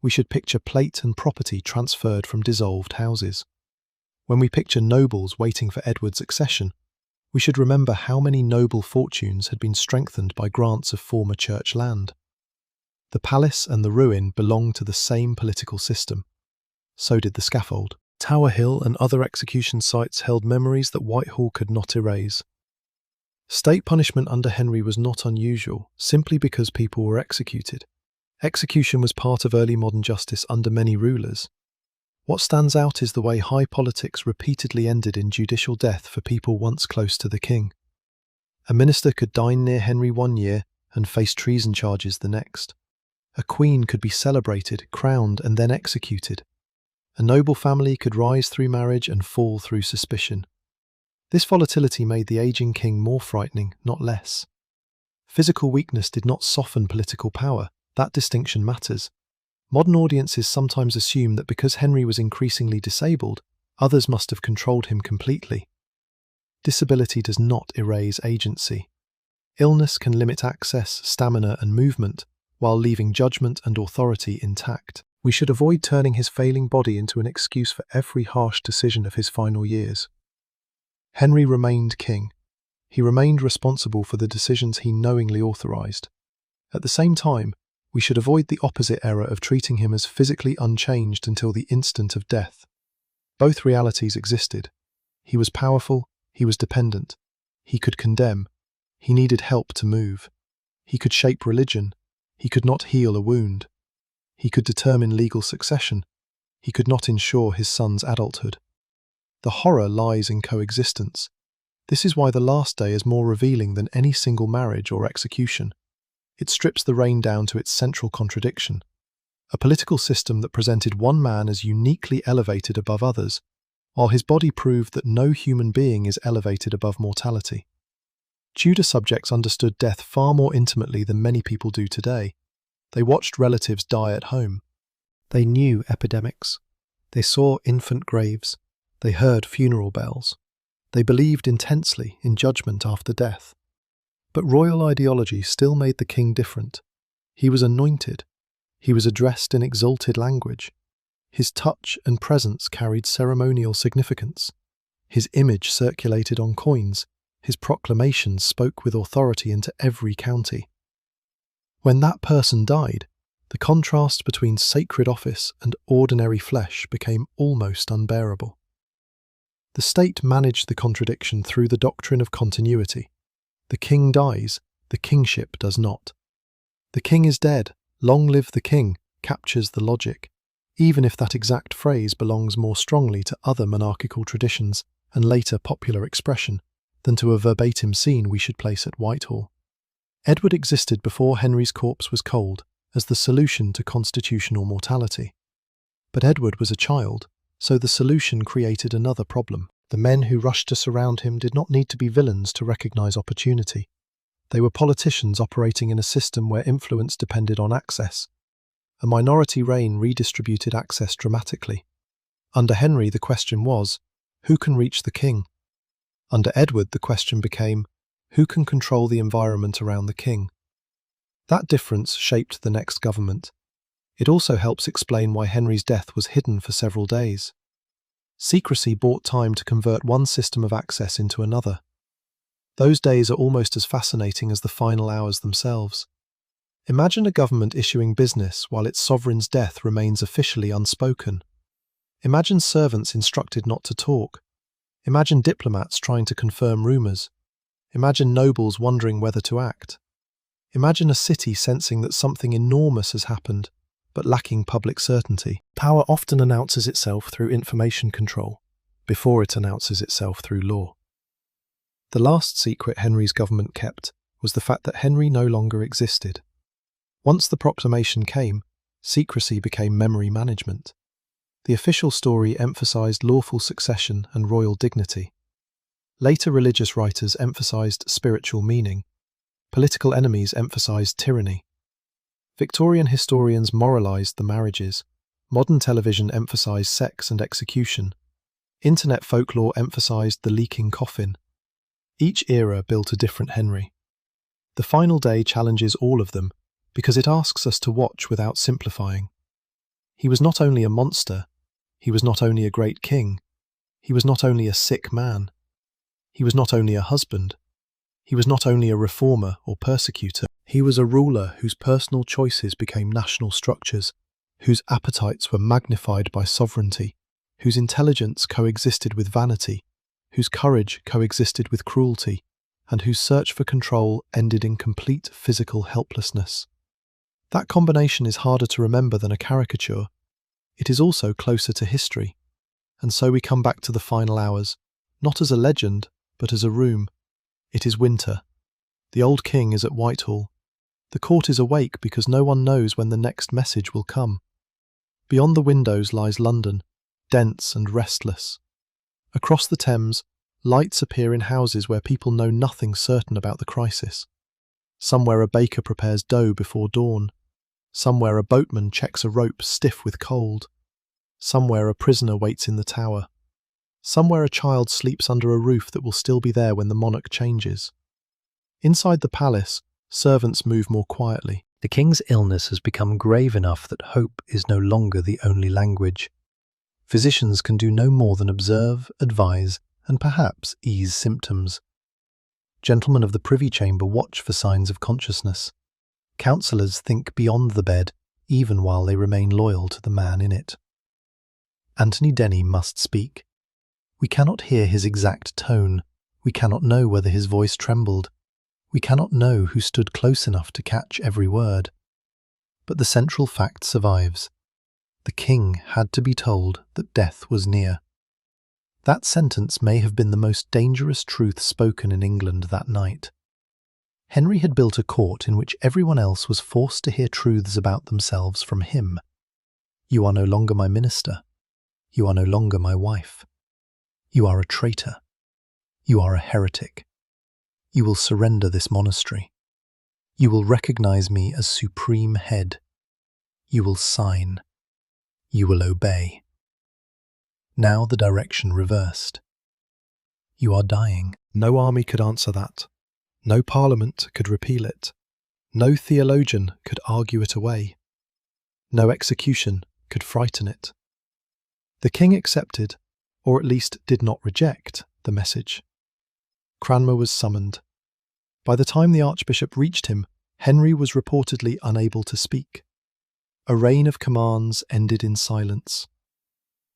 we should picture plate and property transferred from dissolved houses. When we picture nobles waiting for Edward's accession, we should remember how many noble fortunes had been strengthened by grants of former church land. The palace and the ruin belonged to the same political system. So did the scaffold. Tower Hill and other execution sites held memories that Whitehall could not erase. State punishment under Henry was not unusual, simply because people were executed. Execution was part of early modern justice under many rulers. What stands out is the way high politics repeatedly ended in judicial death for people once close to the king. A minister could dine near Henry one year and face treason charges the next. A queen could be celebrated, crowned, and then executed. A noble family could rise through marriage and fall through suspicion. This volatility made the aging king more frightening, not less. Physical weakness did not soften political power. That distinction matters. Modern audiences sometimes assume that because Henry was increasingly disabled, others must have controlled him completely. Disability does not erase agency. Illness can limit access, stamina, and movement, while leaving judgment and authority intact. We should avoid turning his failing body into an excuse for every harsh decision of his final years. Henry remained king. He remained responsible for the decisions he knowingly authorized. At the same time, we should avoid the opposite error of treating him as physically unchanged until the instant of death. Both realities existed. He was powerful, he was dependent. He could condemn. He needed help to move. He could shape religion. He could not heal a wound. He could determine legal succession. He could not ensure his son's adulthood. The horror lies in coexistence. This is why the last day is more revealing than any single marriage or execution. It strips the reign down to its central contradiction. A political system that presented one man as uniquely elevated above others, while his body proved that no human being is elevated above mortality. Tudor subjects understood death far more intimately than many people do today. They watched relatives die at home. They knew epidemics. They saw infant graves. They heard funeral bells. They believed intensely in judgment after death. But royal ideology still made the king different. He was anointed. He was addressed in exalted language. His touch and presence carried ceremonial significance. His image circulated on coins. His proclamations spoke with authority into every county. When that person died, the contrast between sacred office and ordinary flesh became almost unbearable. The state managed the contradiction through the doctrine of continuity. The king dies, the kingship does not. The king is dead, long live the king, captures the logic, even if that exact phrase belongs more strongly to other monarchical traditions and later popular expression than to a verbatim scene we should place at Whitehall. Edward existed before Henry's corpse was cold as the solution to constitutional mortality. But Edward was a child, so the solution created another problem. The men who rushed to surround him did not need to be villains to recognize opportunity. They were politicians operating in a system where influence depended on access. A minority reign redistributed access dramatically. Under Henry, the question was, who can reach the king? Under Edward, the question became, who can control the environment around the king? That difference shaped the next government. It also helps explain why Henry's death was hidden for several days. Secrecy bought time to convert one system of access into another. Those days are almost as fascinating as the final hours themselves. Imagine a government issuing business while its sovereign's death remains officially unspoken. Imagine servants instructed not to talk. Imagine diplomats trying to confirm rumours. Imagine nobles wondering whether to act. Imagine a city sensing that something enormous has happened, but lacking public certainty. Power often announces itself through information control, before it announces itself through law. The last secret Henry's government kept was the fact that Henry no longer existed. Once the proclamation came, secrecy became memory management. The official story emphasized lawful succession and royal dignity. Later religious writers emphasized spiritual meaning. Political enemies emphasized tyranny. Victorian historians moralized the marriages. Modern television emphasized sex and execution. Internet folklore emphasized the leaking coffin. Each era built a different Henry. The final day challenges all of them because it asks us to watch without simplifying. He was not only a monster, he was not only a great king, he was not only a sick man, he was not only a husband, he was not only a reformer or persecutor, he was a ruler whose personal choices became national structures, whose appetites were magnified by sovereignty, whose intelligence coexisted with vanity, whose courage coexisted with cruelty, and whose search for control ended in complete physical helplessness. That combination is harder to remember than a caricature. It is also closer to history. And so we come back to the final hours, not as a legend, but as a room. It is winter. The old king is at Whitehall. The court is awake because no one knows when the next message will come. Beyond the windows lies London, dense and restless. Across the Thames, lights appear in houses where people know nothing certain about the crisis. Somewhere a baker prepares dough before dawn. Somewhere a boatman checks a rope stiff with cold. Somewhere a prisoner waits in the tower. Somewhere a child sleeps under a roof that will still be there when the monarch changes. Inside the palace, servants move more quietly. The king's illness has become grave enough that hope is no longer the only language. Physicians can do no more than observe, advise, and perhaps ease symptoms. Gentlemen of the Privy Chamber watch for signs of consciousness. Counsellors think beyond the bed, even while they remain loyal to the man in it. Anthony Denny must speak. We cannot hear his exact tone. We cannot know whether his voice trembled. We cannot know who stood close enough to catch every word. But the central fact survives. The king had to be told that death was near. That sentence may have been the most dangerous truth spoken in England that night. Henry had built a court in which everyone else was forced to hear truths about themselves from him. You are no longer my minister. You are no longer my wife. You are a traitor. You are a heretic. You will surrender this monastery. You will recognize me as supreme head. You will sign. You will obey. Now the direction reversed. You are dying. No army could answer that. No parliament could repeal it. No theologian could argue it away. No execution could frighten it. The king accepted, or at least did not reject, the message. Cranmer was summoned. By the time the Archbishop reached him, Henry was reportedly unable to speak. A rain of commands ended in silence.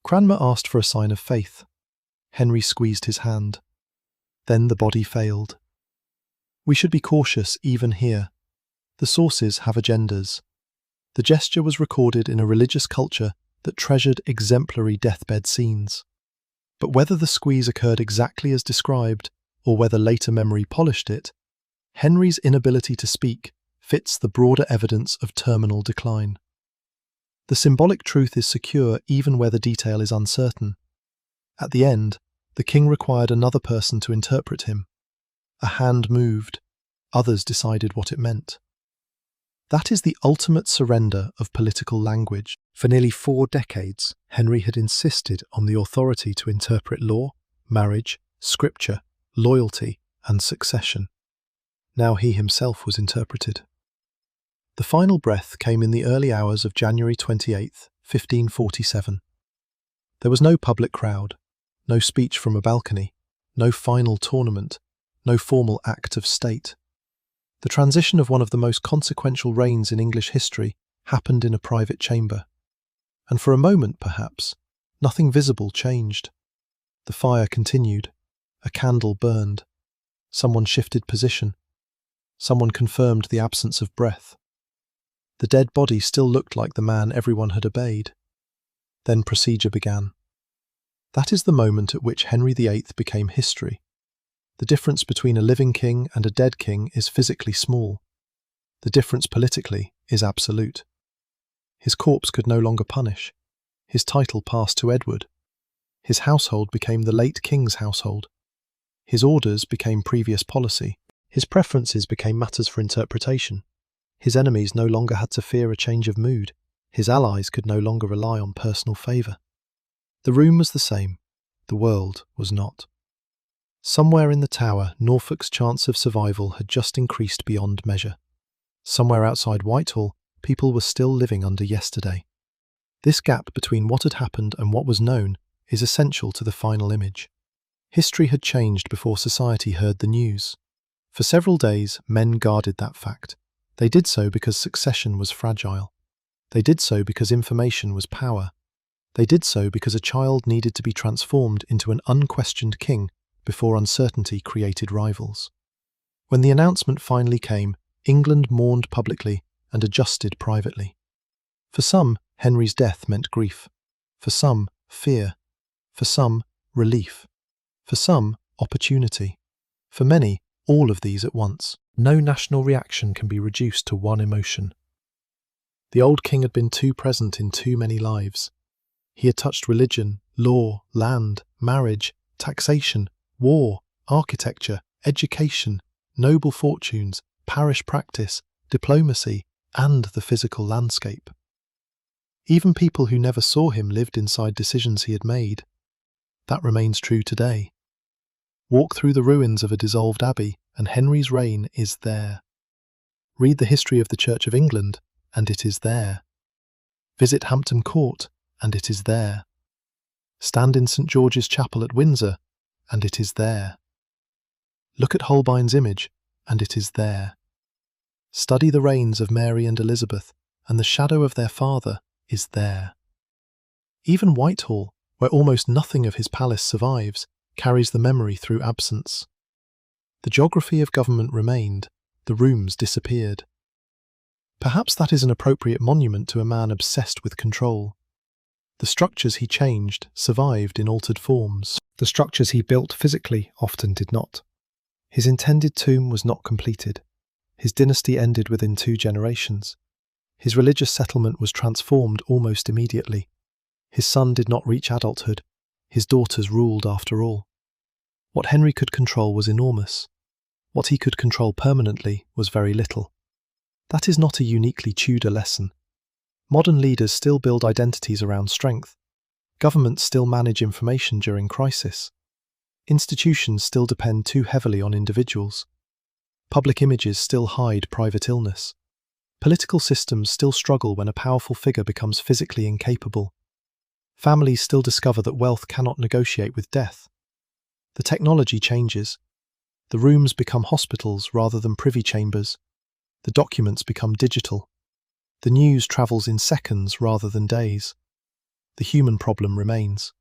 Cranmer asked for a sign of faith. Henry squeezed his hand. Then the body failed. We should be cautious even here. The sources have agendas. The gesture was recorded in a religious culture that treasured exemplary deathbed scenes. But whether the squeeze occurred exactly as described, or whether later memory polished it, Henry's inability to speak fits the broader evidence of terminal decline. The symbolic truth is secure even where the detail is uncertain. At the end, the king required another person to interpret him. A hand moved. Others decided what it meant. That is the ultimate surrender of political language. For nearly 4 decades, Henry had insisted on the authority to interpret law, marriage, scripture, loyalty, and succession. Now he himself was interpreted. The final breath came in the early hours of January 28, 1547. There was no public crowd, no speech from a balcony, no final tournament, no formal act of state. The transition of one of the most consequential reigns in English history happened in a private chamber. And for a moment, perhaps, nothing visible changed. The fire continued. A candle burned. Someone shifted position. Someone confirmed the absence of breath. The dead body still looked like the man everyone had obeyed. Then procedure began. That is the moment at which Henry VIII became history. The difference between a living king and a dead king is physically small. The difference politically is absolute. His corpse could no longer punish. His title passed to Edward. His household became the late king's household. His orders became previous policy. His preferences became matters for interpretation. His enemies no longer had to fear a change of mood. His allies could no longer rely on personal favour. The room was the same. The world was not. Somewhere in the tower, Norfolk's chance of survival had just increased beyond measure. Somewhere outside Whitehall, people were still living under yesterday. This gap between what had happened and what was known is essential to the final image. History had changed before society heard the news. For several days, men guarded that fact. They did so because succession was fragile. They did so because information was power. They did so because a child needed to be transformed into an unquestioned king before uncertainty created rivals. When the announcement finally came, England mourned publicly and adjusted privately. For some, Henry's death meant grief. For some, fear. For some, relief. For some, opportunity. For many, all of these at once. No national reaction can be reduced to one emotion. The old king had been too present in too many lives. He had touched religion, law, land, marriage, taxation, war, architecture, education, noble fortunes, parish practice, diplomacy, and the physical landscape. Even people who never saw him lived inside decisions he had made. That remains true today. Walk through the ruins of a dissolved abbey, and Henry's reign is there. Read the history of the Church of England, and it is there. Visit Hampton Court, and it is there. Stand in St. George's Chapel at Windsor, and it is there. Look at Holbein's image, and it is there. Study the reigns of Mary and Elizabeth, and the shadow of their father is there. Even Whitehall, where almost nothing of his palace survives, carries the memory through absence. The geography of government remained, the rooms disappeared. Perhaps that is an appropriate monument to a man obsessed with control. The structures he changed survived in altered forms. The structures he built physically often did not. His intended tomb was not completed. His dynasty ended within 2 generations. His religious settlement was transformed almost immediately. His son did not reach adulthood. His daughters ruled after all. What Henry could control was enormous. What he could control permanently was very little. That is not a uniquely Tudor lesson. Modern leaders still build identities around strength. Governments still manage information during crisis. Institutions still depend too heavily on individuals. Public images still hide private illness. Political systems still struggle when a powerful figure becomes physically incapable. Families still discover that wealth cannot negotiate with death. The technology changes. The rooms become hospitals rather than privy chambers. The documents become digital. The news travels in seconds rather than days. The human problem remains.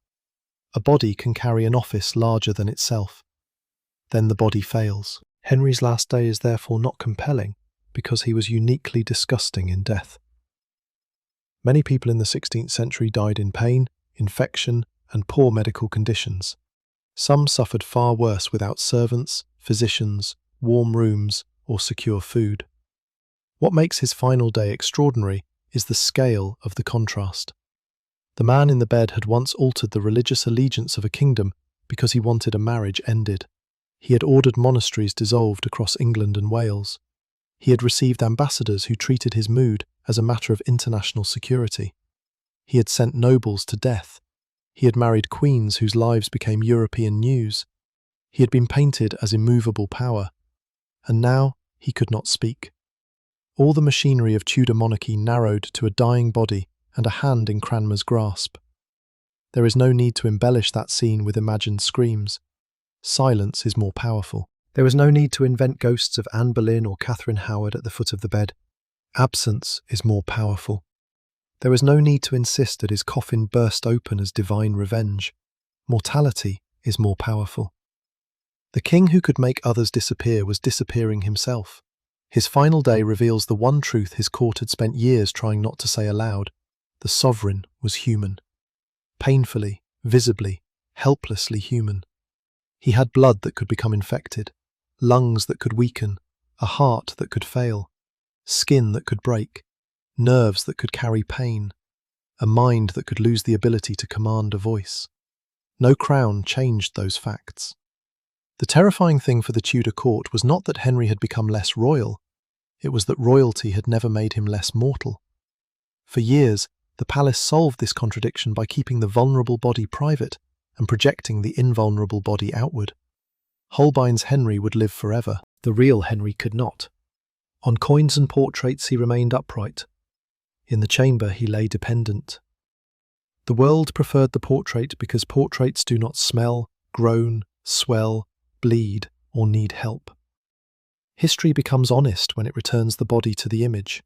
A body can carry an office larger than itself. Then the body fails. Henry's last day is therefore not compelling because he was uniquely disgusting in death. Many people in the 16th century died in pain, infection, and poor medical conditions. Some suffered far worse without servants, physicians, warm rooms, or secure food. What makes his final day extraordinary is the scale of the contrast. The man in the bed had once altered the religious allegiance of a kingdom because he wanted a marriage ended. He had ordered monasteries dissolved across England and Wales. He had received ambassadors who treated his mood as a matter of international security. He had sent nobles to death. He had married queens whose lives became European news. He had been painted as immovable power. And now he could not speak. All the machinery of Tudor monarchy narrowed to a dying body and a hand in Cranmer's grasp. There is no need to embellish that scene with imagined screams. Silence is more powerful. There is no need to invent ghosts of Anne Boleyn or Catherine Howard at the foot of the bed. Absence is more powerful. There is no need to insist that his coffin burst open as divine revenge. Mortality is more powerful. The king who could make others disappear was disappearing himself. His final day reveals the one truth his court had spent years trying not to say aloud. The sovereign was human. Painfully, visibly, helplessly human. He had blood that could become infected, lungs that could weaken, a heart that could fail, skin that could break, nerves that could carry pain, a mind that could lose the ability to command a voice. No crown changed those facts. The terrifying thing for the Tudor court was not that Henry had become less royal, it was that royalty had never made him less mortal. For years, the palace solved this contradiction by keeping the vulnerable body private and projecting the invulnerable body outward. Holbein's Henry would live forever. The real Henry could not. On coins and portraits he remained upright. In the chamber he lay dependent. The world preferred the portrait because portraits do not smell, groan, swell, bleed, or need help. History becomes honest when it returns the body to the image,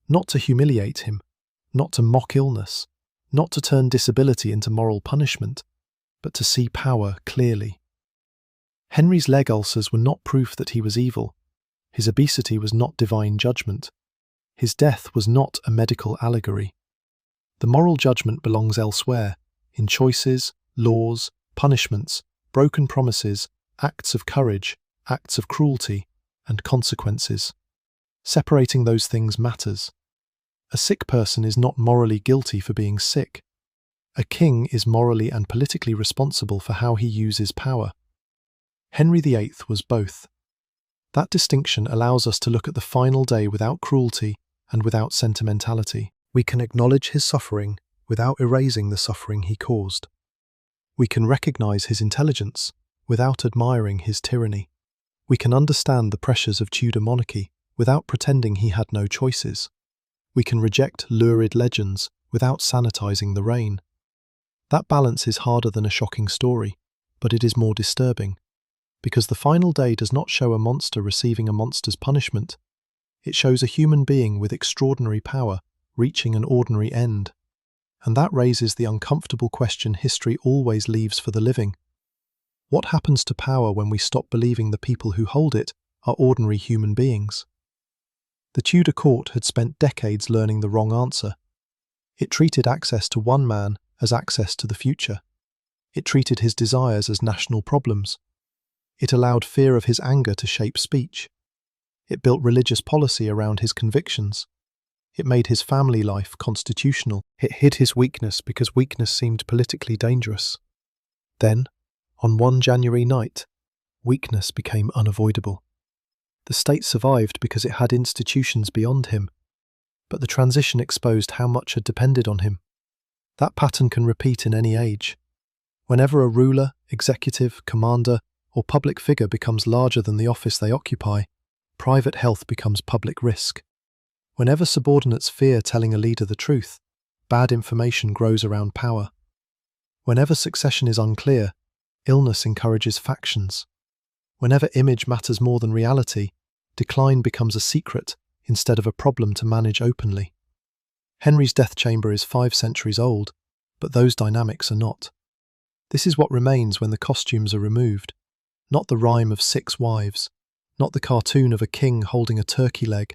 not to humiliate him, not to mock illness, not to turn disability into moral punishment, but to see power clearly. Henry's leg ulcers were not proof that he was evil. His obesity was not divine judgment. His death was not a medical allegory. The moral judgment belongs elsewhere, in choices, laws, punishments, broken promises, acts of courage, acts of cruelty, and consequences. Separating those things matters. A sick person is not morally guilty for being sick. A king is morally and politically responsible for how he uses power. Henry VIII was both. That distinction allows us to look at the final day without cruelty and without sentimentality. We can acknowledge his suffering without erasing the suffering he caused. We can recognize his intelligence without admiring his tyranny. We can understand the pressures of Tudor monarchy without pretending he had no choices. We can reject lurid legends without sanitizing the reign. That balance is harder than a shocking story, but it is more disturbing, because the final day does not show a monster receiving a monster's punishment. It shows a human being with extraordinary power reaching an ordinary end. And that raises the uncomfortable question history always leaves for the living. What happens to power when we stop believing the people who hold it are ordinary human beings? The Tudor court had spent decades learning the wrong answer. It treated access to one man as access to the future. It treated his desires as national problems. It allowed fear of his anger to shape speech. It built religious policy around his convictions. It made his family life constitutional. It hid his weakness because weakness seemed politically dangerous. Then, on one January night, weakness became unavoidable. The state survived because it had institutions beyond him, but the transition exposed how much had depended on him. That pattern can repeat in any age. Whenever a ruler, executive, commander, or public figure becomes larger than the office they occupy, private health becomes public risk. Whenever subordinates fear telling a leader the truth, bad information grows around power. Whenever succession is unclear, illness encourages factions. Whenever image matters more than reality, decline becomes a secret instead of a problem to manage openly. Henry's death chamber is 5 centuries old, but those dynamics are not. This is what remains when the costumes are removed, not the rhyme of 6 wives, not the cartoon of a king holding a turkey leg,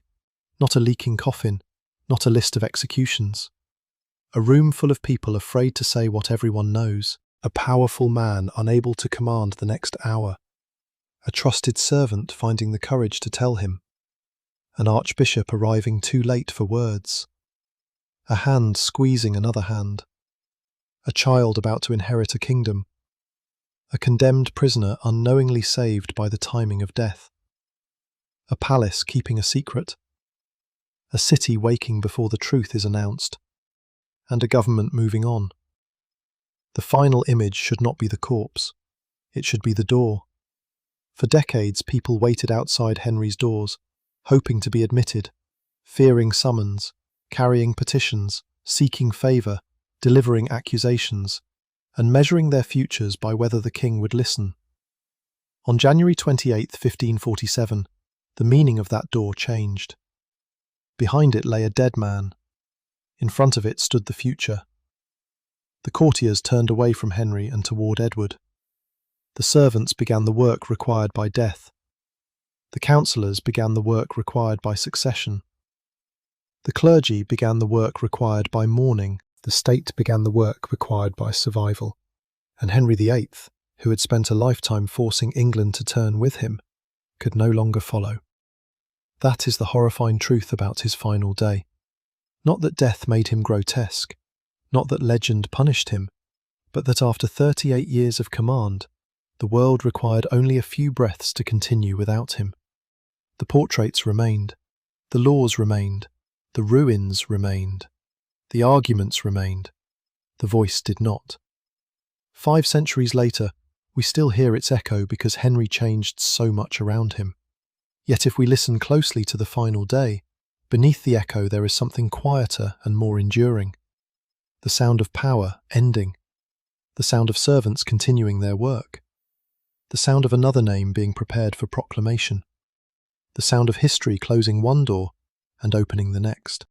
not a leaking coffin, not a list of executions. A room full of people afraid to say what everyone knows, a powerful man unable to command the next hour, a trusted servant finding the courage to tell him, an archbishop arriving too late for words, a hand squeezing another hand, a child about to inherit a kingdom, a condemned prisoner unknowingly saved by the timing of death, a palace keeping a secret, a city waking before the truth is announced, and a government moving on. The final image should not be the corpse, it should be the door. For decades, people waited outside Henry's doors, hoping to be admitted, fearing summons, carrying petitions, seeking favour, delivering accusations, and measuring their futures by whether the king would listen. On January 28, 1547, the meaning of that door changed. Behind it lay a dead man. In front of it stood the future. The courtiers turned away from Henry and toward Edward. The servants began the work required by death. The councillors began the work required by succession. The clergy began the work required by mourning. The state began the work required by survival. And Henry VIII, who had spent a lifetime forcing England to turn with him, could no longer follow. That is the horrifying truth about his final day. Not that death made him grotesque, not that legend punished him, but that after 38 years of command, the world required only a few breaths to continue without him. The portraits remained, the laws remained, the ruins remained, the arguments remained, the voice did not. 5 centuries later, we still hear its echo because Henry changed so much around him. Yet if we listen closely to the final day, beneath the echo there is something quieter and more enduring. The sound of power ending, the sound of servants continuing their work, the sound of another name being prepared for proclamation, the sound of history closing one door and opening the next.